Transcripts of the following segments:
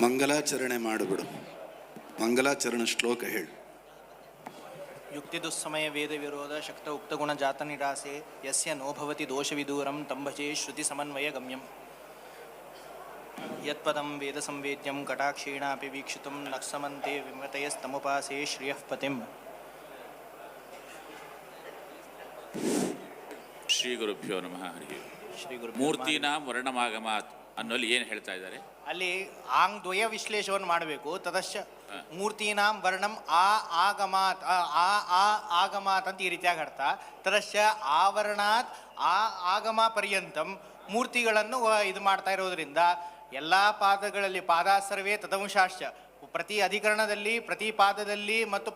ಮಂಗಲಾಚರಣೆ ಮಾಡಿಬಿಡು. ಮಂಗಲಾಚರಣ ಶ್ಲೋಕ ಹೇಳು. ಯುಕ್ತಿ ದುಸ್ಸಮಯ ವೇದ ವಿರೋಧ ಶಕ್ತ ಉಕ್ತ ಗುಣ ಜಾತ ನಿರಾಸೆ ಯಸ್ಯ ನೋಭವತಿ ದೋಷ ವಿದೂರಂ ತಂಭಜೆ ಶ್ರುತಿ ಸಮನ್ವಯ ಗಮ್ಯಂ ಯತ್ಪದಂ ವೇದ ಸಂವೇದ್ಯಂ ಕಟಾಕ್ಷೇಣಾಪಿ ವೀಕ್ಷಿತುಂ ನಕ್ಸಮಂತೆ ವಿಮತಯಸ್ತಮುಪಾಸೆ ಶ್ರಿಯಃ ಪತಿಂ. ಶ್ರೀ ಗುರುಭ್ಯೋ ನಮಃ. ಹರಿ. ಶ್ರೀ ಗುರು ಮೂರ್ತಿನಾಂ ವರ್ಣಮಾಗಮಾತ್ ಅನ್ನೋಲ್ಲಿ ಏನು ಹೇಳ್ತಾ ಇದ್ದಾರೆ? ಅಲ್ಲಿ ಆಂಗ್ ದ್ವಯ ವಿಶ್ಲೇಷವನ್ನು ಮಾಡಬೇಕು. ತದಶ್ಚ ಮೂರ್ತಿನಾಂ ವರ್ಣಂ ಆಗಮಾತ್ ಆಗಮಾತ್ ಅಂತ ಈ ರೀತಿಯಾಗಿ ಅರ್ಥ. ತದಶ್ಚ ಆವರಣಾತ್ ಆಗಮ ಪರ್ಯಂತಂ ಮೂರ್ತಿಗಳನ್ನು ಇದು ಮಾಡ್ತಾ ಇರೋದ್ರಿಂದ ಎಲ್ಲ ಪಾದಗಳಲ್ಲಿ ಪಾದಾಸರ್ವೇ ತದಂಶಾಶ್ಚ ಪ್ರತಿ ಅಧಿಕರಣದಲ್ಲಿ ಪ್ರತಿ ಪಾದದಲ್ಲಿ ಮತ್ತು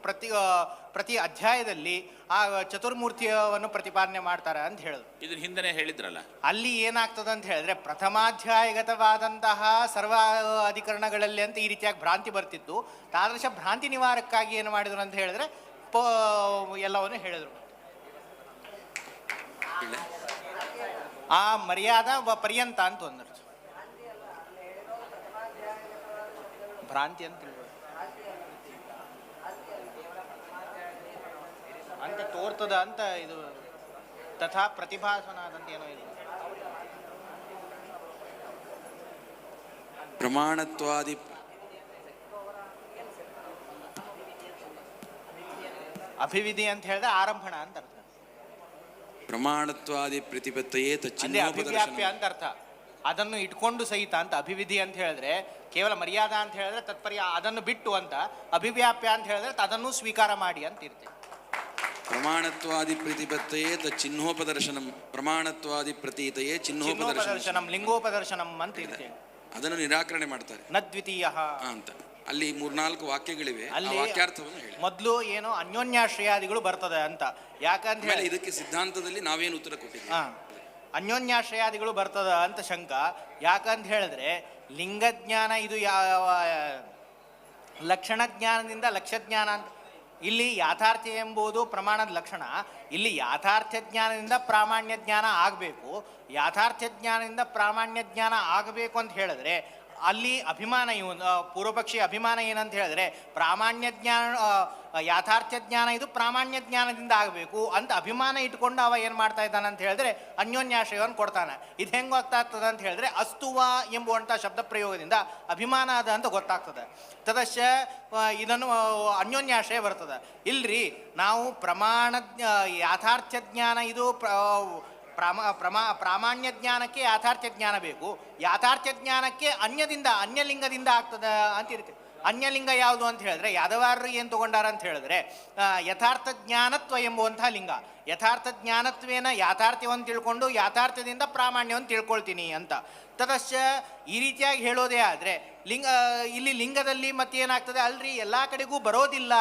ಪ್ರತಿ ಅಧ್ಯಾಯದಲ್ಲಿ ಆ ಚತುರ್ಮೂರ್ತಿಯನ್ನು ಪ್ರತಿಪಾದನೆ ಮಾಡ್ತಾರೆ ಅಂತ ಹೇಳೋದು. ಇದನ್ನ ಹಿಂದೆನೇ ಹೇಳಿದ್ರಲ್ಲ. ಅಲ್ಲಿ ಏನಾಗ್ತದೆ ಅಂತ ಹೇಳಿದ್ರೆ ಪ್ರಥಮಾಧ್ಯಾಯಗತವಾದಂತಹ ಸರ್ವ ಅಧಿಕರಣಗಳಲ್ಲಿ ಅಂತ ಈ ರೀತಿಯಾಗಿ ಭ್ರಾಂತಿ ಬರ್ತಿತ್ತು. ತಾದೃಶ ಭ್ರಾಂತಿ ನಿವಾರಕ್ಕಾಗಿ ಏನು ಮಾಡಿದ್ರು ಅಂತ ಹೇಳಿದ್ರೆ ಎಲ್ಲವನ್ನು ಹೇಳಿದ್ರು. ಆ ಮರ್ಯಾದ ಪರ್ಯಂತ ಅಂತ ಒಂದು ಭ್ರಾಂತಿ ಅಂತ ಅಂತ ತೋರ್ತದ ಅಂತ ಇದು ತಥಾ ಪ್ರತಿಭಾಸನಾದಂತ ಏನೋ ಇದು ಪ್ರಮಾಣತ್ವಾದಿ ಅಭಿವಿಧಿ ಅಂತ ಹೇಳಿದ್ರೆ ಆರಂಭಣ ಅಂತ ಅರ್ಥ. ಪ್ರಮಾಣತ್ವಾದಿ ಪ್ರತಿಪತ್ತೆಯೇ ಅಭಿವ್ಯಾಪ್ಯ ಅಂತ ಅರ್ಥ. ಅದನ್ನು ಇಟ್ಕೊಂಡು ಸಹಿತ ಅಂತ ಅಭಿವಿಧಿ ಅಂತ ಹೇಳಿದ್ರೆ ಕೇವಲ ಮರ್ಯಾದ ಅಂತ ಹೇಳಿದ್ರೆ ತತ್ಪರ್ಯ ಅದನ್ನು ಬಿಟ್ಟು ಅಂತ, ಅಭಿವ್ಯಾಪ್ಯ ಅಂತ ಹೇಳಿದ್ರೆ ಅದನ್ನು ಸ್ವೀಕಾರ ಮಾಡಿ ಅಂತ ಇರ್ತೇವೆ. ಪ್ರಮಾಣತ್ವಾದಿ ಪ್ರತಿಪತ್ತೆಯೇ ಚಿಹ್ನೋಪದರ್ಶನಂ, ಪ್ರಮಾಣತ್ವಾದಿ ಪ್ರತೀತೆಯೇ ಚಿಹ್ನೋಪದರ್ಶನಂ, ಲಿಂಗೋಪದರ್ಶನಂ ಅಂತ ಇರ್ತೇವೆ. ಅದನ್ನು ನಿರಾಕರಣೆ ಮಾಡ್ತಾರೆ. ನದ್ವಿತೀಯ ಅಂತ ಅಲ್ಲಿ 3-4 ವಾಕ್ಯಗಳಿವೆ. ಅಲ್ಲಿ ವಾಕ್ಯಾರ್ಥವನ್ನು ಹೇಳಿ. ಮೊದಲು ಏನೋ ಅನ್ಯೋನ್ಯಾಶ್ರಯಾದಿಗಳು ಬರ್ತದೆ ಅಂತ. ಯಾಕಂತ ಹೇಳಿ ಇದಕ್ಕೆ ಸಿದ್ಧಾಂತದಲ್ಲಿ ನಾವೇನು ಉತ್ತರ ಕೊಟ್ಟಿದ್ದೀವಿ? ಅನ್ಯೋನ್ಯಾಶ್ರಯಾದಿಗಳು ಬರ್ತದ ಅಂತ ಶಂಕ. ಯಾಕಂತ ಹೇಳಿದ್ರೆ ಲಿಂಗಜ್ಞಾನ ಇದು ಯಾವ ಲಕ್ಷಣ ಜ್ಞಾನದಿಂದ ಲಕ್ಷ್ಯ ಜ್ಞಾನ ಅಂತ. ಇಲ್ಲಿ ಯಾಥಾರ್ಥ್ಯ ಎಂಬುದು ಪ್ರಮಾಣದ ಲಕ್ಷಣ. ಇಲ್ಲಿ ಯಾಥಾರ್ಥ್ಯ ಜ್ಞಾನದಿಂದ ಪ್ರಾಮಾಣ್ಯ ಜ್ಞಾನ ಆಗಬೇಕು. ಯಾಥಾರ್ಥ್ಯ ಜ್ಞಾನದಿಂದ ಪ್ರಾಮಾಣ್ಯ ಜ್ಞಾನ ಆಗಬೇಕು ಅಂತ ಹೇಳಿದ್ರೆ ಅಲ್ಲಿ ಅಭಿಮಾನ ಪೂರ್ವಪಕ್ಷಿ ಅಭಿಮಾನ ಏನಂತ ಹೇಳಿದ್ರೆ ಪ್ರಾಮಾಣ್ಯ ಜ್ಞಾನ ಯಾಥಾರ್ಥ್ಯ ಜ್ಞಾನ ಇದು ಪ್ರಾಮಾಣ್ಯ ಜ್ಞಾನದಿಂದ ಆಗಬೇಕು ಅಂತ ಅಭಿಮಾನ ಇಟ್ಕೊಂಡು ಅವ ಏನು ಮಾಡ್ತಾ ಇದ್ದಾನೆ ಅಂತ ಹೇಳಿದ್ರೆ ಅನ್ಯೋನ್ಯಾಶ್ರಯವನ್ನು ಕೊಡ್ತಾನೆ. ಇದು ಹೆಂಗೆ ಗೊತ್ತಾಗ್ತದೆ ಅಂತ ಹೇಳಿದ್ರೆ ಅಸ್ತುವ ಎಂಬುವಂಥ ಶಬ್ದ ಪ್ರಯೋಗದಿಂದ ಅಭಿಮಾನ ಅದ ಅಂತ ಗೊತ್ತಾಗ್ತದೆ. ತದಶ್ಚ ಇದನ್ನು ಅನ್ಯೋನ್ಯಾಶ್ರಯ ಬರ್ತದೆ. ಇಲ್ರಿ ನಾವು ಯಾಥಾರ್ಥ್ಯ ಜ್ಞಾನ ಇದು ಪ್ರಾಮಾಣ್ಯ ಜ್ಞಾನಕ್ಕೆ ಯಾಥಾರ್ಥ್ಯ ಜ್ಞಾನ ಬೇಕು. ಯಾಥಾರ್ಥ್ಯ ಜ್ಞಾನಕ್ಕೆ ಅನ್ಯಲಿಂಗದಿಂದ ಆಗ್ತದೆ ಅಂತ ಇರುತ್ತೆ. ಅನ್ಯಲಿಂಗ ಯಾವುದು ಅಂತ ಹೇಳಿದ್ರೆ ಯಾದವಾರರು ಏನು ತಗೊಂಡಾರ ಅಂತ ಹೇಳಿದ್ರೆ ಯಥಾರ್ಥ ಜ್ಞಾನತ್ವ ಎಂಬುವಂತಹ ಲಿಂಗ. ಯಥಾರ್ಥ ಜ್ಞಾನತ್ವೇನ ಯಾಥಾರ್ಥ್ಯವನ್ನು ತಿಳ್ಕೊಂಡು ಯಾಥಾರ್ಥ್ಯದಿಂದ ಪ್ರಾಮಾಣ್ಯವನ್ನು ತಿಳ್ಕೊಳ್ತೀನಿ ಅಂತ. ತದಶ್ಚ ಈ ರೀತಿಯಾಗಿ ಹೇಳೋದೇ ಆದರೆ ಇಲ್ಲಿ ಲಿಂಗದಲ್ಲಿ ಮತ್ತೇನಾಗ್ತದೆ ಅಲ್ರಿ ಎಲ್ಲ ಕಡೆಗೂ ಬರೋದಿಲ್ಲ.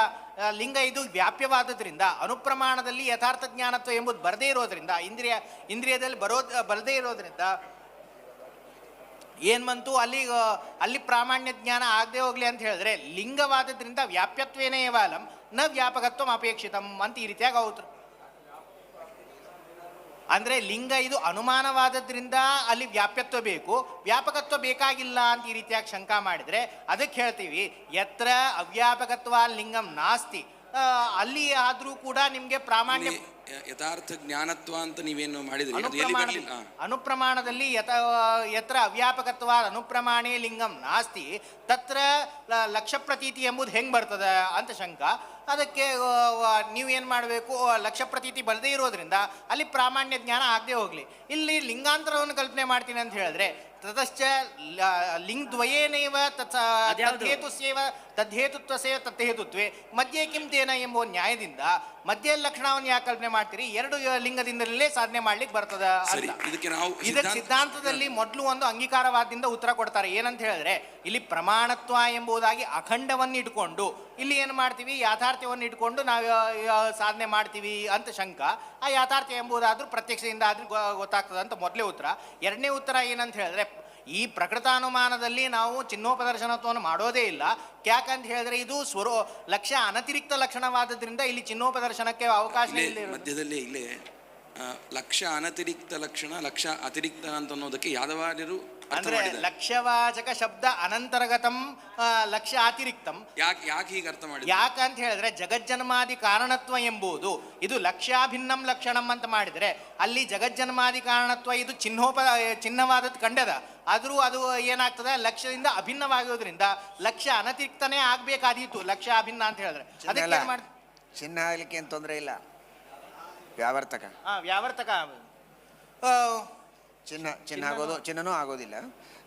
ಲಿಂಗ ಇದು ವ್ಯಾಪ್ಯವಾದದ್ರಿಂದ ಅನುಪ್ರಮಾಣದಲ್ಲಿ ಯಥಾರ್ಥ ಜ್ಞಾನತ್ವ ಎಂಬುದು ಬರದೇ ಇರೋದ್ರಿಂದ ಇಂದ್ರಿಯದಲ್ಲಿ ಬರದೇ ಇರೋದ್ರಿಂದ ಏನು ಬಂತು ಅಲ್ಲಿ ಪ್ರಾಮಾಣ್ಯ ಜ್ಞಾನ ಆಗದೆ ಹೋಗ್ಲಿ ಅಂತ ಹೇಳಿದ್ರೆ ಲಿಂಗವಾದದ್ರಿಂದ ವ್ಯಾಪ್ಯತ್ವೇನೇ ಏವಾಲಂ ನ ವ್ಯಾಪಕತ್ವ ಅಪೇಕ್ಷಿತಂ ಅಂತ ಈ ರೀತಿಯಾಗಿ ಹೋಗ್ತಾರೆ. ಅಂದರೆ ಲಿಂಗ ಇದು ಅನುಮಾನವಾದದ್ರಿಂದ ಅಲ್ಲಿ ವ್ಯಾಪ್ಯತ್ವ ಬೇಕು, ವ್ಯಾಪಕತ್ವ ಬೇಕಾಗಿಲ್ಲ ಅಂತ ಈ ರೀತಿಯಾಗಿ ಶಂಕಾ ಮಾಡಿದರೆ ಅದಕ್ಕೆ ಹೇಳ್ತೀವಿ ಯತ್ರ ಅವ್ಯಾಪಕತ್ವ ಲಿಂಗಂ ನಾಸ್ತಿ. ಅಲ್ಲಿ ಆದರೂ ಕೂಡ ನಿಮಗೆ ಪ್ರಾಮಾಣ್ಯ ಯಥಾರ್ಥ ಜ್ಞಾನತ್ವ ಅಂತ ನೀವೇನು ಮಾಡಿದ್ರಿ ಅನುಪ್ರಮಾಣದಲ್ಲಿ ಯತ್ರ ಅವ್ಯಾಪಕತ್ವ ಅನುಪ್ರಮಾಣೇ ಲಿಂಗಂ ನಾಸ್ತಿ ತತ್ರ ಲಕ್ಷ್ಯ ಪ್ರತೀತಿ ಎಂಬುದು ಹೆಂಗೆ ಬರ್ತದೆ ಅಂತ ಶಂಕ. ಅದಕ್ಕೆ ನೀವೇನು ಮಾಡಬೇಕು, ಲಕ್ಷ್ಯ ಪ್ರತೀತಿ ಬರದೇ ಇರೋದ್ರಿಂದ ಅಲ್ಲಿ ಪ್ರಾಮಾಣ್ಯ ಜ್ಞಾನ ಆಗದೆ ಹೋಗಲಿ. ಇಲ್ಲಿ ಲಿಂಗಾಂತರವನ್ನು ಕಲ್ಪನೆ ಮಾಡ್ತೀನಿ ಅಂತ ಹೇಳಿದ್ರೆ ತತಶ್ಚ ಲಿಂಗದ್ವಯೇನೈವ ತದ್ಹೇತುಸ್ಯೈವ ತದ್ಹೇತುತ್ವಸೇವ ತದ್ಹೇತುತ್ವೇ ಮಧ್ಯೆ ಕಿಂ ತೇನ ಎಂಬ ನ್ಯಾಯದಿಂದ ಮಧ್ಯ ಲಕ್ಷಣವನ್ನು ಯಾಕೆ ಕಲ್ಪನೆ ಮಾಡ್ತೀರಿ? 2 ಲಿಂಗದಿಂದಲೇ ಸಾಧನೆ ಮಾಡ್ಲಿಕ್ಕೆ ಬರ್ತದ. ಇದಕ್ಕೆ ಸಿದ್ಧಾಂತದಲ್ಲಿ ಮೊದಲು ಒಂದು ಅಂಗೀಕಾರವಾದಿಂದ ಉತ್ತರ ಕೊಡ್ತಾರೆ. ಏನಂತ ಹೇಳಿದ್ರೆ ಇಲ್ಲಿ ಪ್ರಮಾಣತ್ವ ಎಂಬುದಾಗಿ ಅಖಂಡವನ್ನು ಇಟ್ಕೊಂಡು ಇಲ್ಲಿ ಏನು ಮಾಡ್ತೀವಿ ಯಾಥಾರ್ಥ್ಯವನ್ನು ಇಟ್ಕೊಂಡು ನಾವು ಸಾಧನೆ ಮಾಡ್ತೀವಿ ಅಂತ ಶಂಕ. ಆ ಯಾಥಾರ್ಥ್ಯ ಎಂಬುದಾದ್ರೂ ಪ್ರತ್ಯಕ್ಷದಿಂದ ಆದ್ರೂ ಗೊತ್ತಾಗ್ತದೆ ಅಂತ ಮೊದಲೇ ಉತ್ತರ. ಎರಡನೇ ಉತ್ತರ ಏನಂತ ಹೇಳಿದ್ರೆ ಈ ಪ್ರಕೃತಾನುಮಾನದಲ್ಲಿ ನಾವು ಚಿಹ್ನೋಪದರ್ಶನತ್ವವನ್ನು ಮಾಡೋದೇ ಇಲ್ಲ. ಯಾಕಂತ ಹೇಳಿದ್ರೆ ಇದು ಲಕ್ಷ್ಯ ಅನತಿರಿಕ್ತ ಲಕ್ಷಣವಾದದ್ರಿಂದ ಇಲ್ಲಿ ಚಿಹ್ನೋಪದರ್ಶನಕ್ಕೆ ಅವಕಾಶ ಇಲ್ಲ. ಮಧ್ಯದಲ್ಲಿ ಇಲ್ಲೇ ಲಕ್ಷ್ಯ ಅನತಿರಿಕ್ತ ಲಕ್ಷಣ, ಲಕ್ಷ್ಯ ಅತಿರಿಕ್ತ ಅಂತ ಅನ್ನೋದಕ್ಕೆ ಯಾದವಾರ್ಯರು ಅರ್ಥ ಅಂದ್ರೆ ಮಾಡಿದ್ದಾರೆ. ಲಕ್ಷ್ಯವಾಚಕ ಶಬ್ದ ಅನಂತರ್ಗತಂ ಲಕ್ಷ್ಯ ಅತಿರಿಕ್ತಂ. ಯಾಕೆ ಹೀಗೆ ಅರ್ಥ ಮಾಡಿದ್ರು? ಯಾಕಂತ ಹೇಳಿದ್ರೆ ಜಗಜ್ಜನ್ಮಾದಿ ಕಾರಣತ್ವ ಎಂಬುದು ಇದು ಲಕ್ಷ್ಯಾಭಿನ್ನಂ ಲಕ್ಷಣಂ ಅಂತ ಮಾಡಿದರೆ ಅಲ್ಲಿ ಜಗಜ್ಜನ್ಮಾದಿ ಕಾರಣತ್ವ ಇದು ಚಿಹ್ನವಾದದ್ದು ಕಂಡದ. ಆದರೂ ಅದು ಏನಾಗ್ತದೆ, ಲಕ್ಷ್ಯದಿಂದ ಅಭಿನ್ನವಾಗಿರೋದ್ರಿಂದ ಲಕ್ಷ್ಯ ಅನತಿರಿಕ್ತನೇ ಆಗ್ಬೇಕಾದೀತು ಲಕ್ಷ್ಯ ಅಭಿನ್ನ ಅಂತ ಹೇಳಿದ್ರೆ. ಅದಕ್ಕೆ ಏನ್ ಮಾಡಿ ಚಿಹ್ನ ಆಗ್ಲಿಕ್ಕೆ ಏನು ತೊಂದರೆ ಇಲ್ಲ. ವ್ಯಾವರ್ತಕ ವ್ಯಾವರ್ತಕ ಚಿಹ್ನ ಆಗೋದು, ಚಿಹ್ನನೂ ಆಗೋದಿಲ್ಲ,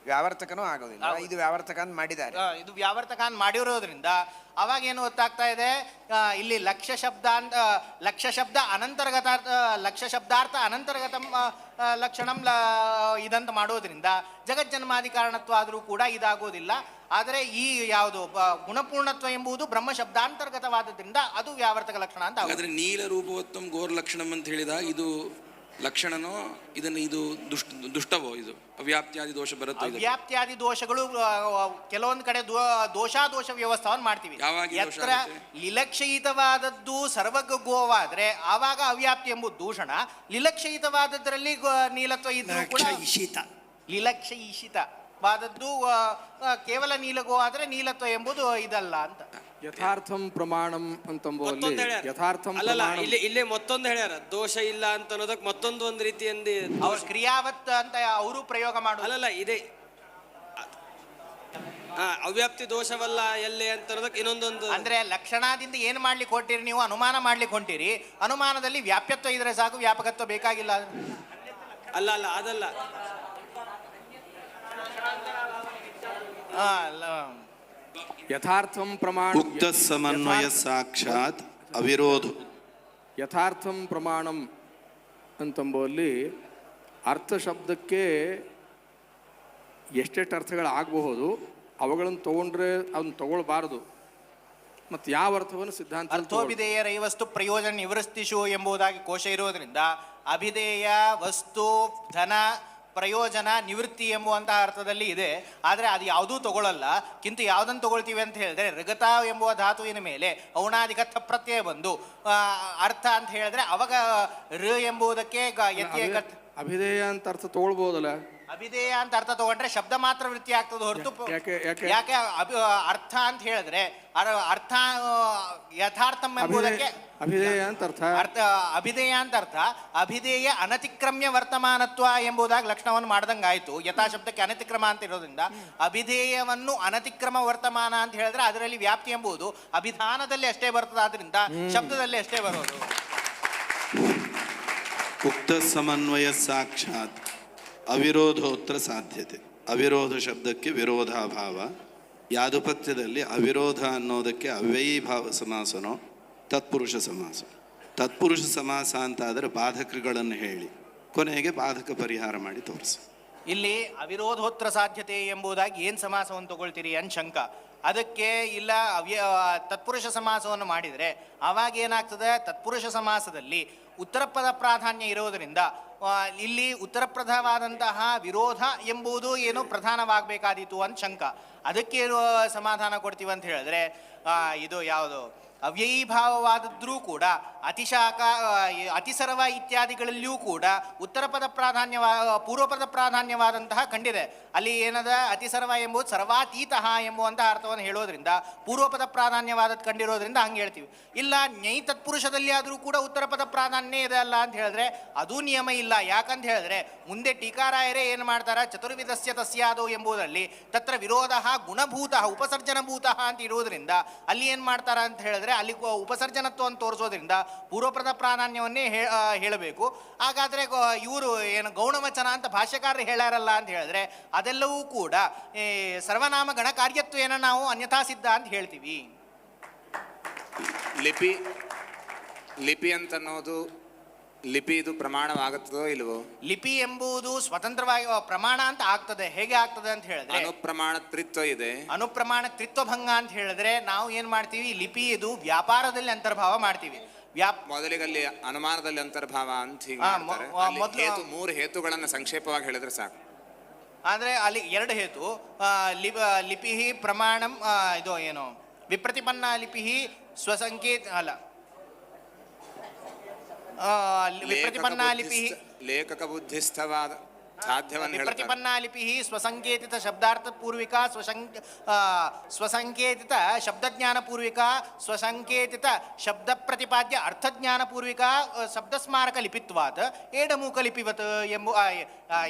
ವ್ಯಾವರ್ತಕನೂ ಆಗೋದಿಲ್ಲ. ಇದು ವ್ಯಾವರ್ತಕ ಅಂತ ಮಾಡಿದ್ದಾರೆ. ಇದು ವ್ಯಾವರ್ತಕ ಅಂತ ಮಾಡಿರೋದ್ರಿಂದ ಅವಾಗ ಏನು ಗೊತ್ತಾಗ್ತಾ ಇದೆ, ಇಲ್ಲಿ ಲಕ್ಷ್ಯ ಶಬ್ದ ಅನಂತರ್ಗತ, ಲಕ್ಷ್ಯ ಶಬ್ದಾರ್ಥ ಅನಂತರ್ಗತಂ ಲಕ್ಷಣಂ ಇದಂತ ಮಾಡೋದ್ರಿಂದ ಜಗಜ್ಜನ್ಮಾದಿ ಕಾರಣತ್ವ ಆದರೂ ಕೂಡ ಇದಾಗೋದಿಲ್ಲ. ಆದರೆ ಈ ಯಾವುದು ಗುಣಪೂರ್ಣತ್ವ ಎಂಬುದು ಬ್ರಹ್ಮ ಶಬ್ದಾಂತರ್ಗತವಾದದ್ರಿಂದ ಅದು ವ್ಯಾವರ್ತಕ ಲಕ್ಷಣ ಅಂತ. ಹಾಗಾದ್ರೆ ನೀಲ ರೂಪವತ್ತಂ ಗೋರ್ ಲಕ್ಷಣಂ ಅಂತ ಹೇಳಿದಾಗ ಇದು ಲಕ್ಷಣನೋ, ಇದು ದುಷ್ಟವೋ? ಇದು ಅವ್ಯಾಪ್ತ್ಯಾದಿ ದೋಷ ಬರುತ್ತೆ. ಅವ್ಯಾಪ್ತ್ಯಾದಿ ದೋಷಗಳು ಕೆಲವೊಂದು ಕಡೆ ದೋಷ ವ್ಯವಸ್ಥಾವನ್ನು ಮಾಡ್ತೀವಿ. ಎತ್ತರ ಲಿಲಕ್ಷಯಿತವಾದದ್ದು ಸರ್ವಗೋವಾದ್ರೆ ಆವಾಗ ಅವ್ಯಾಪ್ತಿ ಎಂಬುದು ದೂಷಣ. ಲಿಲಕ್ಷಯಿತವಾದದ್ರಲ್ಲಿ ನೀಲತ್ವ ಇದ್ರೂ ಕೂಡ ಲಿಲಕ್ಷ ಈಶಿತವಾದದ್ದು ಕೇವಲ ನೀಲಗೋ ಆದ್ರೆ ನೀಲತ್ವ ಎಂಬುದು ಇದಲ್ಲ ಅಂತ. ಯಥಾರ್ಥಂ ಪ್ರಮಾಣಂ ಅಂತಂಬುವಲ್ಲಿ ಯಥಾರ್ಥಂ ಅಲ್ಲಲ್ಲ, ಇಲ್ಲಿ ಮತ್ತೊಂದು ಹೇಳ್ಯಾರ, ದೋಷ ಇಲ್ಲ ಅಂತ ಅನ್ನೋದಕ್ಕೆ ಮತ್ತೊಂದು ಒಂದು ರೀತಿಯಿಂದ ಅವ್ರು ಕ್ರಿಯಾವತ್ ಅಂತ ಅವರು ಪ್ರಯೋಗ ಮಾಡೋದು. ಅಲ್ಲಲ್ಲ, ಇದೆ ಅವ್ಯಾಪ್ತಿ ದೋಷವಲ್ಲ ಎಲ್ಲೇ ಅಂತ ಅನ್ನೋದಕ್ಕೆ ಇನ್ನೊಂದೊಂದು. ಅಂದ್ರೆ ಲಕ್ಷಣದಿಂದ ಏನ್ ಮಾಡ್ಲಿಕ್ಕೆ ಹೊಂಟಿರಿ ನೀವು? ಅನುಮಾನ ಮಾಡ್ಲಿಕ್ಕೆ ಹೊಂಟಿರಿ. ಅನುಮಾನದಲ್ಲಿ ವ್ಯಾಪ್ಯತ್ವ ಇದ್ರೆ ಸಾಕು, ವ್ಯಾಪಕತ್ವ ಬೇಕಾಗಿಲ್ಲ. ಅಲ್ಲ ಅಲ್ಲ ಅದಲ್ಲ. ಯಥಾರ್ಥಂ ಪ್ರಮಾಣ ಉಕ್ತ ಸಮನ್ವಯ ಸಾಕ್ಷಾತ್ ಅವಿರೋಧ. ಯಥಾರ್ಥಂ ಪ್ರಮಾಣಂ ಅಂತಂಬುವಲ್ಲಿ ಅರ್ಥ ಶಬ್ದಕ್ಕೆ ಎಷ್ಟೆಷ್ಟು ಅರ್ಥಗಳಾಗಬಹುದು, ಅವುಗಳನ್ನು ತಗೊಂಡ್ರೆ ಅದನ್ನು ತಗೊಳ್ಬಾರದು. ಮತ್ತು ಯಾವ ಅರ್ಥವನ್ನು ಸಿದ್ಧಾಂತ ಅರ್ಥೋಭಿಧೇಯ ರೈವಸ್ತು ಪ್ರಯೋಜನ ನಿವೃತ್ತಿಷು ಎಂಬುದಾಗಿ ಕೋಶ ಇರೋದ್ರಿಂದ ಅಭಿಧೇಯ ವಸ್ತು ಧನ ಪ್ರಯೋಜನ ನಿವೃತ್ತಿ ಎಂಬುವಂತಹ ಅರ್ಥದಲ್ಲಿ ಇದೆ. ಆದರೆ ಅದು ಯಾವುದೂ ತಗೊಳ್ಳಲ್ಲ. ಕಿಂತು ಯಾವುದನ್ನು ತಗೊಳ್ತೀವಿ ಅಂತ ಹೇಳಿದ್ರೆ ಋಗತ ಎಂಬುವ ಧಾತುವಿನ ಮೇಲೆ ಔಣಾದಿಕಥ ಪ್ರತ್ಯಯ ಬಂದು ಅರ್ಥ ಅಂತ ಹೇಳಿದ್ರೆ ಅವಾಗ ಋ ಎಂಬುದಕ್ಕೆ ಅಭಿಧೇಯ ಅಂತ ಅರ್ಥ ತಗೊಳ್ಬೋದಲ್ಲ. ಅಭಿಧೇಯ ಅಂತ ಅರ್ಥ ತಗೊಂಡ್ರೆ ಶಬ್ದ ಮಾತ್ರ ವೃತ್ತಿ ಆಗ್ತದೆ ಹೊರತು ಯಾಕೆ ಅರ್ಥ ಅಂತ ಹೇಳಿದ್ರೆ ಅರ್ಥ ಯಥಾರ್ಥಂ ಎಂಬುದಕ್ಕೆ ಅಭಿಧೇಯ ಅಂತ ಅರ್ಥ ಅಭಿಧೇಯ ಅಂತ ಅರ್ಥ ಅಭಿಧೇಯ ಅನತಿಕ್ರಮ್ಯ ವರ್ತಮಾನತ್ವ ಎಂಬುದಾಗಿ ಲಕ್ಷಣವನ್ನು ಮಾಡ್ದಂಗಾಯ್ತು. ಯಥಾ ಶಬ್ದಕ್ಕೆ ಅನತಿಕ್ರಮ ಅಂತ ಇರೋದ್ರಿಂದ ಅಭಿಧೇಯವನ್ನು ಅನತಿಕ್ರಮ ವರ್ತಮಾನ ಅಂತ ಹೇಳಿದ್ರೆ ಅದರಲ್ಲಿ ವ್ಯಾಪ್ತಿ ಎಂಬುದು ಅಭಿಧಾನದಲ್ಲಿ ಅಷ್ಟೇ ಬರ್ತದೆ, ಆದ್ರಿಂದ ಶಬ್ದದಲ್ಲಿ ಅಷ್ಟೇ ಬರೋದು. ಉಕ್ತ ಸಮನ್ವಯ ಸಾಕ್ಷಾತ್ ಅವಿರೋಧೋತ್ತರ ಸಾಧ್ಯತೆ. ಅವಿರೋಧ ಶಬ್ದಕ್ಕೆ ವಿರೋಧಾಭಾವ. ಯಾದುಪತ್ಯದಲ್ಲಿ ಅವಿರೋಧ ಅನ್ನೋದಕ್ಕೆ ಅವ್ಯಯೀಭಾವ ಸಮಾಸನೋ ತತ್ಪುರುಷ ಸಮಾಸ. ತತ್ಪುರುಷ ಸಮಾಸ ಅಂತಾದರೆ ಬಾಧಕಗಳನ್ನು ಹೇಳಿ ಕೊನೆಗೆ ಬಾಧಕ ಪರಿಹಾರ ಮಾಡಿ ತೋರಿಸಿ. ಇಲ್ಲಿ ಅವಿರೋಧೋತ್ತರ ಸಾಧ್ಯತೆ ಎಂಬುದಾಗಿ ಏನು ಸಮಾಸವನ್ನು ತಗೊಳ್ತೀರಿ ಅಂತ ಶಂಕ. ಅದಕ್ಕೆ ಇಲ್ಲ ತತ್ಪುರುಷ ಸಮಾಸವನ್ನು ಮಾಡಿದರೆ ಆವಾಗ ಏನಾಗ್ತದೆ, ತತ್ಪುರುಷ ಸಮಾಸದಲ್ಲಿ ಉತ್ತರ ಪದ ಪ್ರಾಧಾನ್ಯ ಇರೋದರಿಂದ ಇಲ್ಲಿ ಉತ್ತರಪ್ರದವಾದಂತಹ ವಿರೋಧ ಎಂಬುದು ಏನು ಪ್ರಧಾನವಾಗಬೇಕಾದೀತು ಅಂತ ಶಂಕ. ಅದಕ್ಕೇನು ಸಮಾಧಾನ ಕೊಡ್ತೀವಿ ಅಂತ ಹೇಳಿದ್ರೆ ಇದು ಯಾವುದು ಅವ್ಯಯೀಭಾವವಾದದ್ರೂ ಕೂಡ ಅತಿಶಾಖ ಅತಿಸರ್ವ ಇತ್ಯಾದಿಗಳಲ್ಲಿಯೂ ಕೂಡ ಉತ್ತರ ಪದ ಪೂರ್ವಪದ ಪ್ರಾಧಾನ್ಯವಾದಂತಹ ಕಂಡಿದೆ. ಅಲ್ಲಿ ಏನದ ಅತಿಸರ್ವ ಎಂಬುದು ಸರ್ವಾತೀತ ಎಂಬುವಂತಹ ಅರ್ಥವನ್ನು ಹೇಳೋದ್ರಿಂದ ಪೂರ್ವಪದ ಪ್ರಾಧಾನ್ಯವಾದದ್ದು ಕಂಡಿರೋದ್ರಿಂದ ಹಂಗೆ ಹೇಳ್ತೀವಿ. ಇಲ್ಲ ನ್ಯೈ ತತ್ಪುರುಷದಲ್ಲಿ ಆದರೂ ಕೂಡ ಉತ್ತರ ಪದ ಪ್ರಾಧಾನ್ಯ ಇದೆ ಅಲ್ಲ ಅಂತ ಹೇಳಿದ್ರೆ ಅದೂ ನಿಯಮ ಇಲ್ಲ. ಯಾಕಂತ ಹೇಳಿದ್ರೆ ಮುಂದೆ ಟೀಕಾರಾಯರೇ ಏನು ಮಾಡ್ತಾರೆ, ಚತುರ್ವಿಧಸ್ಯ ತಸ್ಯಾದೋ ಎಂಬುದರಲ್ಲಿ ತತ್ರ ವಿರೋಧ ಗುಣಭೂತ ಉಪಸರ್ಜನಭೂತ ಅಂತ ಇರೋದ್ರಿಂದ ಅಲ್ಲಿ ಏನು ಮಾಡ್ತಾರೆ ಅಂತ ಹೇಳಿದ್ರೆ ಅಲ್ಲಿ ಉಪಸರ್ಜನತ್ವವನ್ನು ತೋರಿಸೋದ್ರಿಂದ ಪೂರ್ವಪದ ಪ್ರಾಧಾನ್ಯವನ್ನೇ ಹೇಳಬೇಕು. ಹಾಗಾದರೆ ಇವರು ಏನು ಗೌಣವಚನ ಅಂತ ಭಾಷ್ಯಕಾರರು ಹೇಳ್ಯಾರಲ್ಲ ಅಂತ ಹೇಳಿದ್ರೆ ಅದೆಲ್ಲವೂ ಕೂಡ ಸರ್ವನಾಮ ಗಣ ಕಾರ್ಯತ್ವೇನ ನಾವು ಅನ್ಯಥಾ ಸಿದ್ಧ ಅಂತ ಹೇಳ್ತೀವಿ. ಲಿಪಿ ಅಂತ ಅನ್ನೋದು ಲಿಪಿ ಇದು ಪ್ರಮಾಣವಾಗುತ್ತದೋ ಇಲ್ವೋ? ಲಿಪಿ ಎಂಬುದು ಸ್ವತಂತ್ರವಾಗಿ ಪ್ರಮಾಣ ಅಂತ ಆಗ್ತದೆ. ಹೇಗೆ ಆಗ್ತದೆ ಅಂತ ಹೇಳಿದ್ರೆ ಅನುಪ್ರಮಾಣ ತ್ರಿತ್ವ ಇದೆ. ಅನುಪ್ರಮಾಣ ತ್ರಿತ್ವಭಂಗ ಅಂತ ಹೇಳಿದ್ರೆ ನಾವು ಏನ್ ಮಾಡ್ತೀವಿ, ಲಿಪಿ ಇದು ವ್ಯಾಪಾರದಲ್ಲಿ ಅಂತರ್ಭಾವ ಮಾಡ್ತೀವಿ. ಮೊದಲಿಗೆ ಅಲ್ಲಿ ಅನುಮಾನದಲ್ಲಿ ಅಂತರ್ಭಾವ ಅಂತ ಹೀಗೆ ಮೊದಲು 3 ಹೇತುಗಳನ್ನು ಸಂಕ್ಷೇಪವಾಗಿ ಹೇಳಿದ್ರೆ ಸಾಕು. ಅಂದ್ರೆ ಅಲ್ಲಿ 2 ಹೇತು, ಲಿಪಿ ಪ್ರಮಾಣಂ ಇದು ಏನು ವಿಪ್ರತಿಪನ್ನ ಲಿಪಿ ಸ್ವಸಂಕೇತ ಅಲ್ಲ ವಿಪ್ರತಿಪನ್ನಾ ಲಿಪಿ ಲೇಖಕ ಬುದ್ಧಿಸ್ಥವಾದ ಸಾಧ್ಯವನ್ನ ಹೇಳ್ತಾರೆ. ವಿಪ್ರತಿಪನ್ನಾ ಲಿಪಿ ಸ್ವಸಂಕೇತಿತ ಶಬ್ದಾರ್ಥ ಪೂರ್ವಿಕ ಸ್ವಸಂಕೇತಿತ ಶಬ್ದಜ್ಞಾನ ಪೂರ್ವಿಕ ಸ್ವಸಂಕೇತಿತ ಶಬ್ದ ಪ್ರತಿಪಾದ್ಯ ಅರ್ಥಜ್ಞಾನ ಪೂರ್ವಿಕ ಶಬ್ದಸ್ಮಾರಕ ಲಿಪಿತ್ವಾತ್ ಏಡಮೂಕ ಲಿಪಿವತ್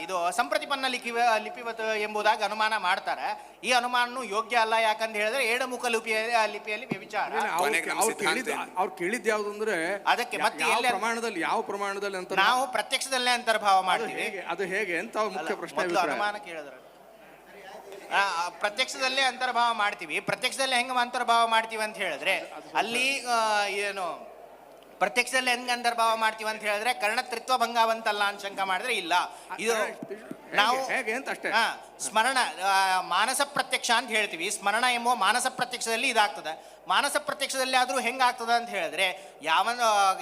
ಇದು ಸಂಪ್ರತಿಪನ್ನ ಲಿಪಿವತ್ ಎಂಬುದಾಗಿ ಅನುಮಾನ ಮಾಡ್ತಾರೆ. ಈ ಅನುಮಾನನು ಯೋಗ್ಯ ಅಲ್ಲ. ಯಾಕಂತ ಹೇಳಿದ್ರೆ ಏಡಮುಖ ಲಿಪಿಯಲ್ಲಿ ವ್ಯಭಿಚಾರ. ಅವ್ರು ಕೇಳಿದ್ದು ಯಾವ್ದು ಅಂದ್ರೆ ಅದಕ್ಕೆ ಮತ್ತೆ ಯಾವ ಪ್ರಮಾಣದಲ್ಲಿ ಅಂತ ನಾವು ಪ್ರತ್ಯಕ್ಷದಲ್ಲೇ ಅಂತರ್ಭಾವ ಮಾಡ್ತೀವಿ. ಅದು ಹೇಗೆ ಅಂತ ಮುಖ್ಯ ಪ್ರಶ್ನೆ. ಅನುಮಾನ ಕೇಳಿದ್ರೆ ಪ್ರತ್ಯಕ್ಷದಲ್ಲೇ ಅಂತರ್ಭಾವ ಮಾಡ್ತೀವಿ. ಪ್ರತ್ಯಕ್ಷದಲ್ಲಿ ಹೆಂಗ ಅಂತರ್ಭಾವ ಮಾಡ್ತೀವಿ ಅಂತ ಹೇಳಿದ್ರೆ ಅಲ್ಲಿ ಏನು ಪ್ರತ್ಯಕ್ಷದಲ್ಲಿ ಹೆಂಗ ಅಂತರ್ಭಾವ ಮಾಡ್ತೀವಿ ಅಂತ ಹೇಳಿದ್ರೆ ಕರ್ಣತ್ರಿತ್ವ ಭಂಗವಂತಲ್ಲ ಅಂತ ಶಂಕ ಮಾಡಿದ್ರೆ ಇಲ್ಲ. ಇದು ನಾವು ಹೇಗೆ ಅಂತ ಅಷ್ಟೇ. ಸ್ಮರಣ ಮಾನಸ ಪ್ರತ್ಯಕ್ಷ ಅಂತ ಹೇಳ್ತೀವಿ. ಸ್ಮರಣ ಎಂಬುವ ಮಾನಸ ಪ್ರತ್ಯಕ್ಷದಲ್ಲಿ ಇದಾಗ್ತದೆ. ಮಾನಸ ಪ್ರತ್ಯಕ್ಷದಲ್ಲಿ ಆದರೂ ಹೆಂಗಾಗ್ತದೆ ಅಂತ ಹೇಳಿದ್ರೆ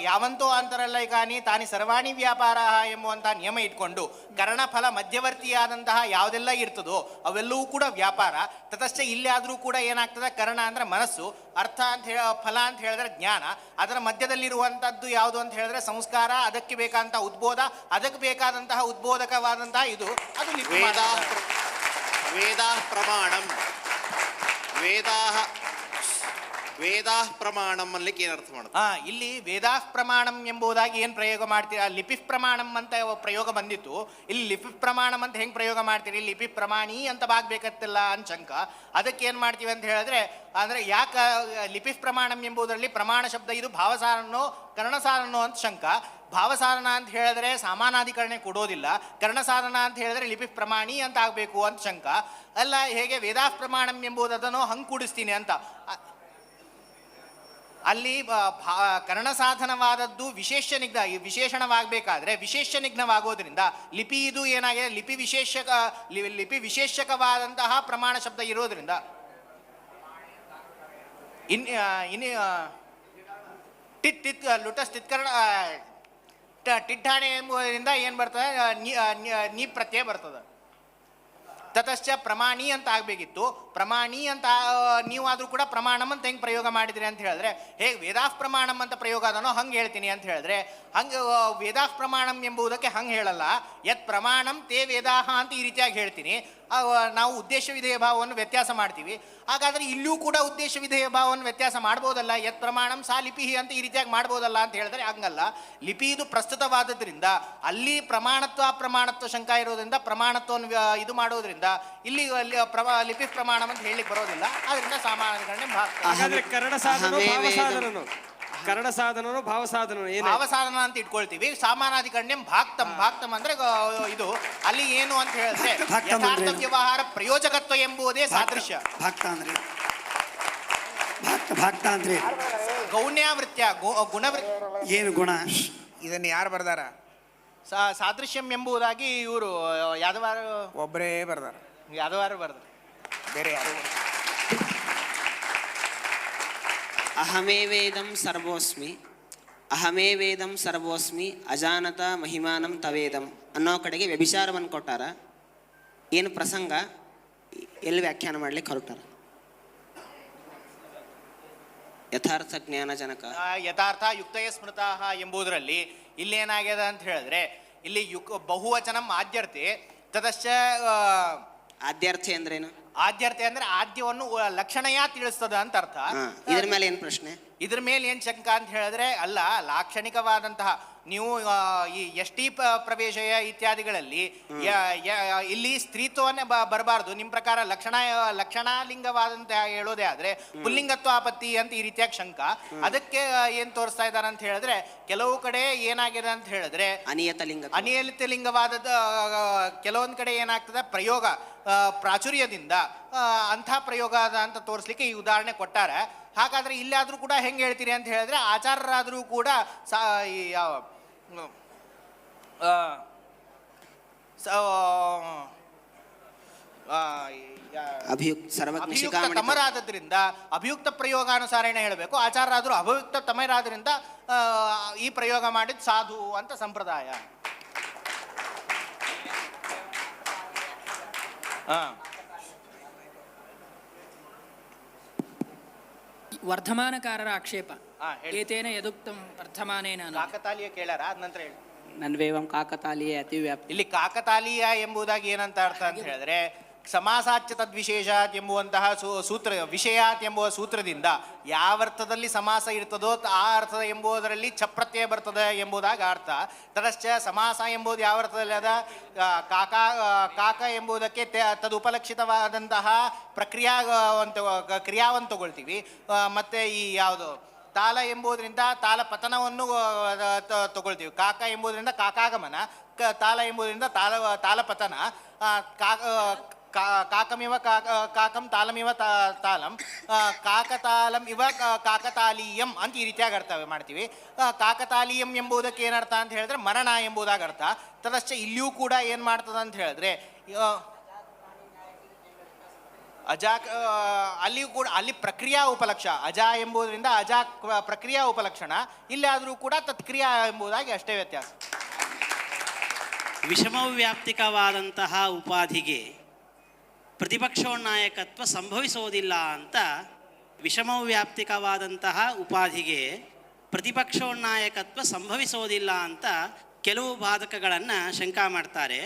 ಯಾವಂತೋ ಅಂತರಲ್ಲೈಕಾನಿ ತಾನಿ ಸರ್ವಾಣಿ ವ್ಯಾಪಾರ ಎಂಬುವಂಥ ನಿಯಮ ಇಟ್ಕೊಂಡು ಕರ್ಣಫಲ ಮಧ್ಯವರ್ತಿಯಾದಂತಹ ಯಾವುದೆಲ್ಲ ಇರ್ತದೋ ಅವೆಲ್ಲವೂ ಕೂಡ ವ್ಯಾಪಾರ. ತತಶ್ಚ ಇಲ್ಲಿ ಆದರೂ ಕೂಡ ಏನಾಗ್ತದೆ, ಕರ್ಣ ಅಂದ್ರೆ ಮನಸ್ಸು, ಅರ್ಥ ಅಂತ ಫಲ ಅಂತ ಹೇಳಿದ್ರೆ ಜ್ಞಾನ, ಅದರ ಮಧ್ಯದಲ್ಲಿರುವಂಥದ್ದು ಯಾವುದು ಅಂತ ಹೇಳಿದ್ರೆ ಸಂಸ್ಕಾರ, ಅದಕ್ಕೆ ಬೇಕಾದಂತಹ ಉದ್ಬೋಧ, ಅದಕ್ಕೆ ಬೇಕಾದಂತಹ ಉದ್ಬೋಧಕವಾದಂತಹ ಇದು ಅದು ಲಿಪಿ. ವೇದಾ ಪ್ರಮಾಣಂ ವೇದಾ ಪ್ರಮಾಣಂ ಅನ್ಲಿಕ್ಕೆ ಏನು ಅರ್ಥ ಮಾಡುತ್ತೆ? ಇಲ್ಲಿ ವೇದಾ ಪ್ರಮಾಣಂ ಎಂಬುದಾಗಿ ಏನು ಪ್ರಯೋಗ ಮಾಡ್ತೀರಾ? ಲಿಪಿ ಪ್ರಮಾಣಂ ಅಂತ ಪ್ರಯೋಗ ಬಂದಿತ್ತು. ಇಲ್ಲಿ ಲಿಪಿ ಪ್ರಮಾಣಂ ಅಂತ ಹೆಂಗೆ ಪ್ರಯೋಗ ಮಾಡ್ತೀರಿ? ಲಿಪಿ ಪ್ರಮಾಣಿ ಅಂತ ಬಾಗ್ಬೇಕತ್ತಿಲ್ಲ ಅನ್ಶಂಕ. ಅದಕ್ಕೆ ಏನು ಮಾಡ್ತೀವಿ ಅಂತ ಹೇಳಿದ್ರೆ ಅಂದ್ರೆ ಯಾಕೆ ಲಿಪಿ ಪ್ರಮಾಣಂ ಎಂಬುದರಲ್ಲಿ ಪ್ರಮಾಣ ಶಬ್ದ ಇದು ಭಾವಸಾರನೋ ಕರ್ಣಸಾರನೋ ಅಂತ ಶಂಕ. ಭಾವಸಾರನ ಅಂತ ಹೇಳಿದ್ರೆ ಸಾಮಾನಾಧಿಕರಣೆ ಕೊಡೋದಿಲ್ಲ. ಕರ್ಣಸಾರನ ಅಂತ ಹೇಳಿದ್ರೆ ಲಿಪಿ ಪ್ರಮಾಣಿ ಅಂತ ಆಗಬೇಕು ಅಂತ ಶಂಕ. ಅಲ್ಲ, ಹೇಗೆ ವೇದಾ ಪ್ರಮಾಣಂ ಎಂಬುದನ್ನು ಹಂಗೆ ಕೂಡಿಸ್ತೀನಿ ಅಂತ. ಅಲ್ಲಿ ಕರ್ಣಸಾಧನವಾದದ್ದು ವಿಶೇಷಣವಾಗಬೇಕಾದ್ರೆ ವಿಶೇಷ ನಿಘ್ನವಾಗೋದ್ರಿಂದ ಲಿಪಿ ಇದು ಏನಾಗಿದೆ, ಲಿಪಿ ವಿಶೇಷಕವಾದಂತಹ ಪ್ರಮಾಣ ಶಬ್ದ ಇರೋದ್ರಿಂದ ಲುಟಸ್ ತಿತ್ಕರಣ ಟಿಡ್ಡಾಣೆ ಎಂಬುದರಿಂದ ಏನು ಬರ್ತದೆ, ನೀ ಪ್ರತ್ಯಯ ಬರ್ತದೆ. ತತಶ್ಚ ಪ್ರಮಾಣಿ ಅಂತ ಆಗಬೇಕಿತ್ತು. ಪ್ರಮಾಣಿ ಅಂತ ನೀವಾದರೂ ಕೂಡ ಪ್ರಮಾಣಂ ಅಂತ ಹೆಂಗೆ ಪ್ರಯೋಗ ಮಾಡಿದ್ರಿ ಅಂತ ಹೇಳಿದ್ರೆ ಹೇಗೆ ವೇದಾಫ್ ಪ್ರಮಾಣಂ ಅಂತ ಪ್ರಯೋಗ ಅದನೋ ಹಂಗೆ ಹೇಳ್ತೀನಿ ಅಂತ ಹೇಳಿದ್ರೆ ಹಂಗೆ ವೇದಾಫ್ ಪ್ರಮಾಣಂ ಎಂಬುದಕ್ಕೆ ಹಂಗೆ ಹೇಳಲ್ಲ. ಯತ್ ಪ್ರಮಾಣಂ ತೇ ವೇದಾಹ ಅಂತ ಈ ರೀತಿಯಾಗಿ ಹೇಳ್ತೀನಿ. ನಾವು ಉದ್ದೇಶ ವಿಧೇಯ ಭಾವವನ್ನು ವ್ಯತ್ಯಾಸ ಮಾಡ್ತೀವಿ. ಹಾಗಾದರೆ ಇಲ್ಲೂ ಕೂಡ ಉದ್ದೇಶ ವಿಧೇಯ ಭಾವವನ್ನು ವ್ಯತ್ಯಾಸ ಮಾಡ್ಬೋದಲ್ಲ. ಯತ್ ಪ್ರಮಾಣಂ ಸಾ ಲಿಪಿ ಅಂತ ಈ ರೀತಿಯಾಗಿ ಮಾಡ್ಬೋದಲ್ಲ ಅಂತ ಹೇಳಿದ್ರೆ ಹಂಗಲ್ಲ. ಲಿಪಿ ಇದು ಪ್ರಸ್ತುತವಾದದ್ರಿಂದ ಅಲ್ಲಿ ಪ್ರಮಾಣತ್ವ ಅಪ್ರಮಾಣತ್ವ ಶಂಕ ಇರೋದ್ರಿಂದ ಪ್ರಮಾಣತ್ವವನ್ನು ಇದು ಮಾಡೋದ್ರಿಂದ ಇಲ್ಲಿ ಲಿಪಿ ಪ್ರಮಾಣ ಅಂತ ಹೇಳಲಿಕ್ಕೆ ಬರೋದಿಲ್ಲ. ಅದರಿಂದ ಸಾಮಾನ್ಯಕರಣೆ ಹಾಗಾದ್ರೆ ಕರಣ ಸಾಧನನು ಭಾವಸಾಧನನು ಭಾವಸಾಧನ ಅಂತ ಇಟ್ಕೊಳ್ತೀವಿ. ಸಾಮಾನಾಧಿಕರಣೆ ಭಾಕ್ತಂ ಅಂದ್ರೆ ಇದು ಅಲ್ಲಿ ಏನು ಅಂತ ಹೇಳಿದ್ರೆ ಯಥಾರ್ಥ ವ್ಯವಹಾರ ಪ್ರಯೋಜಕತ್ವ ಎಂಬುದೇ ಸಾದೃಶ್ಯ. ಗೌಣ್ಯಾವೃತ್ಯ ಗುಣವೃತ್ತಿ ಏನು ಗುಣ, ಇದನ್ನು ಯಾರು ಬರ್ದಾರ? ಸಾದೃಶ್ಯಂ ಎಂಬುದಾಗಿ ಇವರು ಯಾದವಾರ ಒಬ್ಬರೇ ಬರ್ದಾರ. ಯಾದವಾರ ಬರ್ದಾರ, ಬೇರೆ ಯಾರು. ಅಹಮೇ ವೇದಂ ಸರ್ವೋಸ್ಮಿ ಅಜಾನತ ಮಹಿಮಾನಂ ತವೇದಂ ಅನ್ನೋ ಕಡೆಗೆ ವ್ಯಭಿಚಾರವನ್ನು ಕೊಟ್ಟಾರ. ಏನು ಪ್ರಸಂಗ, ಎಲ್ಲಿ ವ್ಯಾಖ್ಯಾನ ಮಾಡ್ಲಿಕ್ಕೆ ಹೊರಟಾರ? ಯಥಾರ್ಥ ಜ್ಞಾನ ಜನಕ ಯಥಾರ್ಥ ಯುಕ್ತಯ ಸ್ಮೃತ ಎಂಬುದರಲ್ಲಿ ಇಲ್ಲೇನಾಗ್ಯದ ಅಂತ ಹೇಳಿದ್ರೆ ಇಲ್ಲಿ ಬಹುವಚನಂ ಆದ್ಯರ್ತೆ. ತತಶ್ಚ ಆದ್ಯರ್ಥೆ ಅಂದ್ರೇನು? ಆದ್ಯರ್ಥೆ ಅಂದ್ರೆ ಆದ್ಯವನ್ನು ಲಕ್ಷಣಯ ತಿಳಿಸ್ತದ ಅಂತ ಅರ್ಥ. ಇದ್ರ ಮೇಲೆ ಏನು ಪ್ರಶ್ನೆ? ಇದ್ರ ಮೇಲೆ ಏನು ಶಂಕ ಅಂತ ಹೇಳಿದ್ರೆ ಅಲ್ಲ, ಲಾಕ್ಷಣಿಕವಾದಂತಹ ನೀವು ಈ ಎಷ್ಟಿ ಪ್ರವೇಶಯ ಇತ್ಯಾದಿಗಳಲ್ಲಿ ಇಲ್ಲಿ ಸ್ತ್ರೀತ್ವವನ್ನೇ ಬರಬಾರ್ದು. ನಿಮ್ಮ ಪ್ರಕಾರ ಲಕ್ಷಣಾಲಿಂಗವಾದಂತ ಹೇಳೋದೇ ಆದ್ರೆ ಪುಲ್ಲಿಂಗತ್ವ ಆಪತ್ತಿ ಅಂತ ಈ ರೀತಿಯಾಗಿ ಶಂಕ. ಅದಕ್ಕೆ ಏನ್ ತೋರಿಸ್ತಾ ಇದ್ದಾರೆ ಅಂತ ಹೇಳಿದ್ರೆ ಕೆಲವು ಕಡೆ ಏನಾಗಿದೆ ಅಂತ ಹೇಳಿದ್ರೆ ಅನಿಯತ ಲಿಂಗವಾದದ್ದು ಕೆಲವೊಂದು ಕಡೆ ಏನಾಗ್ತದೆ ಪ್ರಯೋಗ ಪ್ರಾಚುರ್ಯದಿಂದ ಅಂಥ ಪ್ರಯೋಗ ಅಂತ ತೋರಿಸ್ಲಿಕ್ಕೆ ಈ ಉದಾಹರಣೆ ಕೊಟ್ಟಾರೆ. ಹಾಗಾದ್ರೆ ಇಲ್ಲಾದ್ರೂ ಕೂಡ ಹೆಂಗೆ ಹೇಳ್ತೀರಿ ಅಂತ ಹೇಳಿದ್ರೆ ಆಚಾರ್ಯರಾದರೂ ಕೂಡ ತಮರಾದ್ರಿಂದ ಅಭಿಯುಕ್ತ ಪ್ರಯೋಗಾನುಸಾರೇಣ ಹೇಳಬೇಕು. ಆಚಾರ್ಯರಾದರೂ ಅಭಿಯುಕ್ತ ತಮರಾದ್ರಿಂದ ಈ ಪ್ರಯೋಗ ಮಾಡಿದ ಸಾಧು ಅಂತ ಸಂಪ್ರದಾಯ. ವರ್ಧಮಾನಕಾರರ ಆಕ್ಷೇಪ ಹೇಳಿ. ಏತೇನ ಯದುಕ್ತಂ ವರ್ತಮಾನೇನ ಕಾಕತಾಲೀಯ ಕೇಳಾರ ಅದ ನಂತರ ಹೇಳಿ. ನನ್ವೇವಂ ಕಾಕತಾಲೀಯ ಅತಿವ್ಯಾಪ್ತಿ. ಇಲ್ಲಿ ಕಾಕತಾಲೀಯ ಎಂಬುದಾಗಿ ಏನಂತ ಅರ್ಥ ಅಂತ ಹೇಳಿದ್ರೆ ಸಮಾಸಾಚ್ಯ ತದ್ವಿಶೇಷಾತ್ ಎಂಬುವಂತಹ ಸೂತ್ರ ವಿಷಯಾತ್ ಎಂಬುವ ಸೂತ್ರದಿಂದ ಯಾವ ಅರ್ಥದಲ್ಲಿ ಸಮಾಸ ಇರ್ತದೋ ಆ ಅರ್ಥದ ಎಂಬುದರಲ್ಲಿ ಚಪ್ರತ್ಯಯ ಬರ್ತದೆ ಎಂಬುದಾಗಿ ಅರ್ಥ. ತದಶ್ಚ ಸಮಾಸ ಎಂಬುದು ಯಾವ ಅರ್ಥದಲ್ಲಿ ಅದ ಕಾಕ ಎಂಬುದಕ್ಕೆ ತದುಪಲಕ್ಷಿತವಾದಂತಹ ಕ್ರಿಯಾವನ್ನು ತಗೊಳ್ತೀವಿ. ಮತ್ತೆ ಈ ಯಾವುದು ತಾಲ ಎಂಬುದರಿಂದ ತಾಲ ಪತನವನ್ನು ತಗೊಳ್ತೀವಿ. ಕಾಕ ಎಂಬುದರಿಂದ ಕಾಕಾಗಮನ, ತಾಲ ಎಂಬುದರಿಂದ ತಾಲಪತನ. ಕಾಕಮಿವ ಕಾಕಂ ತಾಲಮಿವ ತಾಲಂ ಕಾಕತಾಲಂ ಇವ ಕಾಕತಾಲೀಯಂ ಅಂತ ಈ ರೀತಿಯಾಗಿ ಅರ್ಥ ಮಾಡ್ತೀವಿ. ಕಾಕತಾಲೀಯಂ ಎಂಬುದಕ್ಕೆ ಏನರ್ಥ ಅಂತ ಹೇಳಿದ್ರೆ ಮರಣ ಎಂಬುದಾಗಿ ಅರ್ಥ. ತದಶ್ಚ ಇಲ್ಲಿಯೂ ಕೂಡ ಏನು ಮಾಡ್ತದೆ ಅಂತ ಹೇಳಿದ್ರೆ ಅಲ್ಲಿಯೂ ಕೂಡ ಅಲ್ಲಿ ಪ್ರಕ್ರಿಯಾ ಉಪಲಕ್ಷ ಅಜ ಎಂಬುದರಿಂದ ಪ್ರಕ್ರಿಯಾ ಉಪಲಕ್ಷಣ. ಇಲ್ಲಾದರೂ ಕೂಡ ತತ್ಕ್ರಿಯಾ ಎಂಬುದಾಗಿ ಅಷ್ಟೇ ವ್ಯತ್ಯಾಸ. ವಿಷಮವ್ಯಾಪ್ತಿಕವಾದಂತಹ ಉಪಾಧಿಗೆ ಪ್ರತಿಪಕ್ಷೋನ್ನಾಯಕತ್ವ ಸಂಭವಿಸೋದಿಲ್ಲ ಅಂತ, ವಿಷಮವ್ಯಾಪ್ತಿಕವಾದಂತಹ ಉಪಾಧಿಗೆ ಪ್ರತಿಪಕ್ಷೋನ್ನಾಯಕತ್ವ ಸಂಭವಿಸೋದಿಲ್ಲ ಅಂತ ಕೆಲವು ಬಾಧಕಗಳನ್ನು ಶಂಕಾ ಮಾಡ್ತಾರೆ.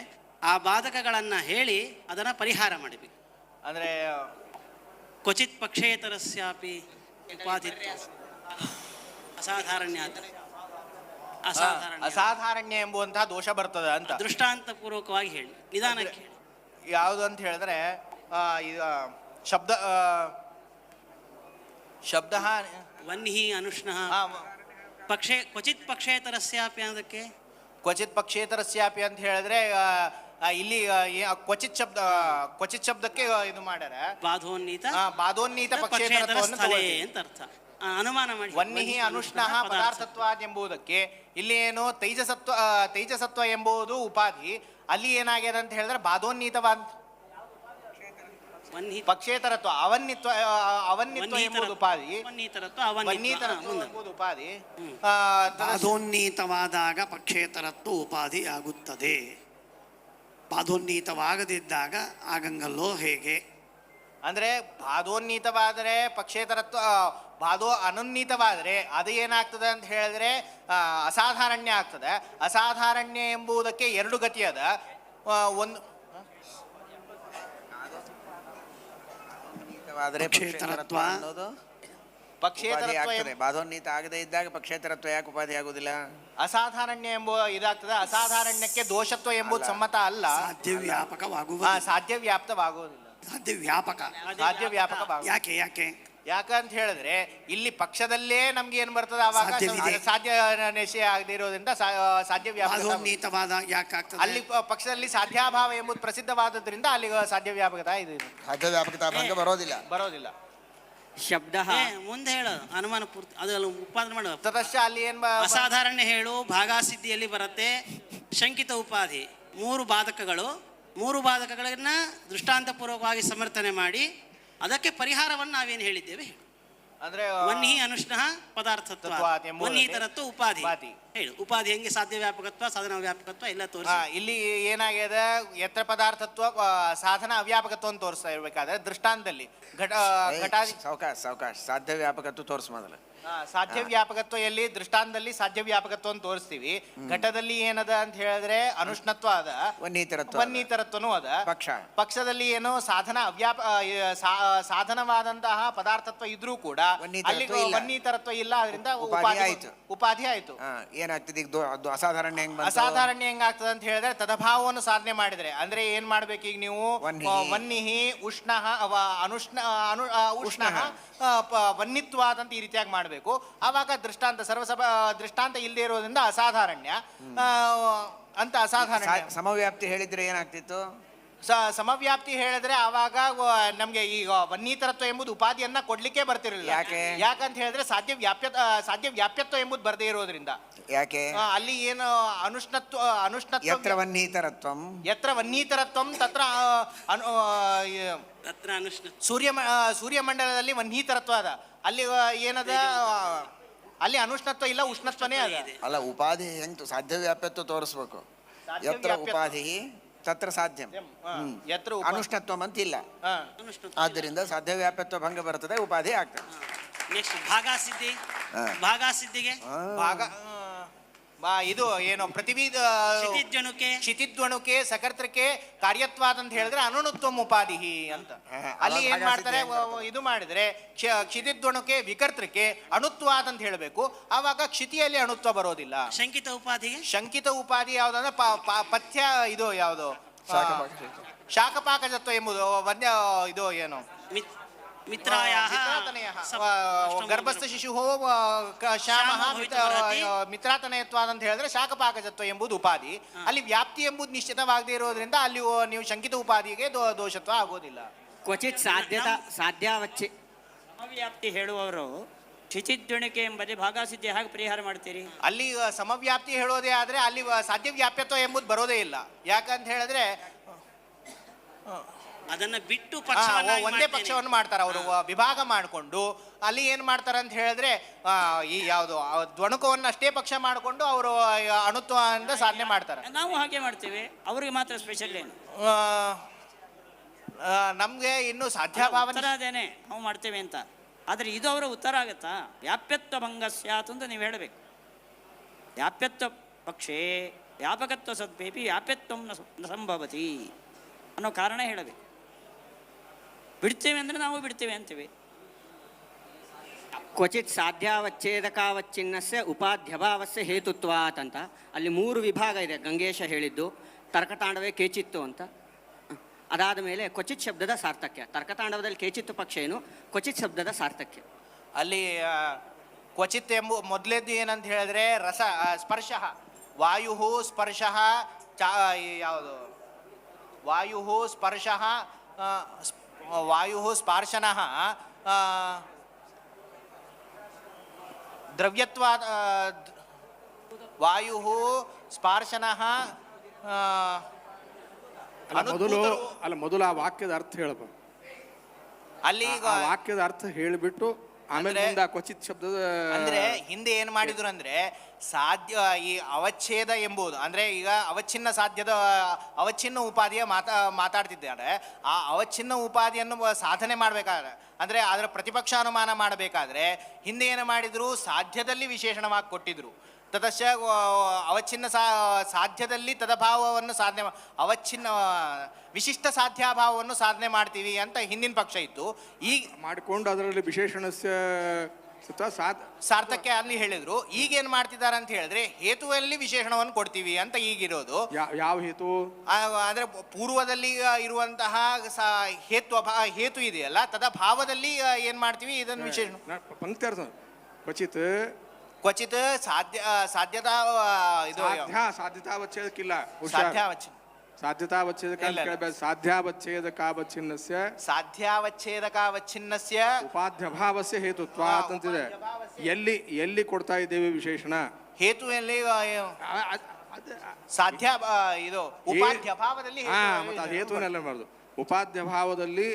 ಆ ಬಾಧಕಗಳನ್ನು ಹೇಳಿ ಅದನ್ನು ಪರಿಹಾರ ಮಾಡಬೇಕು. ಅಂದರೆ ಕ್ವಚಿತ್ ಪಕ್ಷೇತರಸ್ಯಾಪಿ ಉಪಾಧಿತ್ವ ಅಸಾಧಾರಣ್ಯ ಅಸಾಧಾರಣ್ಯ ಎಂಬುವಂತಹ ದೋಷ ಬರ್ತದೆ ಅಂತ ದೃಷ್ಟಾಂತಪೂರ್ವಕವಾಗಿ ಹೇಳಿ, ನಿಧಾನಕ್ಕೆ ಹೇಳಿ. ಯಾವುದು ಅಂತ ಹೇಳಿದ್ರೆ ಶಬ್ದ ವನ್ಹಿ ಅನುಷ್ಣಃ ಪಕ್ಷೇ ಕ್ವಚಿತ್ ಪಕ್ಷೇತರಸ್ಯಾಪಿ ಅನ್ನೋದಕ್ಕೆ ಕ್ವಚಿತ್ ಪಕ್ಷೇತರಸ್ಯಾಪಿ ಅಂತ ಹೇಳಿದ್ರೆ ಇಲ್ಲಿ ಕ್ವಚಿತ್ ಶಬ್ದಕ್ಕೆ ಇದು ಮಾಡ್ಯಾರ ಬಾಧೋನ್ನೀತ ಪಕ್ಷೇತರತ್ವವನ್ನು ಅಂತ ಅರ್ಥ. ಅನುಮಾನ ಮಾಡಿ ವನ್ನಿಹಿ ಅನುಷ್ಣಃ ಪದಾರ್ಥತ್ವಾದ್ ಎಂಬುದಕ್ಕೆ ಇಲ್ಲಿ ಏನು ತೈಜಸತ್ವ ಎಂಬುದು ಉಪಾಧಿ. ಅಲ್ಲಿ ಏನಾಗ್ಯದ ಅಂತ ಹೇಳಿದ್ರೆ ಬಾಧೋನ್ನೀತವಾದ ಪಕ್ಷೇತರತ್ವ ಅವನ್ನಿತ್ವ ಎಂಬುದು ಉಪಾಧಿ. ಎಂಬುದು ಉಪಾಧಿ. ಬಾಧೋನ್ನೀತವಾದಾಗ ಪಕ್ಷೇತರತ್ವ ಉಪಾಧಿ ಆಗುತ್ತದೆ. ಬಾಧೋನ್ನೀತವಾಗದಿದ್ದಾಗ ಆಗಂಗಲ್ಲೋ ಹೇಗೆ ಅಂದ್ರೆ ಬಾಧೋನ್ನೀತವಾದರೆ ಪಕ್ಷೇತರತ್ವ, ಅನುನ್ನೀತವಾದರೆ ಅದು ಏನಾಗ್ತದೆ ಅಂತ ಹೇಳಿದ್ರೆ ಅಸಾಧಾರಣ್ಯ ಆಗ್ತದೆ. ಅಸಾಧಾರಣ್ಯ ಎಂಬುದಕ್ಕೆ ಎರಡು ಗತಿ ಅದ. ಒಂದು ಪಕ್ಷೇತರತ್ವ ಅನ್ನೋದು ಬಾಧೋನ್ನೀತ ಆಗದೇ ಇದ್ದಾಗ ಪಕ್ಷೇತರತ್ವ ಯಾಕೆ ಉಪಾಧಿ ಆಗುದಿಲ್ಲ? ಅಸಾಧಾರಣ್ಯ ಎಂಬ ಇದಾಗ್ತದೆ. ಅಸಾಧಾರಣ್ಯಕ್ಕೆ ದೋಷತ್ವ ಎಂಬುದು ಸಮ್ಮತ ಅಲ್ಲ. ಸಾಧ್ಯ ವ್ಯಾಪಕವಾಗುವ ಸಾಧ್ಯ ವ್ಯಾಪ್ತವಾಗುವುದಿಲ್ಲ. ಸಾಧ್ಯ ವ್ಯಾಪಕ ಯಾಕಂತ ಹೇಳಿದ್ರೆ ಇಲ್ಲಿ ಪಕ್ಷದಲ್ಲೇ ನಮ್ಗೆ ಏನ್ ಬರ್ತದೆ ಅವಾಗ ಸಾಧ್ಯ ನಿಶ್ಚಯ ಆಗದೆ ಇರೋದ್ರಿಂದ ಸಾಧ್ಯ ವ್ಯಾಪಕ. ಅಲ್ಲಿ ಪಕ್ಷದಲ್ಲಿ ಸಾಧ್ಯಾಭಾವ ಎಂಬುದು ಪ್ರಸಿದ್ಧವಾದದ್ರಿಂದ ಅಲ್ಲಿ ಸಾಧ್ಯ ವ್ಯಾಪಕತಾ ಇದೆ. ಸಾಧ್ಯ ವ್ಯಾಪಕತಾ ಭಂಗ ಬರೋದಿಲ್ಲ. ಶಬ್ದ ಮುಂದೆ ಹೇಳು, ಅನುಮಾನ ಪೂರ್ತಿ ಅದು ಉತ್ಪಾದನೆ ಮಾಡುವ. ತದಶ್ಚ ಅಲ್ಲಿ ಏನ್ ಅಸಾಧಾರಣ್ಯ ಹೇಳು, ಭಾಗಾಸಿದ್ಧಿಯಲ್ಲಿ ಬರುತ್ತೆ. ಶಂಕಿತ ಉಪಾಧಿ ಮೂರು ಬಾಧಕಗಳನ್ನ ದೃಷ್ಟಾಂತಪೂರ್ವಕವಾಗಿ ಸಮರ್ಥನೆ ಮಾಡಿ ಅದಕ್ಕೆ ಪರಿಹಾರವನ್ನು ನಾವೇನು ಹೇಳಿದ್ದೇವೆ ಅಂದ್ರೆ ವನ್ಹಿ ಅನುಷ್ಣಃ ಪದಾರ್ಥತ್ವ ವನ್ಹಿತರತ್ವ ಉಪಾಧಿ ಹೇಳು. ಉಪಾಧಿ ಹೆಂಗೆ ಸಾಧ್ಯ ವ್ಯಾಪಕತ್ವ ಸಾಧನ ವ್ಯಾಪಕತ್ವ ಎಲ್ಲ ತೋರಿಸಿ. ಇಲ್ಲಿ ಏನಾಗಿದೆ, ಯತ್ರ ಪದಾರ್ಥತ್ವ ಸಾಧನ ಅವ್ಯಾಪಕತ್ವ ಅಂತ ತೋರಿಸ್ತಾ ಇರ್ಬೇಕಾದ್ರೆ ದೃಷ್ಟಾಂತದಲ್ಲಿ ಸಾವಕಾಶ ಸಾಧ್ಯ ವ್ಯಾಪಕತ್ವ ತೋರಿಸ್ ಮೊದಲು. ಸಾಧ್ಯ ವ್ಯಾಪಕತ್ವ ಎಲ್ಲಿ ದೃಷ್ಟಾಂತದಲ್ಲಿ ಸಾಧ್ಯ ವ್ಯಾಪಕತ್ವ ತೋರಿಸ್ತೀವಿ. ಘಟದಲ್ಲಿ ಏನದ ಅಂತ ಹೇಳಿದ್ರೆ ಅನುಷ್ಣತ್ವ ಅದ, ವನ್ನಿತರತ್ವನೂ ಅದ. ಪಕ್ಷದಲ್ಲಿ ಏನು ಸಾಧನವಾದಂತಹ ಪದಾರ್ಥತ್ವ ಇದ್ರೂ ಕೂಡ ಅಲ್ಲಿ ವನ್ನಿತರತ್ವ ಇಲ್ಲ. ಅದರಿಂದ ಉಪಾಧಿ ಆಯ್ತು. ಏನಾಗ್ತದೆ ಈಗ ಅಸಾಧಾರಣ್ಯ ಹೆಂಗಾಗ್ತದೆ ಅಂತ ಹೇಳಿದ್ರೆ ತದಭಾವವನ್ನು ಸಾಧನೆ ಮಾಡಿದ್ರೆ ಅಂದ್ರೆ ಏನ್ ಮಾಡ್ಬೇಕು ಈಗ ನೀವು ವನ್ನಿಹಿ ಉಷ್ಣಃ ಉಷ್ಣಃ ವನ್ನಿತ್ವಾದಂತ ಈ ರೀತಿಯಾಗಿ ಮಾಡಬೇಕು. ಆವಾಗ ದೃಷ್ಟಾಂತ ಇಲ್ಲದೆ ಇರೋದ್ರಿಂದ ಅಸಾಧಾರಣ್ಯ ಅಂತ ಅಸಾಧಾರಣ್ಯ. ಸಮವ್ಯಾಪ್ತಿ ಹೇಳಿದ್ರೆ ಏನಾಗ್ತಿತ್ತು? ಸಮವ್ಯಾಪ್ತಿ ಹೇಳಿದ್ರೆ ಆವಾಗ ನಮ್ಗೆ ಈಗ ವನ್ನಿತರತ್ವ ಎಂಬುದು ಉಪಾಧಿಯನ್ನ ಕೊಡ್ಲಿಕ್ಕೆ ಬರ್ತಿರಲಿಲ್ಲ. ಯಾಕಂತ ಹೇಳಿದ್ರೆ ಸಾಧ್ಯ ವ್ಯಾಪ್ಯತ್ವ ಎಂಬುದು ಬರದೇ ಇರೋದ್ರಿಂದ. ಯಾಕೆ ಅಲ್ಲಿ ಏನು ಅನುಷ್ಣತ್ವ ಯತ್ರ ವನ್ನಿತರತ್ವಂ ತತ್ರ ಸೂರ್ಯಮಂಡಲದಲ್ಲಿ ವನ್ನಿತರತ್ವ ಅದ. ಅಲ್ಲಿ ಏನದ ಅಲ್ಲಿ ಅನುಷ್ಣತ್ವ ಇಲ್ಲ, ಉಷ್ಣತ್ವನೇ ಅದ. ಅಲ್ಲ ಉಪಾಧಿ ಹೆಂಗ್ ಸಾಧ್ಯ ವ್ಯಾಪ್ಯತ್ವ ತೋರಿಸ್ಬೇಕು. ಯತ್ರ ಉಪಾಧಿ ತತ್ರ ಸಾಧ್ಯ ಅನುಷ್ಣತ್ವ ಅಂತಿಲ್ಲ. ಆದ್ದರಿಂದ ಸಾಧ್ಯ ವ್ಯಾಪ್ಯತ್ವ ಭಂಗ ಬರ್ತದೆ, ಉಪಾಧಿ ಆಗ್ತದೆ. ನೆಕ್ಸ್ಟ್ ಭಾಗಾಸಿದ್ಧಿ ಭಾಗಾಸಿದ್ಧಿಗೆ ಭಾಗ ಇದು ಏನು ಕ್ಷಿತಿದ್ವಣುಕೆ ಕ್ಷಿತಿದ್ವಣುಕೆ ಸಕರ್ತೃಕೆ ಕಾರ್ಯತ್ವಾದ ಅಂತ ಹೇಳಿದ್ರೆ ಅನುಣುತ್ವಂ ಉಪಾಧಿ ಅಂತ. ಅಲ್ಲಿ ಏನ್ ಮಾಡ್ತಾರೆ, ಇದು ಮಾಡಿದ್ರೆ ಕ್ಷಿತಿದ್ವಣುಕೆ ವಿಕರ್ತೃಕೆ ಅಣುತ್ವಾದ ಅಂತ ಹೇಳಬೇಕು. ಆವಾಗ ಕ್ಷಿತಿಯಲ್ಲಿ ಅಣುತ್ವ ಬರೋದಿಲ್ಲ. ಶಂಕಿತ ಉಪಾಧಿಗೆ ಶಂಕಿತ ಉಪಾಧಿ ಯಾವ್ದಂದ್ರೆ ಪಥ್ಯ ಇದು ಯಾವುದು ಶಾಖಪಾಕಜತ್ವ ಎಂಬುದು ವನ್ಯ ಇದು ಏನು ಮಿತ್ರಾಯಾಹ ಗರ್ಭಸ್ಥ ಶಿಶು ಶ್ಯಾಮಃ ಮಿತ್ರಾತನಯತ್ವಾದ ಅಂತ ಹೇಳಿದ್ರೆ ಶಾಖಪಾಕಜತ್ವ ಎಂಬುದು ಉಪಾಧಿ. ಅಲ್ಲಿ ವ್ಯಾಪ್ತಿ ಎಂಬುದು ನಿಶ್ಚಿತವಾಗದೇ ಇರೋದ್ರಿಂದ ಅಲ್ಲಿ ನೀವು ಶಂಕಿತ ಉಪಾಧಿಗೆ ದೋಷತ್ವ ಆಗೋದಿಲ್ಲ. ಕ್ವಚಿತ್ ಸಾಧ್ಯಾವಚ್ಚೆ ಸಮವ್ಯಾಪ್ತಿ ಹೇಳುವವರು ಕ್ಷಿತಿದ್ವಣಿಕೆ ಎಂಬುದೇ ಭಾಗಾಸಿದ್ಧಿ ಹೇಗೆ ಪರಿಹಾರ ಮಾಡ್ತೀರಿ? ಅಲ್ಲಿ ಸಮವ್ಯಾಪ್ತಿ ಹೇಳೋದೇ ಆದ್ರೆ ಅಲ್ಲಿ ಸಾಧ್ಯ ವ್ಯಾಪ್ಯತ್ವ ಎಂಬುದು ಬರೋದೇ ಇಲ್ಲ. ಯಾಕಂತ ಹೇಳಿದ್ರೆ ಅದನ್ನ ಬಿಟ್ಟು ಒಂದೇ ಪಕ್ಷವನ್ನು ಮಾಡ್ತಾರೆ ಅವರು, ವಿಭಾಗ ಮಾಡಿಕೊಂಡು ಅಲ್ಲಿ ಏನ್ ಮಾಡ್ತಾರೆ ಅಂತ ಹೇಳಿದ್ರೆ ಈ ಯಾವುದು ದ್ವಣುಕವನ್ನು ಅಷ್ಟೇ ಪಕ್ಷ ಮಾಡಿಕೊಂಡು ಅವರು ಅಣುತ್ವದಿಂದ ಸಾಧನೆ ಮಾಡ್ತಾರೆ. ನಾವು ಹಾಗೆ ಮಾಡ್ತೇವೆ, ಅವ್ರಿಗೆ ಮಾತ್ರ ಸ್ಪೆಷಲ್ ಏನು? ನಮ್ಗೆ ಇನ್ನು ಸಾಧ್ಯಾಭಾವನೆ ಅದೇನೆ ನಾವು ಮಾಡ್ತೇವೆ ಅಂತ. ಆದ್ರೆ ಇದು ಅವರ ಉತ್ತರ ಆಗತ್ತಾ? ವ್ಯಾಪ್ಯತ್ವ ಭಂಗ ಸ್ಯಾತ್ ಅಂತ ನೀವು ಹೇಳಬೇಕು. ವ್ಯಾಪ್ಯತ್ವ ಪಕ್ಷೇ ವ್ಯಾಪಕತ್ವ ಸದ್ಭೇಪಿ ವ್ಯಾಪ್ಯತ್ವ ನ ಸಂಭವತಿ ಅನ್ನೋ ಕಾರಣ ಹೇಳಬೇಕು. ಬಿಡ್ತೇವೆ ಅಂದರೆ ನಾವು ಬಿಡ್ತೇವೆ ಅಂತೀವಿ. ಕ್ವಚಿತ್ ಸಾಧ್ಯಾವಚ್ಛೇದಕಾವಚ್ಛಿನ್ನಸ್ಯ ಉಪಾಧ್ಯಭಾವಸ್ಯ ಹೇತುತ್ವಾತ್ ಅಂತ ಅಲ್ಲಿ 3 ವಿಭಾಗ ಇದೆ. ಗಂಗೇಶ ಹೇಳಿದ್ದು ತರ್ಕತಾಂಡವೇ ಕೇಚಿತ್ತು ಅಂತ. ಅದಾದ ಮೇಲೆ ಕ್ವಚಿತ್ ಶಬ್ದದ ಸಾರ್ಥಕ್ಯ. ತರ್ಕತಾಂಡವದಲ್ಲಿ ಕೇಚಿತ್ತು ಪಕ್ಷ ಏನು, ಕ್ವಚಿತ್ ಶಬ್ದದ ಸಾರ್ಥಕ್ಯ. ಅಲ್ಲಿ ಕ್ವಚಿತ್ ಮೊದಲೇದ್ದು ಏನಂತ ಹೇಳಿದ್ರೆ ಸ್ಪರ್ಶ ವಾಯು ಸ್ಪರ್ಶ ಯಾವುದು ವಾಯು ಸ್ಪರ್ಶ ವಾಯು ಸ್ಪಾರ್ಶನಃ ದ್ರವ್ಯತ್ವ ವಾಯು ಸ್ಪಾರ್ಶನಃ ಮೊದಲು ಆ ವಾಕ್ಯದ ಅರ್ಥ ಹೇಳಪ್ಪ. ಅಲ್ಲಿ ವಾಕ್ಯದ ಅರ್ಥ ಹೇಳಿಬಿಟ್ಟು ಆಮೇಲೆ ಕ್ವಚಿತ್ ಶಬ್ದದ ಅಂದ್ರೆ ಹಿಂದೆ ಏನ್ ಮಾಡಿದ್ರು ಅಂದ್ರೆ ಸಾಧ್ಯ ಈ ಅವಚ್ಛೇದ ಎಂಬುದು ಅಂದ್ರೆ ಈಗ ಅವಚ್ಛಿನ್ನ ಉಪಾಧಿಯ ಮಾತಾಡ್ತಿದ್ದಾರೆ. ಆ ಅವಚ್ಛಿನ್ನ ಉಪಾಧಿಯನ್ನು ಸಾಧನೆ ಮಾಡಬೇಕಾದ್ರೆ ಅಂದ್ರೆ ಅದರ ಪ್ರತಿಪಕ್ಷ ಅನುಮಾನ ಮಾಡಬೇಕಾದ್ರೆ ಹಿಂದೆ ಏನು ಮಾಡಿದ್ರು, ಸಾಧ್ಯದಲ್ಲಿ ವಿಶೇಷಣವಾಗಿ ಕೊಟ್ಟಿದ್ರು. ತತಶ್ಚ ಅವಚ್ಛಿನ್ನ ಸಾಧ್ಯದಲ್ಲಿ ತದಭಾವವನ್ನು ಸಾಧನೆ ಅವಚ್ಛಿನ್ನ ವಿಶಿಷ್ಟ ಸಾಧ್ಯಾಭಾವವನ್ನು ಸಾಧನೆ ಮಾಡ್ತೀವಿ ಅಂತ ಹಿಂದಿನ ಪಕ್ಷ ಇತ್ತು. ಈಗ ಮಾಡಿಕೊಂಡು ಅದರಲ್ಲಿ ವಿಶೇಷಣಸ್ಯ ಸಾರ್ಥಕ್ಯ ಅಲ್ಲಿ ಹೇಳಿದ್ರು. ಈಗ ಏನ್ ಮಾಡ್ತಿದ್ದಾರೆ ಅಂತ ಹೇಳಿದ್ರೆ ಹೇತುವಲ್ಲಿ ವಿಶೇಷಣವನ್ನು ಕೊಡ್ತೀವಿ ಅಂತ ಈಗಿರೋದು. ಯಾವ ಹೇತು ಅಂದ್ರೆ ಪೂರ್ವದಲ್ಲಿ ಇರುವಂತಹ ಹೇತು ಇದೆಯಲ್ಲ, ತದಭಾವದಲ್ಲಿ ಏನ್ ಮಾಡ್ತೀವಿ ಇದನ್ನು ವಿಶೇಷಣ ಪಂಕ್ತಿ ಅರ್ಥ ಕ್ವಚಿತ್ ಸಾಧ್ಯತಾ ಇದು ಸಾಧ್ಯತಾವಚ್ಛೇದಕ್ಕಿಲ್ಲ, ಸಾಧ್ಯಾವಚ್ಛೇದಕಾವಚ್ಛಿನ್ನಸ್ಯ ಉಪಾಧ್ಯಭಾವಸ್ಯ ಹೇತುತ್ವ ಅಂತಿದೆ. ಎಲ್ಲಿ ಕೊಡ್ತಾ ಇದ್ದೇವೆ ವಿಶೇಷಣ? ಹೇತುವಲ್ಲಿ ಸಾಧ್ಯ ಇದು ಉಪಾಧ್ಯಭಾವದಲ್ಲಿ ಹೇತುವನ್ನೆಲ್ಲ ಮಾಡುದು. ಉಪಾಧ್ಯಭಾವದಲ್ಲಿ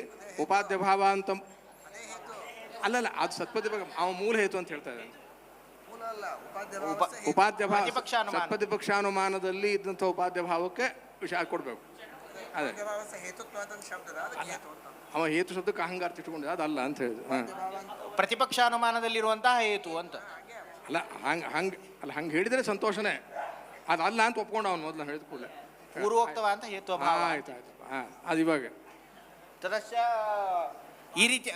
ಉಪಾಧ್ಯಭಾವ ಅಂತ ಅಲ್ಲಲ್ಲ, ಅದು ಸತ್ಪದಿ ಅವ ಮೂಲ ಹೇತು ಅಂತ ಹೇಳ್ತಾ ಇದ್ದಾನೆ. ಸತ್ಪ್ರತಿಪಕ್ಷಾನುಮಾನದಲ್ಲಿ ಇದ್ದಂಥ ಉಪಾಧ್ಯ ಭಾವಕ್ಕೆ ವಿಷಯ ಕೊಡ್ಬೇಕು. ಅದೇ ಅವ ಹೇತು ಶಬ್ದಕ್ಕೆ ಅಹಂಗಾರ ತಿಟ್ಕೊಂಡಿದ್ದ, ಅದಲ್ಲ ಅಂತ ಹೇಳಿದ್ರು. ಪ್ರತಿಪಕ್ಷಾನುಮಾನದಲ್ಲಿರುವಂತಹ ಹೇತು ಅಂತ ಅಲ್ಲ, ಹಂಗೆ ಹೇಳಿದ್ರೆ ಸಂತೋಷನೇ. ಅದಲ್ಲ ಅಂತ ಒಪ್ಕೊಂಡು ಅವನು ಮೊದಲು ಹೇಳಿದ ಕೂಡಲೇ ಪೂರ್ವೋಕ್ತವ ಅಂತ ಹೇತು. ಆಯ್ತು ಅದು ಇವಾಗ ಈ ರೀತಿ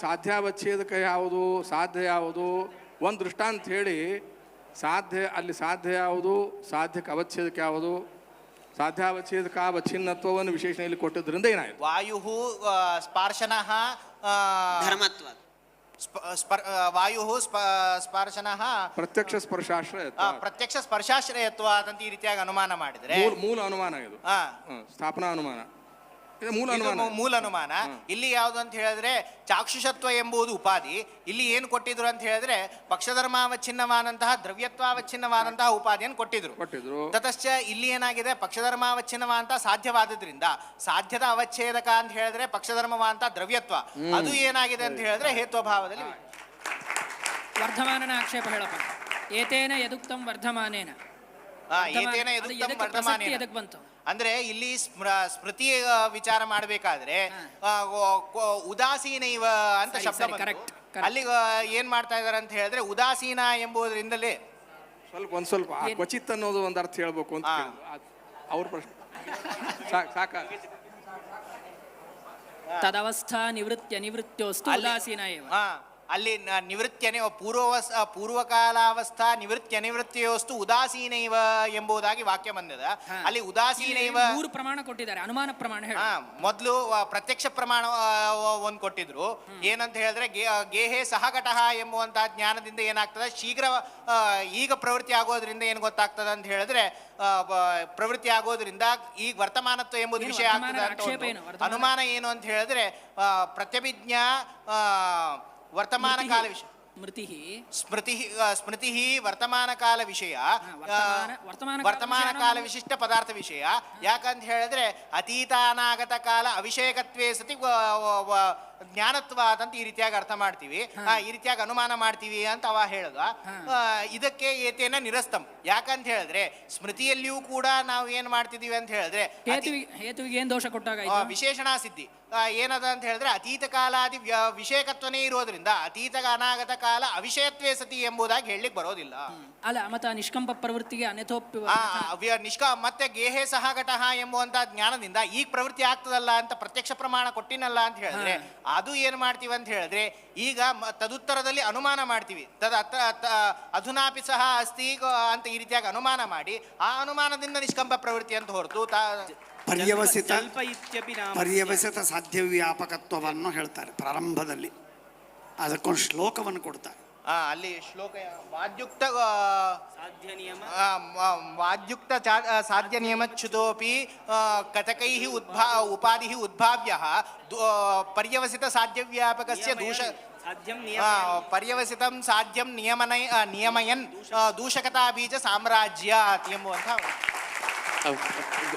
ಸಾಧ್ಯಾವಚ್ಛೇದಕ ಯಾವುದು, ಸಾಧ್ಯ ಯಾವುದು, ಒಂದು ದೃಷ್ಟಾಂತ ಹೇಳಿ ಅಲ್ಲಿ ಸಾಧ್ಯ ಯಾವುದು, ಸಾಧ್ಯಕ್ಕೆ ಅವಚ್ಛೇದಕ ಯಾವುದು, ಸಾಧ್ಯಾವಚ್ಛೇದಕ ಅವಚ್ಛಿನ್ನತ್ವವನ್ನು ವಿಶೇಷಣೆಯಲ್ಲಿ ಕೊಟ್ಟಿದ್ರಿಂದ ಏನಾಯ್ತು? ವಾಯು ಸ್ಪಾರ್ಶನಃ ಧರ್ಮತ್ವ, ವಾಯು ಸ್ಪರ್ಶನಃ ಪ್ರತ್ಯಕ್ಷ ಸ್ಪರ್ಶಾಶ್ರಯತ್ವ ಅಂತ ಈ ರೀತಿಯಾಗಿ ಅನುಮಾನ ಮಾಡಿದ್ರೆ ಮೂಲ ಅನುಮಾನ ಇದು. ಸ್ಥಾಪನಾ ಅನುಮಾನ ಮೂಲ ಅನುಮಾನ. ಇಲ್ಲಿ ಯಾವುದು ಅಂತ ಹೇಳಿದ್ರೆ ಚಾಕ್ಷುಷತ್ವ ಎಂಬುದು ಉಪಾಧಿ. ಇಲ್ಲಿ ಏನು ಕೊಟ್ಟಿದ್ರು ಅಂತ ಹೇಳಿದ್ರೆ ಪಕ್ಷಧರ್ಮಾವಚ್ಛಿನ್ನವಾದಂತಹ ದ್ರವ್ಯತ್ವಾವಚ್ಛಿನ್ನವಾದಂತಹ ಉಪಾಧಿಯನ್ನು ಕೊಟ್ಟಿದ್ರು. ತತಶ್ಚ ಇಲ್ಲಿ ಏನಾಗಿದೆ, ಪಕ್ಷಧರ್ಮಾವಚ್ಛಿನ್ನವಾದಂತಹ ಸಾಧ್ಯವಾದದ್ರಿಂದ ಸಾಧ್ಯದ ಅವಚ್ಛೇದಕ ಅಂತ ಹೇಳಿದ್ರೆ ಪಕ್ಷಧರ್ಮವಾದಂತ ದ್ರವ್ಯತ್ವ ಅದು ಏನಾಗಿದೆ ಅಂತ ಹೇಳಿದ್ರೆ ಹೇತ್ವಭಾವದಲ್ಲಿ. ವರ್ಧಮಾನನ ಆಕ್ಷೇಪ ಹೇಳಪ್ಪ. ಏತೇನ ಯದುಕ್ತಂ ವರ್ಧಮಾನೇನ, ಏತೇನ ಯದುಕ್ತಂ ವರ್ಧಮಾನೇನ ಬಂತು ಅಂದ್ರೆ ಇಲ್ಲಿ ಸ್ಮೃತಿ ವಿಚಾರ ಮಾಡಬೇಕಾದ್ರೆ ಉದಾಸೀನ ಇವ ಅಂತ ಶಬ್ದ ಅಲ್ಲಿ ಏನ್ ಮಾಡ್ತಾ ಇದಾರೆ ಅಂತ ಹೇಳಿದ್ರೆ ಉದಾಸೀನ ಎಂಬುದರಿಂದಲೇ ಒಂದ್ ಸ್ವಲ್ಪ ಆ ಕ್ವಚಿತ್ ಅನ್ನೋದು ಒಂದು ಅರ್ಥ ಹೇಳ್ಬೇಕು ಅಂತ ಅವ್ರ ಪ್ರಶ್ನೆ ಸಾಕ ತದವಸ್ಥಾ ನಿವೃತ್ಯ ನಿವೃತ್ಯೋಸ್ತು ಉದಾಸೀನ ಏವ. ಅಲ್ಲಿ ನಿವೃತ್ಯನೇ ಪೂರ್ವಕಾಲಾವಸ್ಥಾ ನಿವೃತ್ಯ ನಿವೃತ್ತಿಯೋಸ್ತು ಉದಾಸೀನೈವ ಎಂಬುದಾಗಿ ವಾಕ್ಯ ಬಂದಿದೆ. ಅಲ್ಲಿ ಉದಾಸೀನೈವ 3 ಪ್ರಮಾಣ ಕೊಟ್ಟಿದ್ದಾರೆ. ಅನುಮಾನ ಪ್ರಮಾಣ ಹೇಳಿ. ಮೊದಲು ಪ್ರತ್ಯಕ್ಷ ಪ್ರಮಾಣ ಒಂದು ಕೊಟ್ಟಿದ್ರು. ಏನಂತ ಹೇಳಿದ್ರೆ ಗೇಹೆ ಸಹಘಟಃ ಎಂಬುವಂತಹ ಜ್ಞಾನದಿಂದ ಏನಾಗ್ತದೆ, ಶೀಘ್ರ ಈಗ ಪ್ರವೃತ್ತಿ ಆಗೋದ್ರಿಂದ ಏನು ಗೊತ್ತಾಗ್ತದೆ ಅಂತ ಹೇಳಿದ್ರೆ ಪ್ರವೃತ್ತಿ ಆಗೋದ್ರಿಂದ ಈಗ ವರ್ತಮಾನತ್ವ ಎಂಬುದು ವಿಷಯ ಆಗ್ತದೆ ಅಂತ. ಅನುಮಾನ ಏನು ಅಂತ ಹೇಳಿದ್ರೆ ಪ್ರತ್ಯಭಿಜ್ಞಾ ವರ್ತಮಾನ ಕಾಲ ವಿಷಯ ಸ್ಮೃತಿ ವರ್ತಮಾನ ಕಾಲ ವಿಷಯ ವರ್ತಮಾನ ಕಾಲ ವಿಶಿಷ್ಟ ಪದಾರ್ಥ ವಿಷಯ. ಯಾಕಂತ ಹೇಳಿದ್ರೆ ಅತೀತ ಅನಾಗತ ಕಾಲ ಅವಿಷಯಕತ್ವೇ ಸತಿ ಜ್ಞಾನತ್ವ ಅಂತ ಈ ರೀತಿಯಾಗಿ ಅರ್ಥ ಮಾಡ್ತೀವಿ, ಈ ರೀತಿಯಾಗಿ ಅನುಮಾನ ಮಾಡ್ತೀವಿ ಅಂತ ಅವ ಹೇಳದ. ಇದಕ್ಕೆ ಏತೇನ ನಿರಸ್ತಂ. ಯಾಕಂತ ಹೇಳಿದ್ರೆ ಸ್ಮೃತಿಯಲ್ಲಿಯೂ ಕೂಡ ನಾವು ಏನ್ ಮಾಡ್ತಿದೀವಿ ಅಂತ ಹೇಳಿದ್ರೆ ಹೇತುವಿಗೆ ಏನ್ ದೋಷ ಕೊಟ್ಟಾಗ ವಿಶೇಷಣ ಸಿದ್ಧಿ ಏನದ ಅಂತ ಹೇಳಿದ್ರೆ ಅತೀತ ಕಾಲಾದಿ ವಿಷಯಕತ್ವನೇ ಇರೋದ್ರಿಂದ ಅತೀತ ಅನಾಗತ ಕಾಲ ಅವಿಷಯತ್ವೇ ಸತಿ ಎಂಬುದಾಗಿ ಹೇಳಲಿಕ್ಕೆ ಬರೋದಿಲ್ಲ. ಅಲ್ಲ ಮತ್ತೆ ನಿಷ್ಕಂಪ ಪ್ರವೃತ್ತಿಗೆ ಮತ್ತೆ ಗೇಹೆ ಸಹಘಟಃ ಎಂಬುವಂತ ಜ್ಞಾನದಿಂದ ಈಗ ಪ್ರವೃತ್ತಿ ಆಗ್ತದಲ್ಲ ಅಂತ ಪ್ರತ್ಯಕ್ಷ ಪ್ರಮಾಣ ಕೊಟ್ಟಿನಲ್ಲ ಅಂತ ಹೇಳಿದ್ರೆ ಅದು ಏನ್ ಮಾಡ್ತೀವಿ ಅಂತ ಹೇಳಿದ್ರೆ ಈಗ ತದುತ್ತರದಲ್ಲಿ ಅನುಮಾನ ಮಾಡ್ತೀವಿ. ಅಧುನಾಪಿ ಸಹ ಅಸ್ತಿ ಅಂತ ಈ ರೀತಿಯಾಗಿ ಅನುಮಾನ ಮಾಡಿ ಆ ಅನುಮಾನದಿಂದ ನಿಷ್ಕಂಪ ಪ್ರವೃತ್ತಿ ಅಂತ ಹೊರತು ಪರ್ಯವಸಿತ ಸಾಧ್ಯ ವ್ಯಾಪಕತ್ವವನ್ನು ಹೇಳ್ತಾರೆ ಪ್ರಾರಂಭದಲ್ಲಿ. ಅದಕ್ಕೊಂದು ಶ್ಲೋಕವನ್ನು ಕೊಡ್ತಾರೆ. ಅಲ್ಲಿ ಶ್ಲೋಕ ವಾದ್ಯುಕ್ತ ಸಾಧ್ಯ ನಿಯಮಚ್ಯುತೋಪಿ ಕಥಕೈ ಉಪಾಧಿ ಉದ್ಭಾವ್ಯ ಪರ್ಯವಸಿತ ಸಾಧ್ಯ ವ್ಯಾಪಕಸ್ಯ ದೂಷ ಪರ್ಯವಸಿತಂ ಸಾಧ್ಯಂ ನಿಯಮಯನ್ ದೂಷಕತಾ ಬೀಜ ಸಾಮ್ರಾಜ್ಯ ಎಂಬುವಂಥ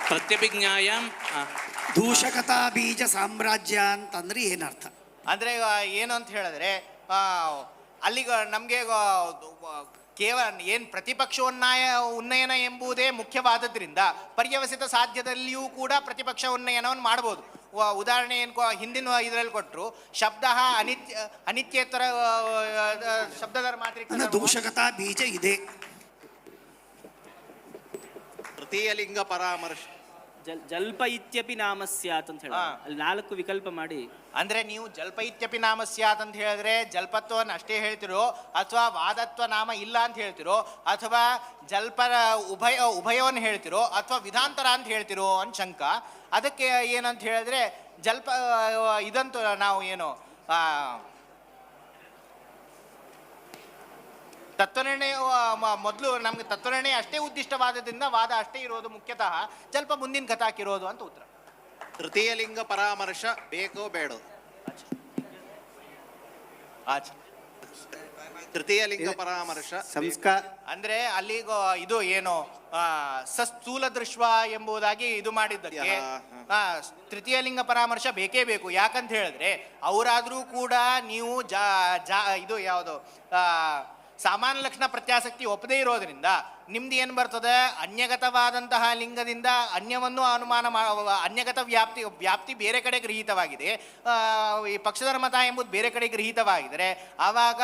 ಪ್ರತ್ಯಭಿಜ್ಞಾಯಾಮ್ ದೂಷಕತಾ ಬೀಜ ಸಾಮ್ರಾಜ್ಯ ಅಂತಂದ್ರೆ ಏನರ್ಥ ಅಂದ್ರೆ ಏನು ಅಂತ ಹೇಳಿದ್ರೆ ಅಲ್ಲಿಗ ನಮಗೆ ಕೇವಲ ಏನು ಪ್ರತಿಪಕ್ಷ ಉನ್ನಯನ ಎಂಬುದೇ ಮುಖ್ಯವಾದದ್ರಿಂದ ಪರ್ಯವಸಿತ ಸಾಧ್ಯದಲ್ಲಿಯೂ ಕೂಡ ಪ್ರತಿಪಕ್ಷ ಉನ್ನಯನವನ್ನು ಮಾಡ್ಬೋದು. ಉದಾಹರಣೆ ಏನು ಹಿಂದಿನ ಇದರಲ್ಲಿ ಕೊಟ್ಟರು, ಶಬ್ದ ಅನಿತ್ಯೇತರ ಶಬ್ದದ ಮಾತ್ರ ದೂಷಕತಾ ಬೀಜ ಇದೆ. ತೃತೀಯ ಲಿಂಗ ಪರಾಮರ್ಶ ಜಲ್ಪ ಇತ್ಯಪಿ ನಾಮ ಸ್ಯಾತ್ ಅಂತ ಹೇಳಿ ಅಲ್ಲಿ 4 ವಿಕಲ್ಪ ಮಾಡಿ. ಅಂದ್ರೆ ನೀವು ಜಲ್ಪ ಇತ್ಯಪಿ ನಾಮ ಸ್ಯಾತ್ ಅಂತ ಹೇಳಿದ್ರೆ ಜಲ್ಪತ್ವವನ್ನು ಅಷ್ಟೇ ಹೇಳ್ತಿರೋ ಅಥವಾ ವಾದತ್ವ ನಾಮ ಇಲ್ಲ ಅಂತ ಹೇಳ್ತಿರೋ ಅಥವಾ ಜಲ್ಪರ ಉಭಯವನ್ನು ಹೇಳ್ತಿರೋ ಅಥವಾ ವಿಧಾಂತರ ಅಂತ ಹೇಳ್ತಿರೋ ಅಂತ ಶಂಕ. ಅದಕ್ಕೆ ಏನಂತ ಹೇಳಿದ್ರೆ ಜಲ್ಪ ಇದಂತೂ ನಾವು ಏನು ತತ್ವನಿರ್ಣಯ ಮೊದಲು ನಮ್ಗೆ ತತ್ವನಿರ್ಣಯ ಅಷ್ಟೇ ಉದ್ದಿಷ್ಟವಾದದಿಂದ ವಾದ ಅಷ್ಟೇ ಇರೋದು ಮುಖ್ಯತಃ, ಸ್ವಲ್ಪ ಮುಂದಿನ ಕಥಾಕಿರೋದು ಅಂತ ಉತ್ತರ. ತೃತೀಯ ಲಿಂಗ ಪರಾಮರ್ಶ ಬೇಕೋ ಬೇಡೋ? ತೃತೀಯ ಲಿಂಗ ಪರಾಮರ್ಶ ಸಂಸ್ಕಾರ ಅಂದ್ರೆ ಅಲ್ಲಿ ಇದು ಏನು ಸಸ್ಥೂಲ ದೃಶ್ವ ಎಂಬುದಾಗಿ ಇದು ಮಾಡಿದ್ದಕ್ಕೆ ತೃತೀಯ ಲಿಂಗ ಪರಾಮರ್ಶ ಬೇಕೇ ಬೇಕು. ಯಾಕಂತ ಹೇಳಿದ್ರೆ ಅವರಾದ್ರೂ ಕೂಡ ನೀವು ಇದು ಯಾವುದು ಸಾಮಾನ್ಯ ಲಕ್ಷಣ ಪ್ರತ್ಯಾಸಕ್ತಿ ಒಪ್ಪದೇ ಇರೋದ್ರಿಂದ ನಿಮ್ದು ಏನು ಬರ್ತದೆ, ಅನ್ಯಗತವಾದಂತಹ ಲಿಂಗದಿಂದ ಅನ್ಯವನ್ನು ಅನುಮಾನ ಅನ್ಯಗತ ವ್ಯಾಪ್ತಿ ಬೇರೆ ಕಡೆ ಗೃಹೀತವಾಗಿದೆ, ಈ ಪಕ್ಷಧರ್ಮತ ಎಂಬುದು ಬೇರೆ ಕಡೆ ಗೃಹೀತವಾಗಿದ್ದರೆ ಆವಾಗ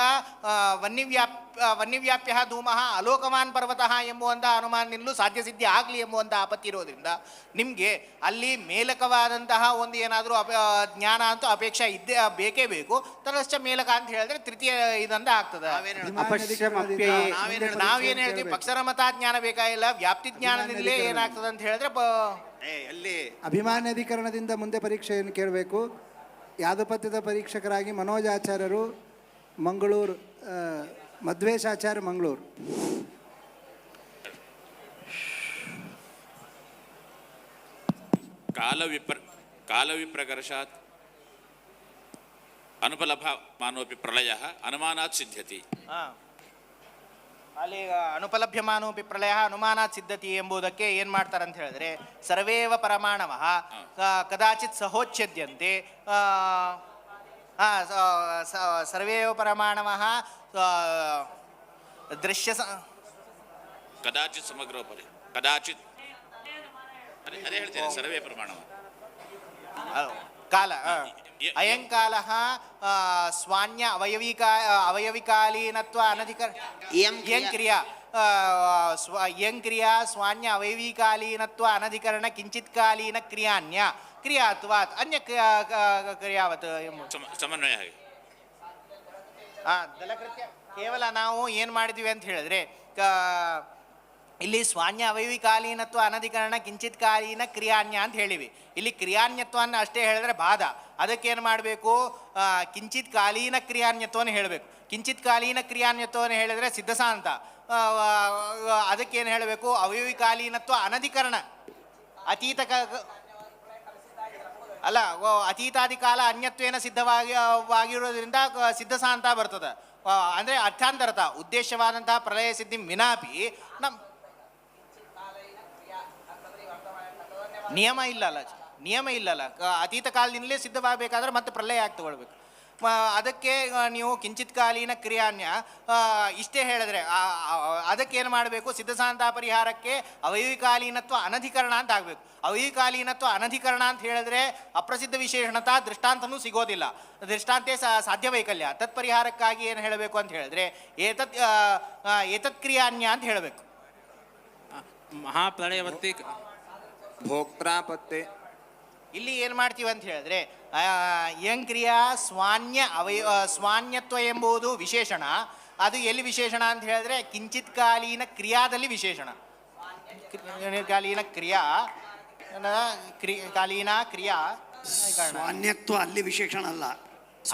ವನ್ಯವ್ಯಾಪ್ಯ ಧೂಮಃ ಅಲೋಕವಾನ್ ಪರ್ವತಃ ಎಂಬುವಂತಹ ಅನುಮಾನದಿಂದಲೂ ಸಾಧ್ಯ ಸಿದ್ಧಿ ಆಗಲಿ ಎಂಬುವಂತಹ ಆಪತ್ತಿ ಇರೋದ್ರಿಂದ ನಿಮಗೆ ಅಲ್ಲಿ ಮೇಲಕವಾದಂತಹ ಒಂದು ಏನಾದರೂ ಜ್ಞಾನ ಅಂತೂ ಅಪೇಕ್ಷೆ ಬೇಕೇ ಬೇಕು. ತದಶ್ಚ ಮೇಲಕ ಅಂತ ಹೇಳಿದ್ರೆ ತೃತೀಯ ಇದಂದ ಆಗ್ತದೆ. ನಾವೇನು ಹೇಳ್ತೀವಿ, ಪಕ್ಷಧರ್ಮತ ಜ್ಞಾನ ಬೇಕಾಗಿಲ್ಲ, ವ್ಯಾಪ್ತಿ ಜ್ಞಾನದಿಂದಲೇ ಏನಾಗ್ತದೆ ಅಂತ ಹೇಳಿದ್ರೆ ಅಭಿಮಾನ್ಯಧಿಕರಣದಿಂದ ಮುಂದೆ ಪರೀಕ್ಷೆಯನ್ನು ಕೇಳಬೇಕು. ಯಾದಪತ್ಯದ ಪರೀಕ್ಷಕರಾಗಿ ಮನೋಜಾಚಾರ್ಯರು ಮಂಗಳೂರು, ಮಧ್ವೇಶಾಚಾರ್ಯ ಮಂಗಳೂರು. ಕಾಲವಿಪ್ರಕರ್ಷಾತ್ ಅನುಪಲಭಮಾನೋಪಿ ಪ್ರಳಯ ಅನುಮಾನಾತ್ ಸಿದ್ಧ್ಯತಿ. ಅಲ್ಲಿ ಅನುಪಲಭ್ಯಮಾನೋಪಿ ಪ್ರಳಯ ಅನುಮಾನಾತ್ ಸಿದ್ಧತಿ ಎಂಬುದಕ್ಕೆ ಏನು ಮಾಡ್ತಾರೆ ಅಂತ ಹೇಳಿದ್ರೆ ಸರ್ವೇವ ಪರಮಾಣವಃ ಕದಾಚಿತ್ ಸಹೋಚ್ಛದ್ಯಂತೆ ಸರ್ವೇವ ಪರಮಾಣವಃ ದೃಶ್ಯ ಕದಾಚಿತ್ ಸಮಗ್ರೋಪರಿ ಕದಾಚಿತ್ ಅದೇ ಹೇಳ್ತೇನೆ ಸರ್ವೇ ಪ್ರಮಾಣವ ಕಾಲ ಅಯಂಕಾಲ ಸ್ವಾನ್ಯ ಅವಯವಿಕಾಲೀನತ್ವ ಅನಧಿಕರಣ ಯಂ ಕ್ರಿಯಾ ಯಂ ಕ್ರಿಯಾ ಸ್ವಾನ್ಯ ಅವಯವಿಕಾಲೀನತ್ವ ಅನಧಿಕರಣ ಕಿಂಚಿತ್ಕಾಲೀನ ಕ್ರಿಯಾನ್ಯ ಕ್ರಿಯಾತ್ವಾತ್ ಅನ್ಯ ಕ್ರಿಯಾವತ್ ಸಮನ್ವಯ. ದಲಕೃತ್ಯ ಕೇವಲ ನಾವು ಏನು ಮಾಡಿದ್ವಿ ಅಂತ ಹೇಳಿದ್ರೆ ಇಲ್ಲಿ ಸ್ವಾನ್ಯ ಅವಯವಿಕಾಲೀನತ್ವ ಅನಧಿಕರಣ ಕಿಂಚಿತ್ ಕಾಲೀನ ಕ್ರಿಯಾನ್ಯ ಅಂತ ಹೇಳಿವಿ. ಇಲ್ಲಿ ಕ್ರಿಯಾನ್ಯತ್ವವನ್ನು ಅಷ್ಟೇ ಹೇಳಿದ್ರೆ ಬಾಧ. ಅದಕ್ಕೇನು ಮಾಡಬೇಕು? ಕಿಂಚಿತ್ ಕಾಲೀನ ಕ್ರಿಯಾನ್ಯತ್ವವನ್ನು ಹೇಳಬೇಕು. ಕಿಂಚಿತ್ ಕಾಲೀನ ಕ್ರಿಯಾನ್ಯತ್ವವನ್ನು ಹೇಳಿದ್ರೆ ಸಿದ್ಧಸಾಂತ. ಅದಕ್ಕೇನು ಹೇಳಬೇಕು? ಅವಯವಿಕಾಲೀನತ್ವ ಅನಧಿಕರಣ ಅತೀತ ಅಲ್ಲ ಅತೀತಾದಿ ಕಾಲ ಅನ್ಯತ್ವೇನ ಸಿದ್ಧವಾಗಿರೋದ್ರಿಂದ ಸಿದ್ಧಸಾಂತ ಬರ್ತದೆ. ಅಂದರೆ ಅರ್ಥಾಂತರತ ಉದ್ದೇಶವಾದಂತಹ ಪ್ರಳಯ ಸಿದ್ಧಿ ವಿನಾಪಿ ನಮ್ಮ ನಿಯಮ ಇಲ್ಲಲ್ಲ ಅತೀತ ಕಾಲದಿಂದಲೇ ಸಿದ್ಧವಾಗಬೇಕಾದ್ರೆ ಮತ್ತೆ ಪ್ರಳಯ ಆಗಿ ತಗೊಳ್ಬೇಕು. ಅದಕ್ಕೆ ನೀವು ಕಿಂಚಿತ್ ಕಾಲೀನ ಕ್ರಿಯಾನ್ಯ ಇಷ್ಟೇ ಹೇಳಿದ್ರೆ ಅದಕ್ಕೇನು ಮಾಡಬೇಕು? ಸಿದ್ಧಸಾಂತ ಪರಿಹಾರಕ್ಕೆ ಅವಯವಿಕಾಲೀನತ್ವ ಅನಧಿಕರಣ ಅಂತ ಆಗಬೇಕು. ಅವಯವಿಕಾಲೀನತ್ವ ಅನಧಿಕರಣ ಅಂತ ಹೇಳಿದ್ರೆ ಅಪ್ರಸಿದ್ಧ ವಿಶೇಷಣತ ದೃಷ್ಟಾಂತನೂ ಸಿಗೋದಿಲ್ಲ. ದೃಷ್ಟಾಂತೆ ಸಾಧ್ಯ ವೈಕಲ್ಯ. ತತ್ಪರಿಹಾರಕ್ಕಾಗಿ ಏನು ಹೇಳಬೇಕು ಅಂತ ಹೇಳಿದ್ರೆ ಏತತ್ ಕ್ರಿಯಾನ್ಯ ಅಂತ ಹೇಳಬೇಕು. ಮಹಾಪ್ರಳಯವರ್ತಿ ಭೋಕ್ತಾಪತ್ತೆ ಇಲ್ಲಿ ಏನು ಮಾಡ್ತೀವಿ ಅಂತ ಹೇಳಿದ್ರೆ ಯಂ ಕ್ರಿಯಾ ಸ್ವಾನ್ಯತ್ವ ಎಂಬುದು ವಿಶೇಷಣ. ಅದು ಎಲ್ಲಿ ವಿಶೇಷಣ ಅಂತ ಹೇಳಿದ್ರೆ ಕಿಂಚಿತ್ ಕಾಲೀನ ಕ್ರಿಯಾದಲ್ಲಿ ವಿಶೇಷಣ. ಕಾಲೀನ ಕ್ರಿಯಾ ಕಾಲೀನ ಕ್ರಿಯಾ ಸ್ವಾನ್ಯತ್ವ ಅಲ್ಲಿ ವಿಶೇಷಣ ಅಲ್ಲ.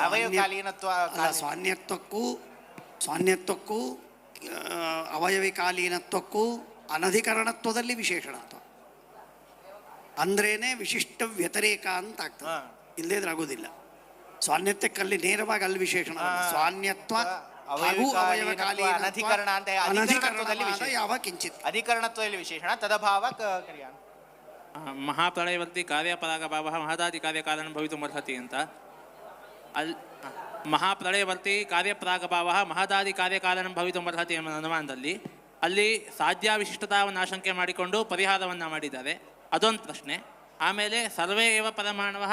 ಅವಯವಕಾಲೀನತ್ವ ಸ್ವಾನ್ಯತ್ವಕ್ಕೂ ಅವಯವಿಕಾಲೀನತ್ವಕ್ಕೂ ಅನಧಿಕರಣತ್ವದಲ್ಲಿ ವಿಶೇಷಣತ್ವ ಅಂದ್ರೇನೆ ವಿಶಿಷ್ಟ ವ್ಯತಿರೇಕ ಅಂತ ಆಗ್ತದೆ. ಇಲ್ಲದೇ ಆಗೋದಿಲ್ಲ. ಸ್ವಾನ್ಯತ್ವಕ್ಕಲ್ಲಿ ನೇರವಾಗಿ ಅಲ್ಲಿ ವಿಶೇಷಣ ಸ್ವಾನ್ಯತ್ವ ಅನಧಿಕರಣ ಅಂತ ಯಾವ ಕಿಂಚಿತ್ ಅಧಿಕರಣತ್ವದಲ್ಲಿ ವಿಶೇಷಣ ತದಭಾವ ಕ್ರಿಯಾ. ಮಹಾಪ್ರಳಯವರ್ತಿ ಕಾರ್ಯಪರಾಗಭಾವ ಮಹದಾದಿ ಕಾರ್ಯಕಾರಣ ಭವಿತುಮರ್ಹತಿ ಅಂತ ಅಲ್ಲಿ ಮಹಾಪ್ರಳಯವರ್ತಿ ಕಾರ್ಯಪರಾಗಭಾವ ಮಹದಾದಿ ಕಾರ್ಯಕಾರಣ ಭವಿತುಮರ್ಹತಿ ಎಂಬ ಅನುಮಾನದಲ್ಲಿ ಅಲ್ಲಿ ಸಾಧ್ಯಾವಿಶಿಷ್ಟತಾವನ್ನು ಆಶಂಕೆ ಮಾಡಿಕೊಂಡು ಪರಿಹಾರವನ್ನು ಮಾಡಿದ್ದಾರೆ. ಅದೊಂದು ಪ್ರಶ್ನೆ. ಆಮೇಲೆ ಸರ್ವೇ ಏವ ಪರಮಾಣವ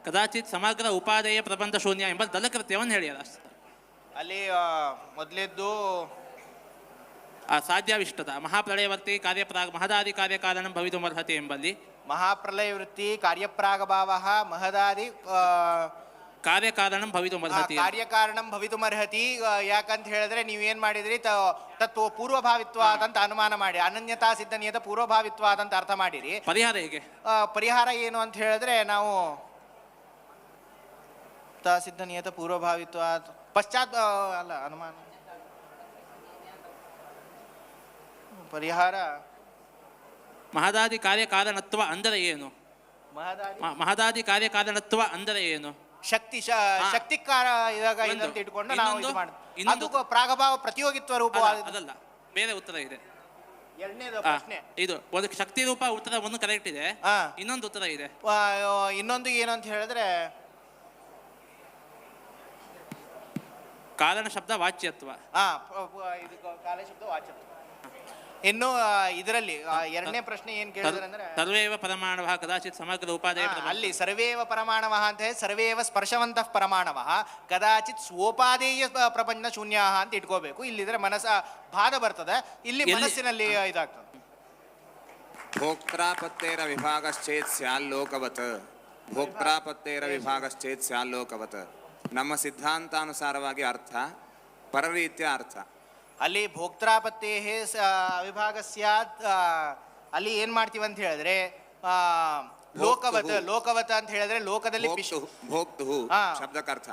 ಕದಾಚಿತ್ ಸಮಗ್ರ ಉಪಾದೇಯ ಪ್ರಬಂಧ ಶೂನ್ಯ ಎಂಬ ದಲಕೃತ್ಯವನ್ನು ಹೇಳ್ಯಾರ. ಅಲ್ಲಿ ಮೊದಲೇದ್ದು ಸಾಧ್ಯಾವಿಷ್ಟತ ಮಹಾಪ್ರಳಯವರ್ತಿ ಮಹದಾದಿ ಕಾರ್ಯಕಾರಣ ಭವಿತುಮರ್ಹತಿ ಎಂಬಲ್ಲಿ ಮಹಾಪ್ರಳಯವೃತ್ತಿ ಕಾರ್ಯಪ್ರಾಗಭಾವ ಮಹದಾದಿ ಕಾರ್ಯಕಾರಣಂ ಭವಿತುಮರ್ಹತಿ ಕಾರ್ಯಕಾರಣಂ ಭವಿತುಮರ್ಹತಿ. ಯಾಕಂತ ಹೇಳಿದ್ರೆ ನೀವೇನ್ ಮಾಡಿದ್ರಿ ತತ್ವ ಪೂರ್ವಭಾವಿತ್ವ ಅಂತ ಅನುಮಾನ ಮಾಡಿ ಅನನ್ಯತಾ ಸಿದ್ಧನೀಯದ ಪೂರ್ವಭಾವಿತ್ವ ಅಂತ ಅರ್ಥ ಮಾಡಿರಿ. ಪರಿಹಾರ ಹೇಗೆ? ಪರಿಹಾರ ಏನು ಅಂತ ಹೇಳಿದ್ರೆ ನಾವು ಸಿದ್ಧನೀಯತ ಪೂರ್ವಭಾವಿತ್ವ ಪಶ್ಚಾತ್ ಅಲ್ಲ ಅನುಮಾನ ಪರಿಹಾರ ಮಹದಾದಿ ಕಾರ್ಯಕಾರಣತ್ವ ಅಂದರೆ ಏನು? ಮಹದಾದಿ ಕಾರ್ಯಕಾರಣತ್ವ ಅಂದರೆ ಏನು? ಶಕ್ತಿಕಾರ ಇದಂತ ಇಟ್ಕೊಂಡು ನಾವು ಇದು ಮಾಡ್ತೀವಿ. ಅದು ಪ್ರಾಗಭಾವ ಪ್ರತಿಯೋಗಿತ್ವ ರೂಪ ಅದಲ್ಲ, ಬೇರೆ ಉತ್ತರ ಇದೆ. ಎರಡನೇದು ಪ್ರಶ್ನೆ ಇದು ಒಂದು ಶಕ್ತಿ ರೂಪ ಉತ್ತರ ಒಂದು ಕರೆಕ್ಟ್ ಇದೆ. ಇನ್ನೊಂದು ಉತ್ತರ ಇದೆ. ಇನ್ನೊಂದು ಏನು ಅಂತ ಹೇಳಿದ್ರೆ ಕಾರಣ ಶಬ್ದ ವಾಚ್ಯತ್ವ. ಇದು ಕಾಲ ಶಬ್ದ ವಾಚ್ಯತ್ವ. ಇನ್ನು ಇದರಲ್ಲಿ ಎರಡನೇ ಪ್ರಶ್ನೆ ಏನ್ ಕೇಳಿದ್ರೆ ಅಂದ್ರೆ ಸರ್ವೇವ ಪರಮಾಣವ ಕದಾಚಿತ್ ಸಮಗ್ರ ಉಪಾದೇಯ ಅಲ್ಲಿ ಸರ್ವೇವ ಪರಮಾಣವ ಅಂತ ಹೇಳಿ ಸರ್ವೇವ ಸ್ಪರ್ಶವಂತಃ ಪರಮಾಣವ ಕದಾಚಿತ್ ಸ್ವೋಪಾದೇಯ ಪ್ರಪಂಚ ಶೂನ್ಯ ಅಂತ ಇಟ್ಕೋಬೇಕು. ಇಲ್ಲಿದ್ರೆ ಮನಸ್ಸ ಬಾಧ ಬರ್ತದೆ. ಇಲ್ಲಿ ಮನಸ್ಸಿನಲ್ಲಿ ಇದಾಗ್ತದೆ. ಭೋಕ್ತಾಪತ್ತೇರ ವಿಭಾಗಶ್ಚೇತ್ ಸ್ಯಾಲ್ಲೋಕವತ್ ಭೋಕ್ತಾಪತ್ತೇರ ವಿಭಾಗಶ್ಚೇತ್ ಸ್ಯಾಲ್ಲೋಕವತ್ ನಮ್ಮ ಸಿದ್ಧಾಂತಾನುಸಾರವಾಗಿ ಅರ್ಥ ಪರರೀತ್ಯ ಅರ್ಥ. ಅಲ್ಲಿ ಭೋಕ್ತಾಪತ್ತೇ ವಿಭಾಗ ಸ್ಯಾತ್ ಅಲ್ಲಿ ಏನ್ ಮಾಡ್ತೀವಿ ಅಂತ ಹೇಳಿದ್ರೆ ಲೋಕವತ್ ಅಂತ ಹೇಳಿದ್ರೆ ಲೋಕದಲ್ಲಿ ಶಬ್ದಕರ್ಥ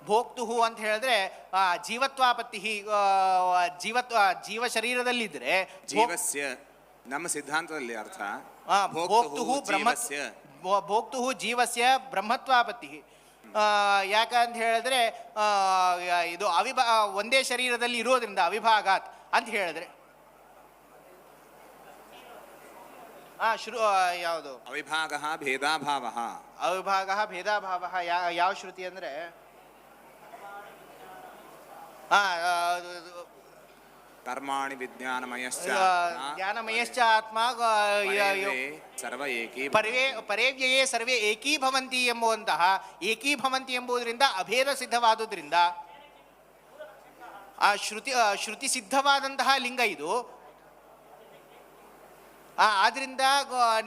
ಭೋಕ್ತುಹು ಅಂತ ಹೇಳಿದ್ರೆ ಜೀವತ್ವಾಪತ್ತಿ ಜೀವ ಶರೀರದಲ್ಲಿದ್ರೆ ಜೀವಸ್ಯ ನಮ್ಮ ಸಿದ್ಧಾಂತದಲ್ಲಿ ಅರ್ಥ ಭೋಕ್ತುಹು ಭೋಕ್ತುಹು ಜೀವಸ್ಯ ಬ್ರಹ್ಮತ್ವಾಪತ್ತಿ. ಯಾಕಂತ ಹೇಳಿದ್ರೆ ಇದು ಒಂದೇ ಶರೀರದಲ್ಲಿ ಇರೋದ್ರಿಂದ ಅವಿಭಾಗಾತ್ ಅಂತ ಹೇಳಿದ್ರೆ ಯಾವುದು ಅವಿಭಾಗ ಭೇದಾಭಾವ ಅವಿಭಾಗ ಭೇದಾಭಾವ ಯಾವ ಶ್ರುತಿ ಅಂದ್ರೆ ಕರ್ಮಾಣಿ ವಿಜ್ಞಾನಮಯಶ್ಚ ಜ್ಞಾನಮಯಶ್ಚ ಆತ್ಮ ಸರ್ವ ಏಕೀ ಪರೇವ್ಯಯೇ ಸರ್ವೇ ಏಕೀಭವಂತಿ ಎಂಬುವಂತಹ ಏಕೀಭವಂತಿ ಎಂಬುದರಿಂದ ಅಭೇದ ಸಿದ್ಧವಾದುದರಿಂದ ಆ ಶ್ರುತಿ ಸಿದ್ಧವಾದಂತಹ ಲಿಂಗ ಇದು. ಆದ್ರಿಂದ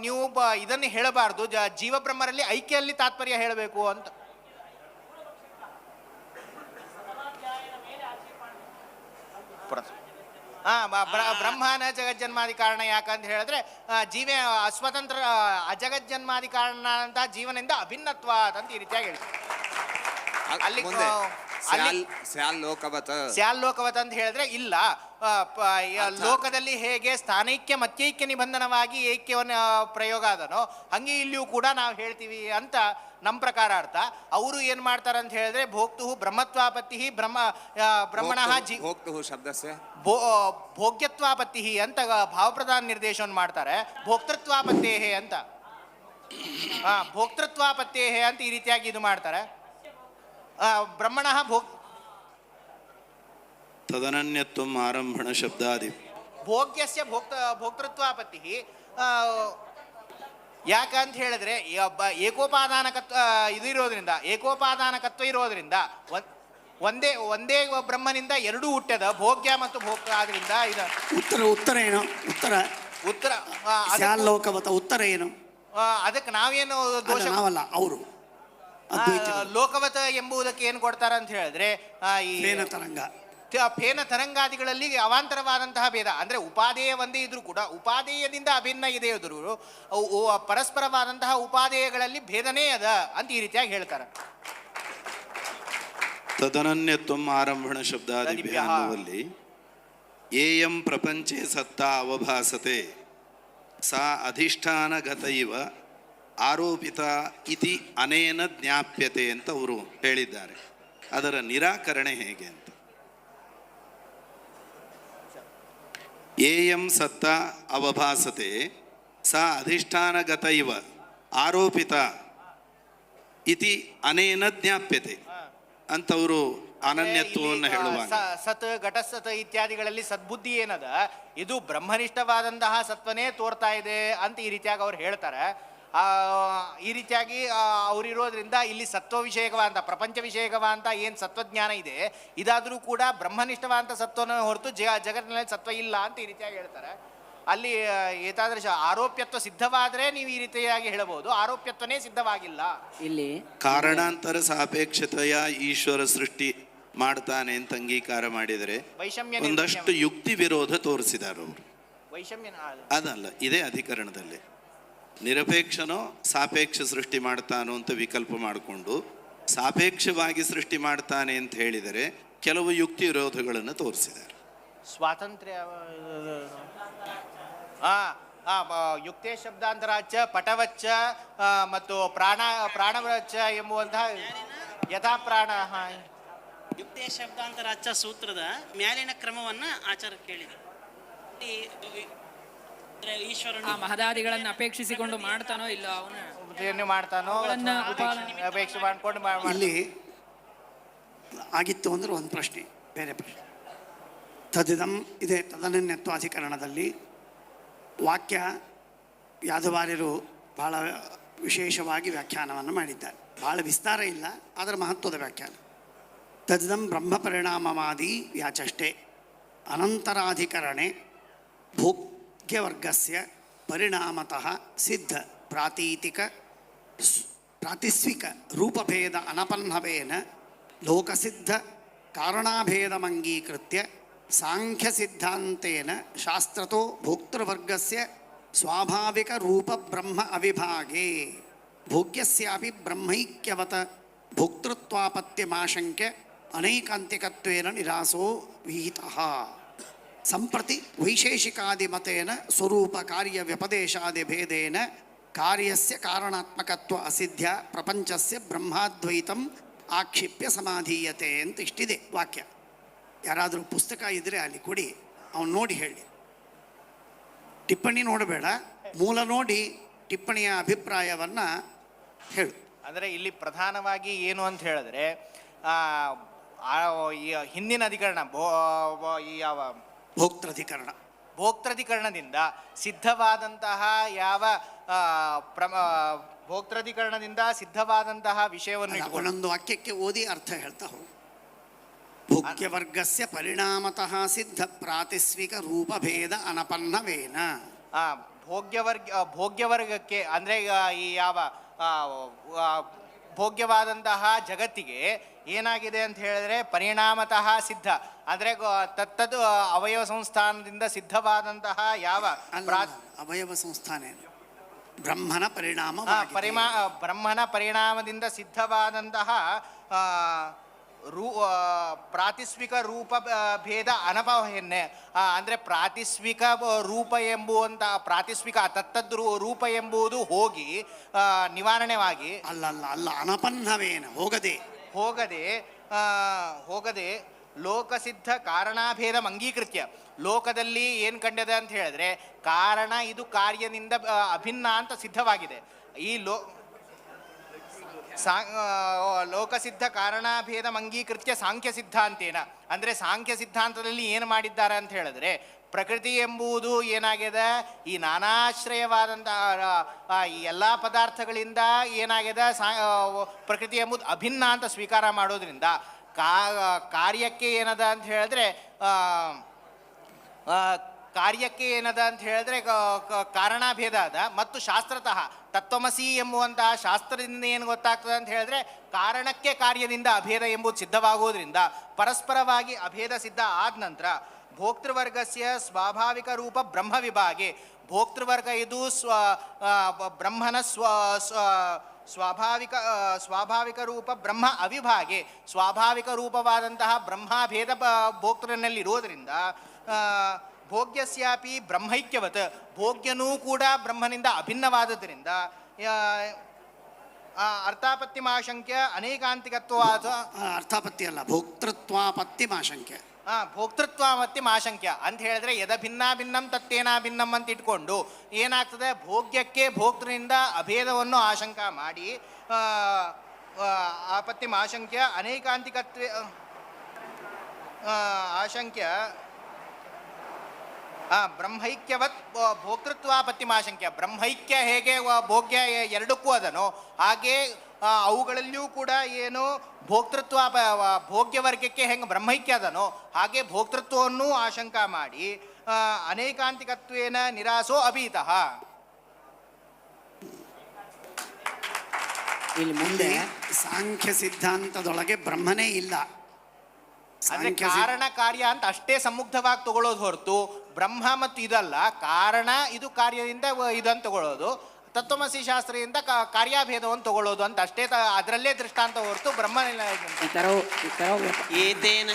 ನೀವು ಇದನ್ನು ಹೇಳಬಾರ್ದು, ಜೀವಬ್ರಹ್ಮರಲ್ಲಿ ಐಕ್ಯಲ್ಲಿ ತಾತ್ಪರ್ಯ ಹೇಳಬೇಕು ಅಂತ. ಬ್ರಹ್ಮನ ಜಗಜ್ಜನ್ಮಾದಿ ಕಾರಣ ಯಾಕಂತ ಹೇಳಿದ್ರೆ ಜೀವೇ ಅಸ್ವತಂತ್ರ ಅಜಗಜ್ಜನ್ಮಾದಿ ಕಾರಣ ಅಂತ ಜೀವನದಿಂದ ಅಭಿನ್ನತ್ವ ಅಂತ ಈ ರೀತಿಯಾಗಿ ಹೇಳ್ತಾರೆ. ಅಲ್ಲಿ ಸ್ಯಾಲ್ ಲೋಕವತ್ ಅಂತ ಹೇಳಿದ್ರೆ ಇಲ್ಲ, ಲೋಕದಲ್ಲಿ ಹೇಗೆ ಸ್ಥಾನೈಕ್ಯ ಮತ್ಯೈಕ್ಯ ನಿಬಂಧನವಾಗಿ ಏಕ್ಯವನ್ನು ಪ್ರಯೋಗ ಅದನೋ ಹಂಗೆ ಇಲ್ಲಿಯೂ ಕೂಡ ನಾವು ಹೇಳ್ತೀವಿ ಅಂತ ನಮ್ಮ ಪ್ರಕಾರ ಅರ್ಥ. ಅವರು ಏನ್ ಮಾಡ್ತಾರೆ ಅಂತ ಹೇಳಿದ್ರೆ ಭೋಕ್ತು ಬ್ರಹ್ಮತ್ವಾಪತ್ತಿ ಬ್ರಹ್ಮಣ ಶಬ್ದಸ್ಯ ಭೋಗ್ಯತ್ವಾಪತ್ತಿ ಅಂತ ಭಾವಪ್ರಧಾನ ನಿರ್ದೇಶನ ಮಾಡ್ತಾರೆ. ಭೋಕ್ತೃತ್ವಾಪತ್ತೇ ಅಂತ ಭೋಕ್ತೃತ್ವಾಪತ್ತೇ ಅಂತ ಈ ರೀತಿಯಾಗಿ ಇದು ಮಾಡ್ತಾರೆ. ಬ್ರಹ್ಮಣ ತದನನ್ಯತ್ವಂ ಆರಂಭಣ ಶಬ್ದಾದಿ ಭೋಗ್ಯಸ್ಯ ಭೋಕ್ತೃತ್ವಾಪತ್ತಿ ಯಾಕಂತ ಹೇಳಿದ್ರೆ ಏಕೋಪಾದಾನಕತ್ವ ಇದು ಇರೋದ್ರಿಂದ, ಏಕೋಪಾದಾನಕತ್ವ ಇರೋದ್ರಿಂದ ಒಂದೇ ಬ್ರಹ್ಮನಿಂದ ಎರಡೂ ಹುಟ್ಟ್ಯದ ಭೋಗ್ಯ ಮತ್ತು ಭೋಕ್ತ. ಆದ್ರಿಂದ ಇದು ಉತ್ತರ ಏನು? ಉತ್ತರ ಲೋಕವತ ಉತ್ತರ ಏನು? ಅದಕ್ಕೆ ನಾವೇನು ದೋಷ ನಾವಲ್ಲ, ಅವರು ಲೋಕವತ ಎಂಬುದಕ್ಕೆ ಏನು ಕೊಡ್ತಾರೆ ಅಂತ ಹೇಳಿದ್ರೆ ಈ ಫೇನ ತರಂಗಾದಿಗಳಲ್ಲಿ ಅವಾಂತರವಾದಂತಹ ಭೇದ ಅಂದ್ರೆ ಉಪಾದೇಯ ಒಂದೇ ಇದ್ರೂ ಕೂಡ ಉಪಾದೇಯದಿಂದ ಅಭಿನ್ನ ಇದೆ ಎದುರು ಪರಸ್ಪರವಾದಂತಹ ಉಪಾದೇಯಗಳಲ್ಲಿ ಭೇದನೇ ಅದ ಅಂತ ಈ ರೀತಿಯಾಗಿ ಹೇಳ್ತಾರೆ. ತದನನ್ಯತ್ವಂ ಆರಂಭಣ ಶಬ್ದಾದಿಭ್ಯಾನ್ನುವಲ್ಲಿ ಏಯಂ ಪ್ರಪಂಚೇ ಸತ್ತಾ ಅವಭಾಸತೆ ಸಾ ಅಧಿಷ್ಠಾನಗತ ಇವ ಆರೋಪಿತ ಇತಿ ಅನೇನ ಜ್ಞಾಪ್ಯತೆ ಅಂತ ಅವರು ಹೇಳಿದ್ದಾರೆ. ಅದರ ನಿರಾಕರಣೆ ಹೇಗೆ ಅಂತ. ಏಯಂ ಸತ್ತ ಅವಭಾಸತೆ ಸಾ ಅಧಿಷ್ಠಾನಗತ ಇವ ಆರೋಪಿತ ಇತಿ ಅನೇನ ಜ್ಞಾಪ್ಯತೆ ಅಂತವರು ಅನನ್ಯತ್ವವನ್ನು ಹೇಳುವಾಗ ಸತ್ ಘಟಸತ್ ಇತ್ಯಾದಿಗಳಲ್ಲಿ ಸದ್ಬುದ್ಧಿ ಏನದ ಇದು ಬ್ರಹ್ಮನಿಷ್ಠವಾದಂತಹ ಸತ್ವನೇ ತೋರ್ತಾ ಇದೆ ಅಂತ ಈ ರೀತಿಯಾಗಿ ಅವ್ರು ಹೇಳ್ತಾರೆ. ಈ ರೀತಿಯಾಗಿ ಅವರಿರೋದ್ರಿಂದ ಇಲ್ಲಿ ಸತ್ವ ವಿಷಯಕವಾದಂಥ ಪ್ರಪಂಚ ವಿಷಯಕವಾದಂಥ ಏನು ಸತ್ವಜ್ಞಾನ ಇದೆ ಇದಾದರೂ ಕೂಡ ಬ್ರಹ್ಮನಿಷ್ಠವಾದಂಥ ಸತ್ವನ ಹೊರತು ಜಗತ್ತಿನಲ್ಲಿ ಸತ್ವ ಇಲ್ಲ ಅಂತ ಈ ರೀತಿಯಾಗಿ ಹೇಳ್ತಾರೆ. ಅಲ್ಲಿ ಏತಾದೃಶ ಆರೋಪ್ಯತ್ವ ಸಿದ್ಧವಾದರೆ ನೀವು ಈ ರೀತಿಯಾಗಿ ಹೇಳಬಹುದು, ಆರೋಪ್ಯತ್ವನೇ ಸಿದ್ಧವಾಗಿಲ್ಲ. ಇಲ್ಲಿ ಕಾರಣಾಂತರ ಸಾಪೇಕ್ಷತೆಯ ಈಶ್ವರ ಸೃಷ್ಟಿ ಮಾಡ್ತಾನೆ ಅಂತ ಅಂಗೀಕಾರ ಮಾಡಿದರೆ ಒಂದಷ್ಟು ಯುಕ್ತಿ ವಿರೋಧ ತೋರಿಸಿದ್ದಾರೆ ಅವರು. ವೈಷಮ್ಯ ಅದಲ್ಲ, ಇದೇ ಅಧಿಕರಣದಲ್ಲಿ ನಿರಪೇಕ್ಷನೋ ಸಾಪೇಕ್ಷ ಸೃಷ್ಟಿ ಮಾಡ್ತಾನೋ ಅಂತ ವಿಕಲ್ಪ ಮಾಡಿಕೊಂಡು ಸಾಪೇಕ್ಷವಾಗಿ ಸೃಷ್ಟಿ ಮಾಡ್ತಾನೆ ಅಂತ ಹೇಳಿದರೆ ಕೆಲವು ಯುಕ್ತಿ ವಿರೋಧಗಳನ್ನು ತೋರಿಸಿದ್ದಾರೆ. ಸ್ವಾತಂತ್ರ್ಯ ಯುಕ್ತೇ ಶಬ್ದಾಂತರಾಚ ಪಟವಚ್ಚ ಮತ್ತು ಪ್ರಾಣವಚ್ಚ ಎಂಬುವಂತಹ ಯಥಾ ಪ್ರಾಣ ಯುಕ್ತೇ ಶಬ್ದಾಂತರಾಚ ಸೂತ್ರದ ಮ್ಯಾಲಿನ ಕ್ರಮವನ್ನು ಆಚಾರ ಕೇಳಿದೆ. ಈಶ್ವರನ ಮಹದಾದಿಗಳನ್ನು ಅಪೇಕ್ಷಿಸಿಕೊಂಡು ಮಾಡ್ತಾನೋ ಇಲ್ಲ ಅವನು ಮಾಡ್ತಾನೋ ಅಪೇಕ್ಷೆ ಮಾಡ್ಕೊಂಡು ಇಲ್ಲಿ ಆಗಿತ್ತು ಅಂದ್ರೆ ಒಂದು ಪ್ರಶ್ನೆ, ಬೇರೆ ಪ್ರಶ್ನೆ. ತದಿದಂ ಇದೆ ತದನನ್ಯತ್ವಾಧಿಕರಣದಲ್ಲಿ ವಾಕ್ಯ ಯಾದವಾರ್ಯರು ಬಹಳ ವಿಶೇಷವಾಗಿ ವ್ಯಾಖ್ಯಾನವನ್ನು ಮಾಡಿದ್ದಾರೆ. ಬಹಳ ವಿಸ್ತಾರ ಇಲ್ಲ, ಅದರ ಮಹತ್ವದ ವ್ಯಾಖ್ಯಾನ. ತದಿದಂ ಬ್ರಹ್ಮ ಪರಿಣಾಮವಾದಿ ವ್ಯಾಚಷ್ಟೆ ಅನಂತರಾಧಿಕರಣೆ ಭೋಗ್ಯವರ್ಗಸ್ಯ ಪರಿಣಾಮತಃ ಸಿದ್ಧ ಪ್ರಾತೀತಿಕ ಪ್ರಾತಿಸ್ವಿಕ ರೂಪಭೇದ ಅನಪನ್ನವೇನ ಲೋಕಸಿದ್ಧ ಕಾರಣಾಭೇದಮಂಗೀಕೃತ್ಯ ಸಾಂಖ್ಯ ಸಿದ್ಧಾಂತೇನ ಶಾಸ್ತ್ರತೋ ಭೋಕ್ತೃವರ್ಗಸ್ಯ ಸ್ವಾಭಾವಿಕ ರೂಪ ಬ್ರಹ್ಮ ಅವಿಭಾಗೆ ಭೋಗ್ಯಸ್ಯಾಪಿ ಬ್ರಹ್ಮೈಕ್ಯವತ ಭೋಕ್ತೃತ್ವಾಪತ್ಯಮಾಶಂಕ್ಯ ಅನೈಕಾಂತಿಕತ್ವೇನ ನಿರಾಸೋ ವಿಹಿತಃ. ಸಂಪ್ರತಿ ವೈಶೇಷಿಕಾದಿಮತೇನ ಸ್ವರೂಪ ಕಾರ್ಯ ವ್ಯಪದೇಶಾದಿ ಭೇದೇನ ಕಾರ್ಯಸ್ಯ ಕಾರಣಾತ್ಮಕತ್ವ ಅಸಿದ್ಧ್ಯ ಪ್ರಪಂಚಸ್ಯ ಬ್ರಹ್ಮಾದ್ವೈತಂ ಆಕ್ಷಿಪ್ಯ ಸಮಾಧೀಯತೆ ಅಂತ ಇಷ್ಟಿದೆ ವಾಕ್ಯ. ಯಾರಾದರೂ ಪುಸ್ತಕ ಇದ್ದರೆ ಅಲ್ಲಿ ಕೊಡಿ, ಅವನು ನೋಡಿ ಹೇಳಿ. ಟಿಪ್ಪಣಿ ನೋಡಬೇಡ, ಮೂಲ ನೋಡಿ ಟಿಪ್ಪಣಿಯ ಅಭಿಪ್ರಾಯವನ್ನು ಹೇಳು. ಅಂದರೆ ಇಲ್ಲಿ ಪ್ರಧಾನವಾಗಿ ಏನು ಅಂತ ಹೇಳಿದ್ರೆ ಹಿಂದಿನ ಅಧಿಕರಣ ಈ ಯಾವ ಭೋಕ್ತೃಧಿಕರಣ. ಭೋಕ್ತೃಧಿಕರಣದಿಂದ ಸಿದ್ಧವಾದಂತಹ ಯಾವ ಭೋಕ್ತೃಧಿಕರಣದಿಂದ ಸಿದ್ಧವಾದಂತಹ ವಿಷಯವನ್ನು ಇಟ್ಕೊಂಡು ಒಂದೊಂದು ವಾಕ್ಯಕ್ಕೆ ಓದಿ ಅರ್ಥ ಹೇಳ್ತಾ ಹೋಗು. ಭೋಗ್ಯವರ್ಗಸ್ಯ ಪರಿಣಾಮತಃ ಸಿದ್ಧ ಪ್ರಾತಿಸ್ವಿಕ ರೂಪಭೇದ ಅನಪನ್ನವೇನ. ಭೋಗ್ಯವರ್ಗಕ್ಕೆ ಅಂದರೆ ಈ ಯಾವ ಭೋಗ್ಯವಾದಂತಹ ಜಗತ್ತಿಗೆ ಏನಾಗಿದೆ ಅಂತ ಹೇಳಿದ್ರೆ ಪರಿಣಾಮತಃ ಸಿದ್ಧ ಅಂದರೆ ತತ್ತದು ಅವಯವ ಸಂಸ್ಥಾನದಿಂದ ಸಿದ್ಧವಾದಂತಹ ಯಾವ ಅವಯವ ಸಂಸ್ಥಾನ ಬ್ರಹ್ಮನ ಪರಿಣಾಮ ಬ್ರಹ್ಮನ ಪರಿಣಾಮದಿಂದ ಸಿದ್ಧವಾದಂತಹ ಪ್ರಾತಿಸ್ವಿಕ ರೂಪ ಭೇದ ಅನಪಹನ್ನೆ ಅಂದರೆ ಪ್ರಾತಿಸ್ವಿಕ ರೂಪ ಎಂಬುವಂತಹ ಪ್ರಾತಿಸ್ವಿಕ ತತ್ತದ್ ರೂಪ ಎಂಬುದು ಹೋಗಿ ನಿವಾರಣೆವಾಗಿ ಅಲ್ಲ ಅನಪನ್ನವೇನ ಹೋಗದೆ ಲೋಕಸಿದ್ಧ ಕಾರಣಾಭೇದ ಅಂಗೀಕೃತ್ಯ ಲೋಕದಲ್ಲಿ ಏನು ಕಂಡಿದೆ ಅಂತ ಹೇಳಿದ್ರೆ ಕಾರಣ ಇದು ಕಾರ್ಯದಿಂದ ಅಭಿನ್ನ ಅಂತ ಸಿದ್ಧವಾಗಿದೆ. ಈ ಲೋಕಸಿದ್ಧ ಕಾರಣಾಭೇದ ಅಂಗೀಕೃತ್ಯ ಸಾಂಖ್ಯ ಸಿದ್ಧಾಂತೇನ ಅಂದರೆ ಸಾಂಖ್ಯ ಸಿದ್ಧಾಂತದಲ್ಲಿ ಏನು ಮಾಡಿದ್ದಾರೆ ಅಂತ ಹೇಳಿದ್ರೆ ಪ್ರಕೃತಿ ಎಂಬುದು ಏನಾಗಿದೆ ಈ ನಾನಾಶ್ರಯವಾದಂತಹ ಈ ಎಲ್ಲ ಪದಾರ್ಥಗಳಿಂದ ಏನಾಗಿದೆ ಪ್ರಕೃತಿ ಎಂಬುದು ಅಭಿನ್ನ ಅಂತ ಸ್ವೀಕಾರ ಮಾಡೋದ್ರಿಂದ ಕಾರ್ಯಕ್ಕೆ ಏನದ ಅಂತ ಹೇಳಿದ್ರೆ ಕಾರಣಾಭೇದ ಅದ ಮತ್ತು ಶಾಸ್ತ್ರತಃ ತತ್ವಮಸಿ ಎಂಬುವಂತಹ ಶಾಸ್ತ್ರದಿಂದ ಏನು ಗೊತ್ತಾಗ್ತದೆ ಅಂತ ಹೇಳಿದ್ರೆ ಕಾರಣಕ್ಕೆ ಕಾರ್ಯದಿಂದ ಅಭೇದ ಎಂಬುದು ಸಿದ್ಧವಾಗುವುದರಿಂದ ಪರಸ್ಪರವಾಗಿ ಅಭೇದ ಸಿದ್ಧ ಆದ ನಂತರ ಭೋಕ್ತೃವರ್ಗಸ್ಯ ಸ್ವಾಭಾವಿಕ ರೂಪ ಬ್ರಹ್ಮ ವಿಭಾಗೆ ಭೋಕ್ತೃವರ್ಗ ಇದು ಬ್ರಹ್ಮನ ಸ್ವಾಭಾವಿಕ ರೂಪ ಬ್ರಹ್ಮ ಅವಿಭಾಗೆ ಸ್ವಾಭಾವಿಕ ರೂಪವಾದಂತಹ ಬ್ರಹ್ಮಾಭೇದ ಭೋಕ್ತೃನಲ್ಲಿರೋದರಿಂದ ಭೋಗ್ಯಸ್ಯಾಪಿ ಬ್ರಹ್ಮೈಕ್ಯವತ್ ಭೋಗ್ಯನೂ ಕೂಡ ಬ್ರಹ್ಮನಿಂದ ಅಭಿನ್ನವಾದದ್ದರಿಂದ ಅರ್ಥಾಪತ್ತಿಮಾಶಂಕ್ಯ ಅನೇಕಾಂತಿಕತ್ವಾದ ಅರ್ಥಾಪತ್ತಿ ಅಲ್ಲ ಭೋಕ್ತೃತ್ವಾಪತ್ತಿಮಾಶಂಕ್ಯ ಭೋಕ್ತೃತ್ವಾಪತ್ತಿಮಾಶಂಕ್ಯ ಅಂತ ಹೇಳಿದ್ರೆ ಯದ ಭಿನ್ನಂ ತತ್ತೇನಾ ಭಿನ್ನಂ ಅಂತ ಇಟ್ಕೊಂಡು ಏನಾಗ್ತದೆ ಭೋಗ್ಯಕ್ಕೆ ಭೋಕ್ತೃನಿಂದ ಅಭೇದವನ್ನು ಆಶಂಕ ಮಾಡಿ ಆಪತ್ತಿಮಾಶಂಕ್ಯ ಅನೇಕಾಂತಿಕತ್ವ ಆಶಂಕ್ಯ ಬ್ರಹ್ಮೈಕ್ಯವತ್ ಭೋಕ್ತೃತ್ವಾಪತ್ತಿಮಾಶಂಕ್ಯ ಬ್ರಹ್ಮೈಕ್ಯ ಹೇಗೆ ಭೋಗ್ಯ ಎರಡಕ್ಕೂ ಅದನೋ ಹಾಗೆ ಅವುಗಳಲ್ಲಿಯೂ ಕೂಡ ಏನು ಭೋಕ್ತೃತ್ವ ಭೋಗ್ಯವರ್ಗಕ್ಕೆ ಹೆಂಗೆ ಬ್ರಹ್ಮೈಕ್ಯ ಅದನೋ ಹಾಗೆ ಭೋಕ್ತೃತ್ವವನ್ನು ಆಶಂಕ ಮಾಡಿ ಅನೇಕಾಂತಿಕತ್ವೇನ ನಿರಾಸೋ ಅಭೀತಃ. ಇಲ್ಲಿ ಮುಂದೆ ಸಾಂಖ್ಯ ಸಿದ್ಧಾಂತದೊಳಗೆ ಬ್ರಹ್ಮನೇ ಇಲ್ಲ. ಅಂದ್ರೆ ಕಾರಣ ಕಾರ್ಯ ಅಂತ ಅಷ್ಟೇ ಸಮುಗ್ಧವಾಗಿ ತಗೊಳ್ಳೋದು ಹೊರತು ಬ್ರಹ್ಮ ಮತ್ತು ಇದಲ್ಲ ಕಾರಣ ಇದು ಕಾರ್ಯದಿಂದ ಇದನ್ನು ತಗೊಳ್ಳೋದು ತತ್ವಮಸಿ ಶಾಸ್ತ್ರದಿಂದ ಕಾರ್ಯಾಭೇದವನ್ನು ತಗೊಳ್ಳೋದು ಅಂತ ಅಷ್ಟೇ ಅದರಲ್ಲೇ ದೃಷ್ಟಾಂತ ಹೊರತು ಬ್ರಹ್ಮನಿಲ್ಲ. ಏತೇನ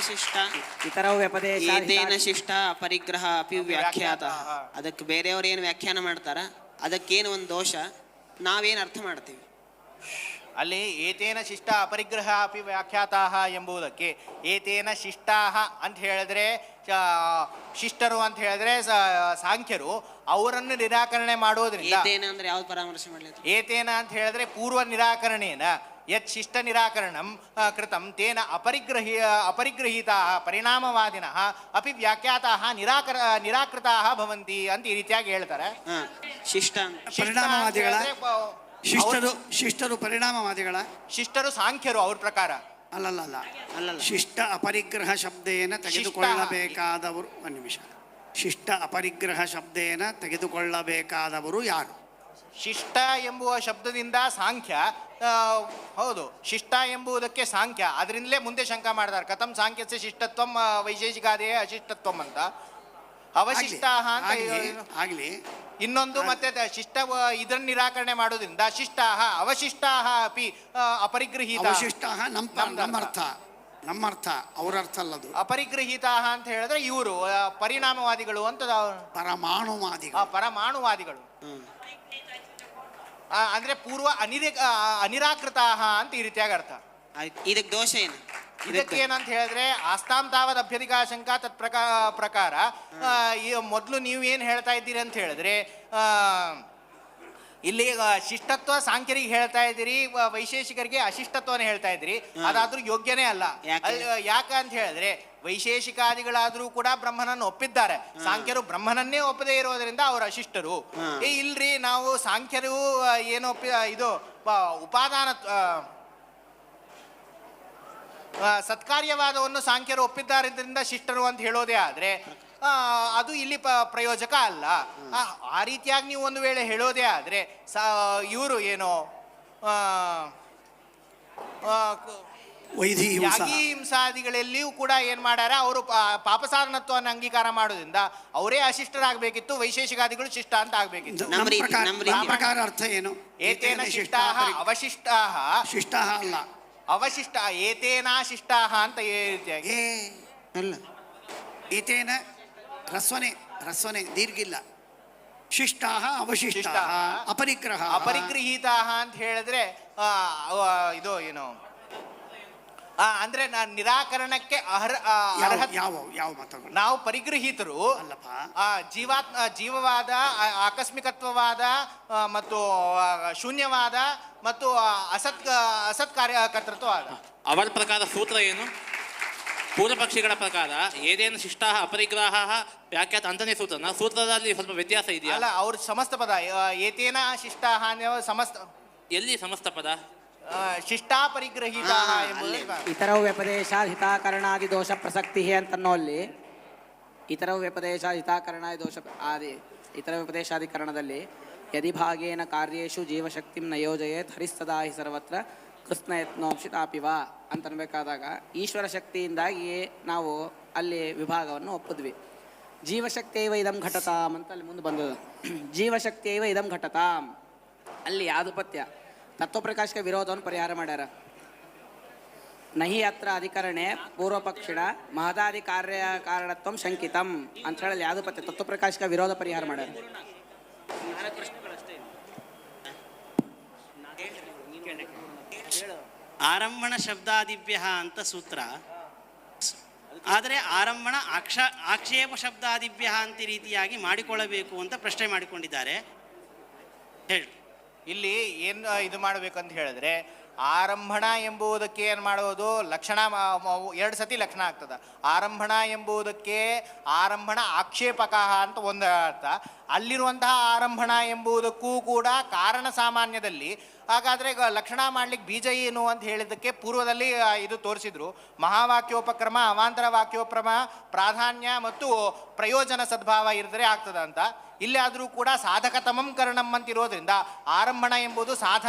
ಶಿಷ್ಟ ಅಪರಿಗ್ರಹ ಅಪಿ ವ್ಯಾಖ್ಯಾತ ಅದಕ್ಕೆ ಬೇರೆಯವ್ರು ಏನು ವ್ಯಾಖ್ಯಾನ ಮಾಡ್ತಾರ ಅದಕ್ಕೇನು ಒಂದು ದೋಷ ನಾವೇನು ಅರ್ಥ ಮಾಡ್ತೀವಿ ಅಲ್ಲಿ ಏತೇನ ಶಿಷ್ಟ ಅಪರಿಗ್ರಹ ಅಪಿ ವ್ಯಾಖ್ಯಾತಾಹ ಎಂಬುದಕ್ಕೆ ಏತೇನ ಶಿಷ್ಟಾಹ ಅಂತ ಹೇಳಿದ್ರೆ ಶಿಷ್ಟರು ಅಂತ ಹೇಳಿದ್ರೆ ಸಾಂಖ್ಯರು ಅವರನ್ನು ನಿರಾಕರಣೆ ಮಾಡೋದ್ರಿಂದ ಏತೇನ ಅಂದ್ರೆ ಯಾವ್ದು ಪರಾಮರ್ಶೆ ಮಾಡಲಿ ಏತೇನ ಅಂತ ಹೇಳಿದ್ರೆ ಪೂರ್ವ ನಿರಾಕರಣೇನ ಯತ್ ಶಿಷ್ಟ ನಿರಾಕರಣಂ ಕೃತಂ ತೇನ ಅಪರಿಗ್ರಹೀತಾ ಪರಿಣಾಮವಾದಿನಃ ಅಪಿ ವ್ಯಾಖ್ಯಾತಾಹ ನಿರಾಕೃತಾಹ ಭವಂತಿ ಅಂತ ಈ ರೀತಿಯಾಗಿ ಹೇಳ್ತಾರೆ. ಶಿಷ್ಟ ಪರಿಣಾಮವಾದಿಗಳ ಶಿಷ್ಟರು ಪರಿಣಾಮವಾದಿಗಳ ಶಿಷ್ಟರು ಸಾಂಖ್ಯರು ಅವ್ರ ಪ್ರಕಾರ ಅಲ್ಲ ಶಿಷ್ಟ ಅಪರಿಗ್ರಹ ಶಬ್ದೇನ ತೆಗೆದುಕೊಳ್ಳಬೇಕಾದವರು ಒಂದು ನಿಮಿಷ ಶಿಷ್ಟ ಅಪರಿಗ್ರಹ ಶಬ್ದೇನ ತೆಗೆದುಕೊಳ್ಳಬೇಕಾದವರು ಯಾರು? ಶಿಷ್ಟ ಎಂಬುವ ಶಬ್ದದಿಂದ ಸಾಂಖ್ಯ ಹೌದು ಶಿಷ್ಟ ಎಂಬುದಕ್ಕೆ ಸಾಂಖ್ಯ ಅದರಿಂದಲೇ ಮುಂದೆ ಶಂಕ ಮಾಡಿದಾರೆ ಕಥಂ ಸಾಂಖ್ಯಸ್ಯ ಶಿಷ್ಟತ್ವಂ ವೈಶೇಷಿಕಾದೇಯ ಅಶಿಷ್ಟತ್ವಂ ಅಂತ ಅವಶಿಷ್ಟ ಅಂತ ಆಗ್ಲಿ ಇನ್ನೊಂದು ಮತ್ತೆ ಶಿಷ್ಟ ಇದನ್ನ ನಿರಾಕರಣೆ ಮಾಡೋದ್ರಿಂದ ಶಿಷ್ಟ ಅವಶಿಷ್ಟ ಅಪಿ ಅಪರಿಗೃಹೀತ ಅವಶಿಷ್ಟ ನಮ್ಮ ಅರ್ಥ ಅವ್ರ ಅರ್ಥ ಅಲ್ಲದು ಅಪರಿಗೃಹೀತ ಅಂತ ಹೇಳಿದ್ರೆ ಇವರು ಪರಿಣಾಮವಾದಿಗಳು ಅಂತ ಪರಮಾಣುವಾದಿಗಳು ಅಂದ್ರೆ ಪೂರ್ವ ಅನಿರಾಕೃತ ಅಂತ ಈ ರೀತಿಯಾಗಿ ಅರ್ಥ. ಇದಕ್ಕೆ ದೋಷ ಏನು? ಇದಕ್ಕೆ ಏನಂತ ಹೇಳಿದ್ರೆ ಆಸ್ತಾಂ ತಾವದ್ ಅಭ್ಯಧಿಕಾಶಂಕ ತತ್ ಪ್ರಕಾರ ಮೊದಲು ನೀವು ಏನು ಹೇಳ್ತಾ ಇದ್ದೀರಿ ಅಂತ ಹೇಳಿದ್ರೆ ಇಲ್ಲಿ ಶಿಷ್ಟತ್ವ ಸಾಂಖ್ಯರಿಗೆ ಹೇಳ್ತಾ ಇದ್ದೀರಿ, ವೈಶೇಷಿಕರಿಗೆ ಅಶಿಷ್ಟತ್ವನ ಹೇಳ್ತಾ ಇದ್ದೀರಿ. ಅದಾದ್ರೂ ಯೋಗ್ಯನೇ ಅಲ್ಲ. ಯಾಕ ಅಂತ ಹೇಳಿದ್ರೆ ವೈಶೇಷಿಕಾದಿಗಳಾದ್ರೂ ಕೂಡ ಬ್ರಹ್ಮನನ್ನು ಒಪ್ಪಿದ್ದಾರೆ, ಸಾಂಖ್ಯರು ಬ್ರಹ್ಮನನ್ನೇ ಒಪ್ಪದೇ ಇರೋದ್ರಿಂದ ಅವರು ಅಶಿಷ್ಟರು. ಇಲ್ರಿ, ನಾವು ಸಾಂಖ್ಯರು ಏನು ಇದು ಉಪಾದಾನ ಸತ್ಕಾರ್ಯವಾದವನ್ನು ಸಾಂಖ್ಯರು ಒಪ್ಪಿದ್ದಾರಿಂದ ಶಿಷ್ಟರು ಅಂತ ಹೇಳೋದೇ ಆದ್ರೆ ಅದು ಇಲ್ಲಿ ಪ್ರಯೋಜಕ ಅಲ್ಲ. ಆ ರೀತಿಯಾಗಿ ನೀವು ಒಂದು ವೇಳೆ ಹೇಳೋದೇ ಆದ್ರೆ ಇವರು ಏನೋ ಯಾಗಿ ಹಿಂಸಾದಿಗಳಲ್ಲಿಯೂ ಕೂಡ ಏನ್ ಮಾಡ್ಯಾರ, ಅವರು ಪಾಪಸಾಧನತ್ವವನ್ನು ಅಂಗೀಕಾರ ಮಾಡೋದ್ರಿಂದ ಅವರೇ ಅಶಿಷ್ಟರಾಗಬೇಕಿತ್ತು, ವೈಶೇಷಿಕಾದಿಗಳು ಶಿಷ್ಟ ಅಂತ ಆಗ್ಬೇಕಿತ್ತು. ಪ್ರಕಾರ ಅರ್ಥ ಏನು? ಏತೇನ ಶಿಷ್ಟಾಹ ಅವಶಿಷ್ಟಾಹ, ಶಿಷ್ಟಾಹ ಅಲ್ಲ ಅವಶಿಷ್ಟ, ಏತೇನ ಶಿಷ್ಟಾಹ ಅಂತ ಅಲ್ಲ, ಏತೇನ ರಸ್ವನೆ ದೀರ್ಘಿಲ್ಲ. ಶಿಷ್ಟಾಹ ಅವಶಿಷ್ಟಾಹ ಅಪರಿಗ್ರಹ ಅಪರಿಗೃಹೀತಾಹ ಅಂತ ಹೇಳಿದ್ರೆ ಇದು ಏನು ಅಂದ್ರೆ ನಿರಾಕರಣಕ್ಕೆ ಯಾವ ಮಾತುಗಳು? ನಾವು ಪರಿಗೃಹೀತರು ಜೀವವಾದ, ಆಕಸ್ಮಿಕತ್ವವಾದ ಮತ್ತು ಶೂನ್ಯವಾದ ಮತ್ತು ಅಸತ್ ಕಾರ್ಯಕರ್ತೃತ್ವವಾದ. ಅವರ ಪ್ರಕಾರ ಸೂತ್ರ ಏನು? ಪೂರ್ವ ಪಕ್ಷಿಗಳ ಪ್ರಕಾರ ಏದೇನು ಶಿಷ್ಟ ಅಪರಿಗ್ರಹ ವ್ಯಾಖ್ಯಾತ ಅಂತನೇ ಸೂತ್ರದಲ್ಲಿ ಸ್ವಲ್ಪ ವ್ಯತ್ಯಾಸ ಇದೆಯಾ? ಅಲ್ಲ, ಅವ್ರ ಸಮಸ್ತ ಪದ ಏತೇನ ಶಿಷ್ಟ ಸಮಸ್ತ, ಎಲ್ಲಿ ಸಮಸ್ತ ಪದ? ಶಿಷ್ಟಾ ಪರಿಗ್ರಹೀತ. ಇತರ ವ್ಯಪದೇಶ ಹಿತಾಕರಣಾದಿ ದೋಷ ಪ್ರಸಕ್ತಿ ಅಂತನ್ನೋಲ್ಲಿ ಇತರ ವ್ಯಪದೇಶ ಹಿತಾಕರಣಾದಿ ದೋಷ ಆದಿ ಇತರ ವ್ಯಪದೇಶಾಧಿಕರಣದಲ್ಲಿ ಯದಿ ಭಾಗೇನ ಕಾರ್ಯೇಶು ಜೀವಶಕ್ತಿಂ ನಯೋಜಯೇತ್ ಹರಿಸ್ತದಾ ಹಿ ಸರ್ವತ್ರ ಕೃಷ್ಣ ಯತ್ನೋಕ್ಷಿತಾಪಿವ ಅಂತನ್ಬೇಕಾದಾಗ ಈಶ್ವರ ಶಕ್ತಿಯಿಂದಾಗಿ ನಾವು ಅಲ್ಲಿ ವಿಭಾಗವನ್ನು ಒಪ್ಪಿದ್ವಿ. ಜೀವಶಕ್ತಿಯವ ಇದಂ ಘಟತಾಂ ಅಂತ ಅಲ್ಲಿ ಮುಂದೆ ಬಂದದ್ದು. ಜೀವಶಕ್ತಿಯವ ಇದಂ ಘಟತಾಂ ಅಲ್ಲಿ ಯಾದುಪತ್ಯ ತತ್ವಪ್ರಕಾಶಕ ವಿರೋಧವನ್ನು ಪರಿಹಾರ ಮಾಡ್ಯಾರ. ನಹಿ ಅತ್ರ ಅಧಿಕರಣೆ ಪೂರ್ವಪಕ್ಷಿಣ ಮಹದಾದಿ ಕಾರ್ಯ ಕಾರಣತ್ವ ಶಂಕಿತಂ ಅಂತ ಹೇಳಿ ಯಾದುಪತ್ಯ ತತ್ವಪ್ರಕಾಶಕ ವಿರೋಧ ಪರಿಹಾರ ಮಾಡ್ಯಾರ. ಆರಂಭಣ ಶಬ್ದಾದಿಭ್ಯ ಅಂತ ಸೂತ್ರ, ಆದರೆ ಆರಂಭಣ ಆಕ್ಷೇಪ ಶಬ್ದಾದಿಭ್ಯ ಅಂತ ರೀತಿಯಾಗಿ ಮಾಡಿಕೊಳ್ಳಬೇಕು ಅಂತ ಪ್ರಶ್ನೆ ಮಾಡಿಕೊಂಡಿದ್ದಾರೆ. ಹೇಳಿ, ಇಲ್ಲಿ ಏನು ಇದು ಮಾಡಬೇಕಂತ ಹೇಳಿದ್ರೆ ಆರಂಭಣ ಎಂಬುದಕ್ಕೆ ಏನು ಮಾಡೋದು, ಲಕ್ಷಣ 2 ಸತಿ ಲಕ್ಷಣ ಆಗ್ತದೆ. ಆರಂಭಣ ಎಂಬುದಕ್ಕೆ ಆರಂಭಣ ಆಕ್ಷೇಪಕ ಅಂತ ಒಂದು ಅರ್ಥ. ಅಲ್ಲಿರುವಂತಹ ಆರಂಭಣ ಎಂಬುದಕ್ಕೂ ಕೂಡ ಕಾರಣ ಸಾಮಾನ್ಯದಲ್ಲಿ. ಹಾಗಾದರೆ ಲಕ್ಷಣ ಮಾಡ್ಲಿಕ್ಕೆ ಬೀಜ ಏನು ಅಂತ ಹೇಳಿದ್ದಕ್ಕೆ ಪೂರ್ವದಲ್ಲಿ ಇದು ತೋರಿಸಿದ್ರು. ಮಹಾವಾಕ್ಯೋಪಕ್ರಮ, ಅವಾಂತರ ವಾಕ್ಯೋಪಕ್ರಮ, ಪ್ರಾಧಾನ್ಯ ಮತ್ತು ಪ್ರಯೋಜನ ಸದ್ಭಾವ ಇರಿದ್ರೆ ಆಗ್ತದೆ ಅಂತ. ಇಲ್ಲಾದರೂ ಕೂಡ ಸಾಧಕತಮಂ ಕರಣಂ ಅಂತಿರೋದ್ರಿಂದ ಆರಂಭಣ ಎಂಬುದು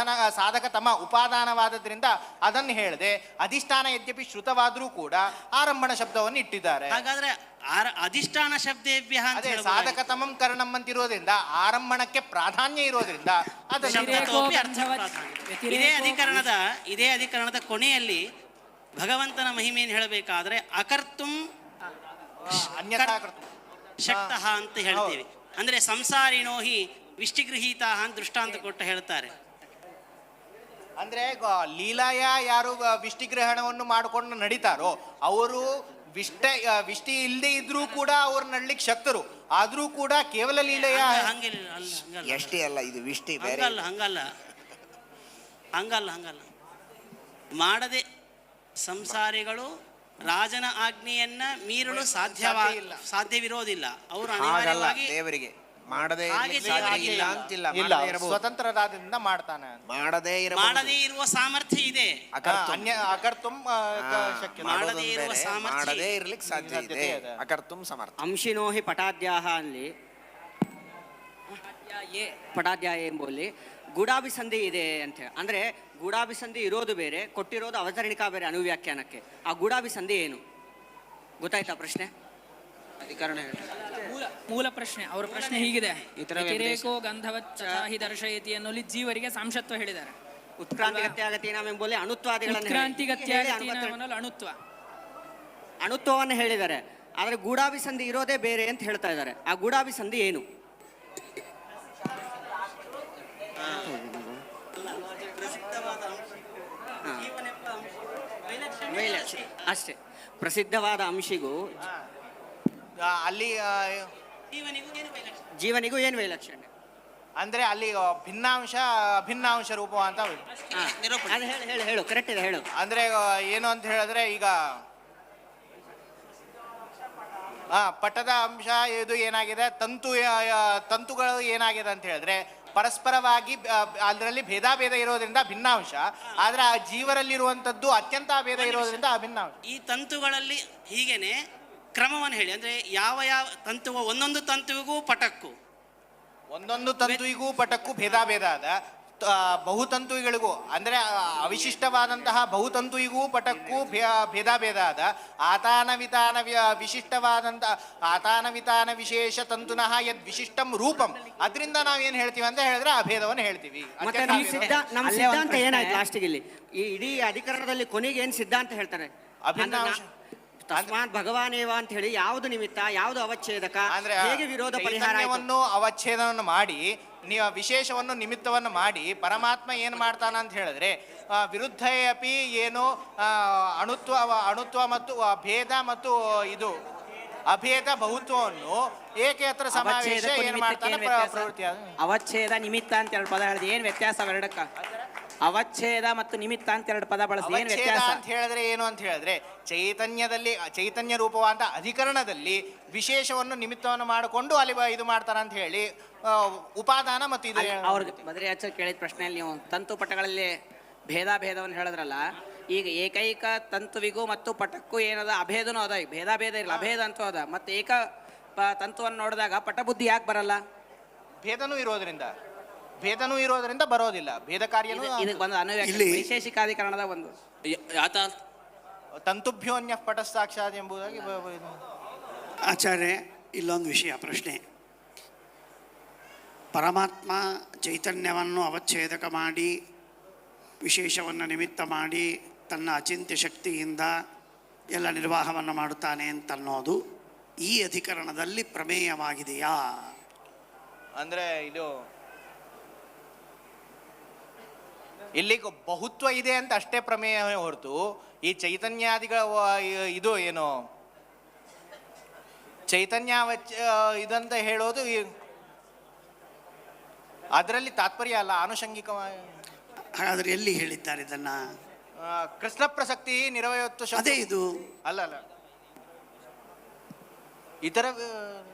ಸಾಧಕತಮ ಉಪಾದಾನವಾದದ್ರಿಂದ ಅದನ್ನು ಹೇಳಿದೆ. ಅಧಿಷ್ಠಾನ ಯದ್ಯಪಿ ಶ್ರುತವಾದರೂ ಕೂಡ ಆರಂಭಣ ಶಬ್ದವನ್ನು ಇಟ್ಟಿದ್ದಾರೆ. ಹಾಗಾದ್ರೆ ಅಧಿಷ್ಠಾನ ಶಬ್ದೇಭ್ಯ ಅದೇ ಸಾಧಕತಮಂ ಕರಣಂ ಅಂತಿರೋದ್ರಿಂದ ಆರಂಭಣಕ್ಕೆ ಪ್ರಾಧಾನ್ಯ ಇರೋದ್ರಿಂದ ಇದೇ ಅಧಿಕರಣದ ಕೊನೆಯಲ್ಲಿ ಭಗವಂತನ ಮಹಿಮೆಯನ್ನು ಹೇಳಬೇಕಾದ್ರೆ ಅಕರ್ತುಂ ಅನ್ಯಥಾ ಶಕ್ತಃ ಅಂತ ಹೇಳ್ತೀವಿ. ಅಂದ್ರೆ ಸಂಸಾರಿಣೋ ಹಿ ವಿಷ್ಟಿಗೃಹೀತ ಅಂತ ದೃಷ್ಟಾಂತ ಕೊಟ್ಟು ಹೇಳ್ತಾರೆ. ಅಂದ್ರೆ ಲೀಲಾಯ ಯಾರು ವಿಷ್ಟಿಗ್ರಹಣವನ್ನು ಮಾಡಿಕೊಂಡು ನಡೀತಾರೋ ಅವರು ವಿಷ್ಟಿ ಇಲ್ಲದೆ ಇದ್ರೂ ಕೂಡ ಅವ್ರು ನಡ್ಲಿಕ್ಕೆ ಶಕ್ತರು. ಆದ್ರೂ ಕೂಡ ಕೇವಲ ಲೀಲೆಯ ಎಷ್ಟೇ ಅಲ್ಲ, ಇದು ವಿಷ್ಟಿ ಹಂಗಲ್ಲ ಮಾಡದೆ ಸಂಸಾರಿಗಳು ರಾಜನ ಆಜ್ಞೆಯನ್ನ ಮೀರಲು ಸಾಧ್ಯವಿರೋದಿಲ್ಲ. ಅವರು ಅನಿವಾರ್ಯವಾಗಿ ದೇವರಿಗೆ ಮಾಡದೇ ಸ್ವತಂತ್ರರಾದ್ರಿಂದ ಮಾಡ್ತಾನೆ. ಮಾಡದೇ ಇರುವ ಸಾಮರ್ಥ್ಯ ಇದೆ, ಮಾಡದೇ ಇರ್ಲಿಕ್ಕೆ ಸಾಧ್ಯ ಇದೆ. ಅಕರ್ತುಂ ಸಮರ್ಥ. ಅಂಶಿನೋ ಹಿ ಪಟಾದ್ಯಾಹ ಅಲ್ಲಿ ಪಟಾಧ್ಯಾಯ ಎಂಬಲ್ಲಿ ಗೂಢಾಭಿಸಂಧಿ ಇದೆ ಅಂತ ಹೇಳಿ, ಅಂದರೆ ಗೂಢಾಭಿಸಂಧಿ ಇರೋದು ಬೇರೆ, ಕೊಟ್ಟಿರೋದು ಅವತರಣಿಕಾ ಬೇರೆ ಅನುವ್ಯಾಖ್ಯಾನಕ್ಕೆ. ಆ ಗೂಢಾಭಿಸಂಧಿ ಏನು ಗೊತ್ತಾಯ್ತಾ ಪ್ರಶ್ನೆ? ಅಧಿಕರಣ ಮೂಲ ಪ್ರಶ್ನೆ, ಅವರ ಪ್ರಶ್ನೆ ಹೀಗಿದೆ, ವ್ಯತಿರೇಕೋ ಗಂಧವಚ್ಚಿ ದರ್ಶಯತಿ ಅನ್ನೋಲ್ಲಿ ಜೀವರಿಗೆ ಸಾಂಶತ್ವ ಹೇಳಿದ್ದಾರೆ. ಉತ್ಕ್ರಾಂತಿಗತ್ಯಾಗತೀನಾಂ ಎಂಬಲ್ಲಿ ಉತ್ಕ್ರಾಂತಿಗತ್ಯಾಗತೀನಾಂ ಅಣುತ್ವ ಅಣುತ್ವವನ್ನು ಹೇಳಿದ್ದಾರೆ. ಆದರೆ ಗೂಢಾಭಿಸಂಧಿ ಇರೋದೇ ಬೇರೆ ಅಂತ ಹೇಳ್ತಾ ಇದ್ದಾರೆ. ಆ ಗೂಢಾಭಿಸಂಧಿ ಏನು? ಅಷ್ಟೇ, ಪ್ರಸಿದ್ಧವಾದ ಅಂಶಿಗೂ ಅಲ್ಲಿ ಜೀವನಿಗೂ ಏನು ವೈಲಕ್ಷಣ್ಯ? ಅಂದ್ರೆ ಅಲ್ಲಿ ಭಿನ್ನಾಂಶ ಅಭಿನ್ನಾಂಶ ರೂಪ ಅಂತ ಅದು ಹೇಳು ಕರೆಕ್ಟ್ ಇದೆ ಹೇಳು. ಅಂದ್ರೆ ಏನು ಅಂತ ಹೇಳಿದ್ರೆ ಈಗ ಪಟದ ಅಂಶ ಇದು ಏನಾಗಿದೆ, ತಂತುಗಳು ಏನಾಗಿದೆ ಅಂತ ಹೇಳಿದ್ರೆ ಪರಸ್ಪರವಾಗಿ ಅದರಲ್ಲಿ ಭೇದ ಇರೋದ್ರಿಂದ ಭಿನ್ನಾಂಶ, ಆದ್ರೆ ಆ ಜೀವರಲ್ಲಿರುವಂತದ್ದು ಅತ್ಯಂತ ಭೇದ ಇರೋದ್ರಿಂದ ಅಭಿನ್ನಾಂಶ. ಈ ತಂತುಗಳಲ್ಲಿ ಹೀಗೇನೆ ಕ್ರಮವನ್ನು ಹೇಳಿ, ಅಂದ್ರೆ ಯಾವ ಯಾವ ತಂತು, ಒಂದೊಂದು ತಂತುವಿಗೂ ಪಟಕ್ಕೂ ಭೇದ ಅದ. ಬಹುತಂತುಗಳಿಗೂ ಅಂದ್ರೆ ಅವಿಶಿಷ್ಟವಾದಂತಹ ಬಹುತಂತುವಿಗೂ ಪಟಕ್ಕೂ ಭೇದ ಅದ. ಆತಾನ ವಿಶೇಷ ತಂತುನಃ ಯದ್ ವಿಶಿಷ್ಟಂ ರೂಪಂ, ಅದರಿಂದ ನಾವೇನ್ ಹೇಳ್ತೀವಿ ಅಂತ ಹೇಳಿದ್ರೆ ಆ ಭೇದವನ್ನು ಹೇಳ್ತೀವಿ. ಮತ್ತೆ ನಮ್ಮ ಸಿದ್ಧಾಂತ ಏನಾಯ್ತು ಲಾಸ್ಟಿಗೆ ಇಲ್ಲಿ ಈ ಇಡೀ ಅಧಿಕರಣದಲ್ಲಿ ಕೊನೆಗೆ ಏನ್ ಸಿದ್ಧಾಂತ ಹೇಳ್ತಾರೆ? ಅಭಿನ್ನಾಂಶ ತಸ್ಮಾತ್ ಭಗವಾನೇವ ಅಂತ ಹೇಳಿ ಯಾವುದು ನಿಮಿತ್ತ, ಯಾವುದು ಅವಚ್ಛೇದಕ, ಅಂದ್ರೆ ಹೇಗೆ ವಿರೋಧ ಪರಿಹಾರ ಅವಚ್ಛೇದವನ್ನು ಮಾಡಿ ನೀವು ವಿಶೇಷವನ್ನು ನಿಮಿತ್ತವನ್ನು ಮಾಡಿ ಪರಮಾತ್ಮ ಏನು ಮಾಡ್ತಾನ ಅಂತ ಹೇಳಿದ್ರೆ ವಿರುದ್ಧ ಅಪಿ ಏನು ಅಣುತ್ವ ಮತ್ತು ಭೇದ ಮತ್ತು ಇದು ಅಭೇದ ಬಹುತ್ವವನ್ನು ಏಕೇತರ ಸಮಾವೇಶ ಏನು ಮಾಡ್ತಾನೆ ಪ್ರವೃತ್ತಿ. ಅವಚ್ಛೇದ ನಿಮಿತ್ತ ಅಂತ ಎರಡು ಪದ ಹೇಳಿದೆ, ಏನ್ ವ್ಯತ್ಯಾಸ ಎರಡಕ್ಕ? ಅವಚ್ಛೇದ ಮತ್ತು ನಿಮಿತ್ತ ಅಂತ ಎರಡು ಪದ ಬಳಸಿ ಏನ್ ವ್ಯತ್ಯಾಸ ಅಂತ ಹೇಳಿದ್ರೆ ಏನು ಅಂತ ಹೇಳಿದ್ರೆ ಚೈತನ್ಯ ರೂಪವಾದ ಅಧಿಕರಣದಲ್ಲಿ ವಿಶೇಷವನ್ನು ನಿಮಿತ್ತವನ್ನು ಮಾಡಿಕೊಂಡು ಅಲ್ಲಿ ಇದು ಮಾಡ್ತಾರ ಅಂತ ಹೇಳಿ ಉಪಾದಾನ ಮತ್ತು ಇದು ಅವ್ರಿಗೆ ಬದ್ರಿ ಆಚಾರ್ಯ ಕೇಳಿದ ಪ್ರಶ್ನೆಯಲ್ಲಿ ನೀವು ತಂತು ಪಟಗಳಲ್ಲಿ ಭೇದವನ್ನು ಹೇಳಿದ್ರಲ್ಲ, ಈಗ ಏಕೈಕ ತಂತುವಿಗೂ ಮತ್ತು ಪಟಕ್ಕೂ ಏನದ ಅಭೇದನೂ ಅದ, ಈಗ ಭೇದ ಇರಲ್ಲ, ಅಭೇದ ಅಂತೂ ಅದ. ಮತ್ತೆ ಏಕ ತಂತುವನ್ನು ನೋಡಿದಾಗ ಪಟಬುದ್ಧಿ ಯಾಕೆ ಬರಲ್ಲ? ಭೇದನೂ ಇರೋದ್ರಿಂದ ಬರೋದಿಲ್ಲ. ಭೇದ ಕಾರ್ಯನೂ ಇದಕ್ಕೆ ಬಂದು ವೈಶೇಷಿಕಾಧಿಕರಣದ ಒಂದು ತಂತುಭ್ಯೋನ್ಯ ಪಟ ಸಾಕ್ಷಾತ್ ಎಂಬುದಾಗಿ ಆಚಾರ್ಯ ಇಲ್ಲೊಂದು ವಿಷಯ ಪ್ರಶ್ನೆ. ಪರಮಾತ್ಮ ಚೈತನ್ಯವನ್ನು ಅವಚ್ಛೇದಕ ಮಾಡಿ ವಿಶೇಷವನ್ನು ನಿಮಿತ್ತ ಮಾಡಿ ತನ್ನ ಅಚಿಂತ್ಯ ಶಕ್ತಿಯಿಂದ ಎಲ್ಲ ನಿರ್ವಾಹವನ್ನು ಮಾಡುತ್ತಾನೆ ಅಂತನ್ನೋದು ಈ ಅಧಿಕರಣದಲ್ಲಿ ಪ್ರಮೇಯವಾಗಿದೆಯಾ? ಅಂದ್ರೆ ಇದು ಇಲ್ಲಿ ಬಹುತ್ವ ಇದೆ ಅಂತ ಅಷ್ಟೇ ಪ್ರಮೇಯ ಹೊರತು ಈ ಚೈತನ್ಯಾದಿಗಳ ಇದು ಏನು ಚೈತನ್ಯ ಇದಂತ ಹೇಳೋದು ಅದರಲ್ಲಿ ತಾತ್ಪರ್ಯ ಅಲ್ಲ, ಆನುಷಂಗಿಕವಾಗಿ. ಹಾಗಾದ್ರೆ ಎಲ್ಲಿ ಹೇಳಿದ್ದಾರೆ ಇದನ್ನ? ಕೃಷ್ಣ ಪ್ರಸಕ್ತಿ ನಿರವಯತ್ವ ಅದೇ ಇದು ಅಲ್ಲ ಇತರ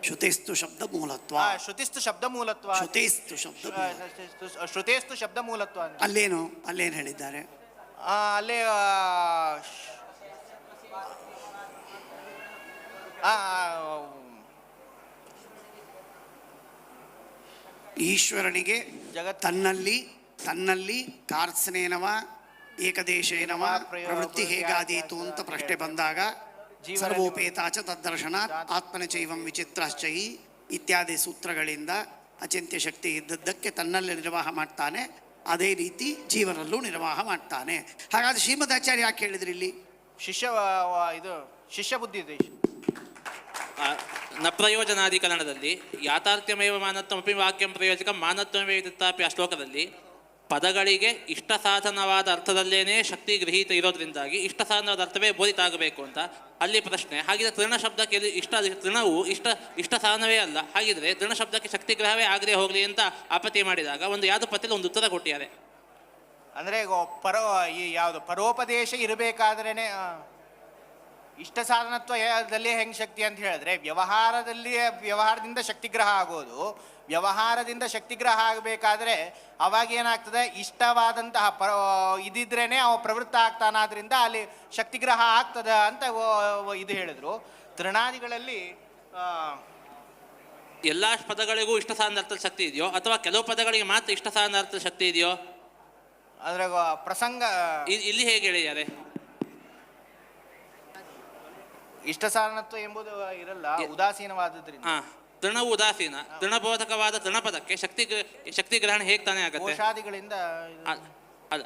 ಶ್ರುತೇಸ್ತು ಶಬ್ದ ಮೂಲತ್ವ, ಶ್ರುತಿಸ್ತು ಶಬ್ದ ಮೂಲತ್ವ, ಶ್ರುತೇಸ್ತು ಶಬ್ದ ಮೂಲತ್ವ. ಅಲ್ಲೇನು ಹೇಳಿದ್ದಾರೆ? ಅಲ್ಲೇ ಈಶ್ವರನಿಗೆ ತನ್ನಲ್ಲಿ ಕಾರ್ತ್ಸ್ನೇನವ ಏಕದೇಶೇನವ ಪ್ರವೃತ್ತಿ ಹೇಗಾದೀತು ಅಂತ ಪ್ರಶ್ನೆ ಬಂದಾಗ ಸರ್ವೋಪೇತಾಚ ತದ್ದರ್ಶನಾತ್ ಆತ್ಮನ ಚೈವಂ ವಿಚಿತ್ರಾಶ್ಚೈ ಇತ್ಯಾದಿ ಸೂತ್ರಗಳಿಂದ ಅಚಿಂತ್ಯ ಶಕ್ತಿ ಇದ್ದದ್ದಕ್ಕೆ ತನ್ನಲ್ಲಿ ನಿರ್ವಾಹ ಮಾಡ್ತಾನೆ, ಅದೇ ರೀತಿ ಜೀವನಲ್ಲೂ ನಿರ್ವಾಹ ಮಾಡ್ತಾನೆ. ಹಾಗಾದ್ರೆ ಶ್ರೀಮದಾಚಾರ್ಯ ಯಾಕೆ ಹೇಳಿದ್ರಿ ಇಲ್ಲಿ? ಶಿಷ್ಯ ಬುದ್ಧಿ ಇದೆ. ನ ಪ್ರಯೋಜನಾಧಿಕರಣದಲ್ಲಿ ಯಾಥಾರ್ಥ್ಯಮೇವ ಮಾನತ್ವಮಪಿ ವಾಕ್ಯಂ ಪ್ರಯೋಜಕ ಮಾನತ್ವಮೇ ತಥಾಪಿ ಆ ಶ್ಲೋಕದಲ್ಲಿ ಪದಗಳಿಗೆ ಇಷ್ಟ ಸಾಧನವಾದ ಅರ್ಥದಲ್ಲೇನೇ ಶಕ್ತಿ ಗೃಹೀತ ಇರೋದ್ರಿಂದಾಗಿ ಇಷ್ಟ ಸಾಧನವಾದ ಅರ್ಥವೇ ಬೋಧಿತ ಆಗಬೇಕು ಅಂತ ಅಲ್ಲಿ ಪ್ರಶ್ನೆ. ಹಾಗಿದ್ರೆ ತೃಣ ಶಬ್ದಕ್ಕೆ ತೃಣವು ಇಷ್ಟ ಸಾಧನವೇ ಅಲ್ಲ, ಹಾಗಿದ್ರೆ ತೃಣ ಶಬ್ದಕ್ಕೆ ಶಕ್ತಿ ಗ್ರಹವೇ ಆಗದೆ ಹೋಗಲಿ ಅಂತ ಆಪತ್ತಿ ಮಾಡಿದಾಗ ಒಂದು ಯಾವ್ದು ಪತಿಯಲ್ಲಿ ಒಂದು ಉತ್ತರ ಕೊಟ್ಟಿದ್ದಾರೆ. ಅಂದ್ರೆ ಯಾವುದು ಪರೋಪದೇಶ ಇರಬೇಕಾದ್ರೇನೆ ಇಷ್ಟ ಸಾಧನತ್ವದಲ್ಲಿ ಹೆಂಗ್ ಶಕ್ತಿ ಅಂತ ಹೇಳಿದ್ರೆ ವ್ಯವಹಾರದಿಂದ ಶಕ್ತಿಗ್ರಹ ಆಗೋದು. ವ್ಯವಹಾರದಿಂದ ಶಕ್ತಿಗ್ರಹ ಆಗಬೇಕಾದ್ರೆ ಅವಾಗ ಏನಾಗ್ತದೆ, ಇಷ್ಟವಾದಂತಹ ಇದಿದ್ರೇನೆ ಅವ ಪ್ರವೃತ್ತ ಆಗ್ತಾನಾದ್ರಿಂದ ಅಲ್ಲಿ ಶಕ್ತಿಗ್ರಹ ಆಗ್ತದ ಅಂತ ಇದು ಹೇಳಿದ್ರು. ತೃಣಾದಿಗಳಲ್ಲಿ ಎಲ್ಲಾ ಪದಗಳಿಗೂ ಇಷ್ಟ ಸಾಧನ ಅರ್ಥದ ಶಕ್ತಿ ಇದೆಯೋ ಅಥವಾ ಕೆಲವು ಪದಗಳಿಗೆ ಮಾತ್ರ ಇಷ್ಟ ಸಾಧನ ಅರ್ಥದ ಶಕ್ತಿ ಇದೆಯೋ? ಅದ್ರಾಗ ಪ್ರಸಂಗ ಇಲ್ಲಿ ಹೇಗೆ ಹೇಳಿದ್ದಾರೆ? ಇಷ್ಟ ಸಾಧನತ್ವ ಎಂಬುದು ಇರಲ್ಲ, ಉದಾಸೀನವಾದದ್ರಿಂದ. ತೃಣವು ಉದಾಸೀನ, ತೃಣಬೋಧಕವಾದ ತೃಣಪದಕ್ಕೆ ಶಕ್ತಿ ಗ್ರಹಣ ಹೇಗೆ ತಾನೇ ಆಗುತ್ತೆ? ಕೋಶಾದಿಗಳಿಂದ ಅಲ್ಲ.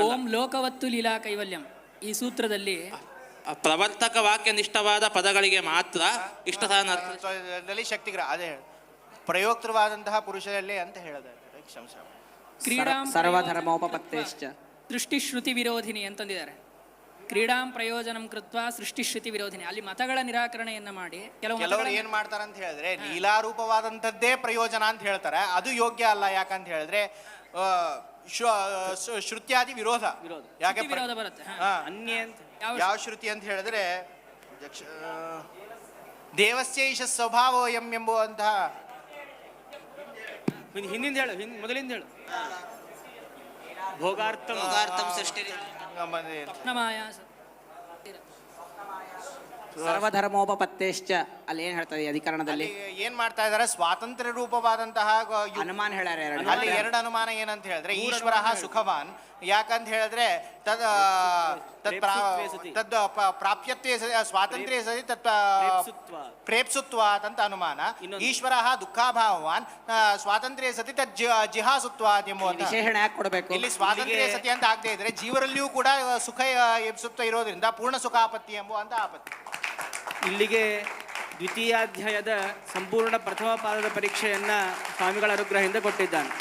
ಓಂ ಲೋಕವತ್ತು ಲೀಲಾ ಕೈವಲ್ಯಂ ಈ ಸೂತ್ರದಲ್ಲಿ ಪ್ರವರ್ತಕ ವಾಕ್ಯನಿಷ್ಠವಾದ ಪದಗಳಿಗೆ ಮಾತ್ರ ಇಷ್ಟ ಸಾಧನ ಶಕ್ತಿಗ್ರಹ, ಅದೇ ಪ್ರಯೋಕ್ತವಾದಂತಹ ಪುರುಷರಲ್ಲಿ ಅಂತ ಹೇಳಿದೆ. ಕ್ರೀಡಾ ಸರ್ವಧರ್ಮೋಪಪತ್ತೇಶ್ಚ ದೃಷ್ಟಿ ಶ್ರುತಿ ವಿರೋಧಿನಿ ಅಂತಂದಿದ್ದಾರೆ. ಕ್ರೀಡಾಂ ಪ್ರಯೋಜನಂ ಕೃತ್ವ ಸೃಷ್ಟಿಶ್ರುತಿ ವಿರೋಧಿನಿ, ಅಲ್ಲಿ ಮತಗಳ ನಿರಾಕರಣೆಯನ್ನು ಮಾಡಿ ಕೆಲವರು ಏನ್ ಮಾಡ್ತಾರೆ ಅಂತ ಹೇಳಿದ್ರೆ ಲೀಲಾರೂಪವಾದಂಥದ್ದೇ ಪ್ರಯೋಜನ ಅಂತ ಹೇಳ್ತಾರೆ. ಅದು ಯೋಗ್ಯ ಅಲ್ಲ. ಯಾಕಂತ ಹೇಳಿದ್ರೆ ಶ್ರುತ್ಯಾದಿ ವಿರೋಧ. ಯಾಕೆ ವಿರೋಧ ಬರುತ್ತೆ. ಅನ್ಯ ಯಾವ ಶ್ರುತಿ ಅಂತ ಹೇಳಿದ್ರೆ ದೇವಸ್ಯೈಷ ಸ್ವಭಾವೋಯಂ ಎಂಬುವಂತಹ ಹಿಂದಿಂದ ಹೇಳು, ಮೊದಲಿಂದ ಹೇಳು. ಭೋಗಾರ್ಥಂ ಸೃಷ್ಟಿ ನಮಾಯ ಸರ್ವಧರ್ಮೋಪತ್ತೇಶ್ಚ ಅಲ್ಲಿ ಏನ್ ಹೇಳ್ತದೆ ಅಧಿಕರಣದಲ್ಲಿ? ಏನ್ ಮಾಡ್ತಾ ಇದಾರೆ? ಸ್ವಾತಂತ್ರ್ಯ ರೂಪವಾದಂತಹ ಅನುಮಾನ ಹೇಳ್ಯಾರ. ಅಲ್ಲಿ ಎರಡು ಅನುಮಾನ ಏನಂತ ಹೇಳಿದ್ರೆ ಈಶ್ವರ ಸುಖವಾನ್, ಯಾಕಂತ ಹೇಳಿದ್ರೆ ತದ್ ಪ್ರಾಪ್ಯತ್ವೇ ಸ್ವಾತಂತ್ರ್ಯ ಸತಿ ತತ್ ಪ್ರೇಪ್ಸುತ್ವಾತ್ ಅಂತ ಅನುಮಾನ. ಈಶ್ವರ ದುಃಖಾಭಾವವಾನ್ ಸ್ವಾತಂತ್ರ್ಯ ಸತಿ ತದ್ ಜಿಹಾಸುತ್ವಾತ್ ಎಂಬುವಂತ ವಿಶೇಷಣ ಯಾಕೆ ಕೊಡಬೇಕು? ಇಲ್ಲಿ ಸ್ವಾತಂತ್ರ್ಯ ಸತಿ ಅಂತ ಆಗದೆ ಇದ್ರೆ ಜೀವರಲ್ಲಿಯೂ ಕೂಡ ಸುಖ ಎಬ್ಸುತ್ವ ಇರೋದ್ರಿಂದ ಪೂರ್ಣ ಸುಖಾಪತ್ತಿ ಎಂಬುವಂತ ಆಪತ್ತಿ. ಇಲ್ಲಿಗೆ ದ್ವಿತೀಯಾಧ್ಯಾಯದ ಸಂಪೂರ್ಣ ಪ್ರಥಮ ಪಾದದ ಪರೀಕ್ಷೆಯನ್ನ ಸ್ವಾಮಿಗಳ ಅನುಗ್ರಹದಿಂದ ಕೊಟ್ಟಿದ್ದಾನೆ.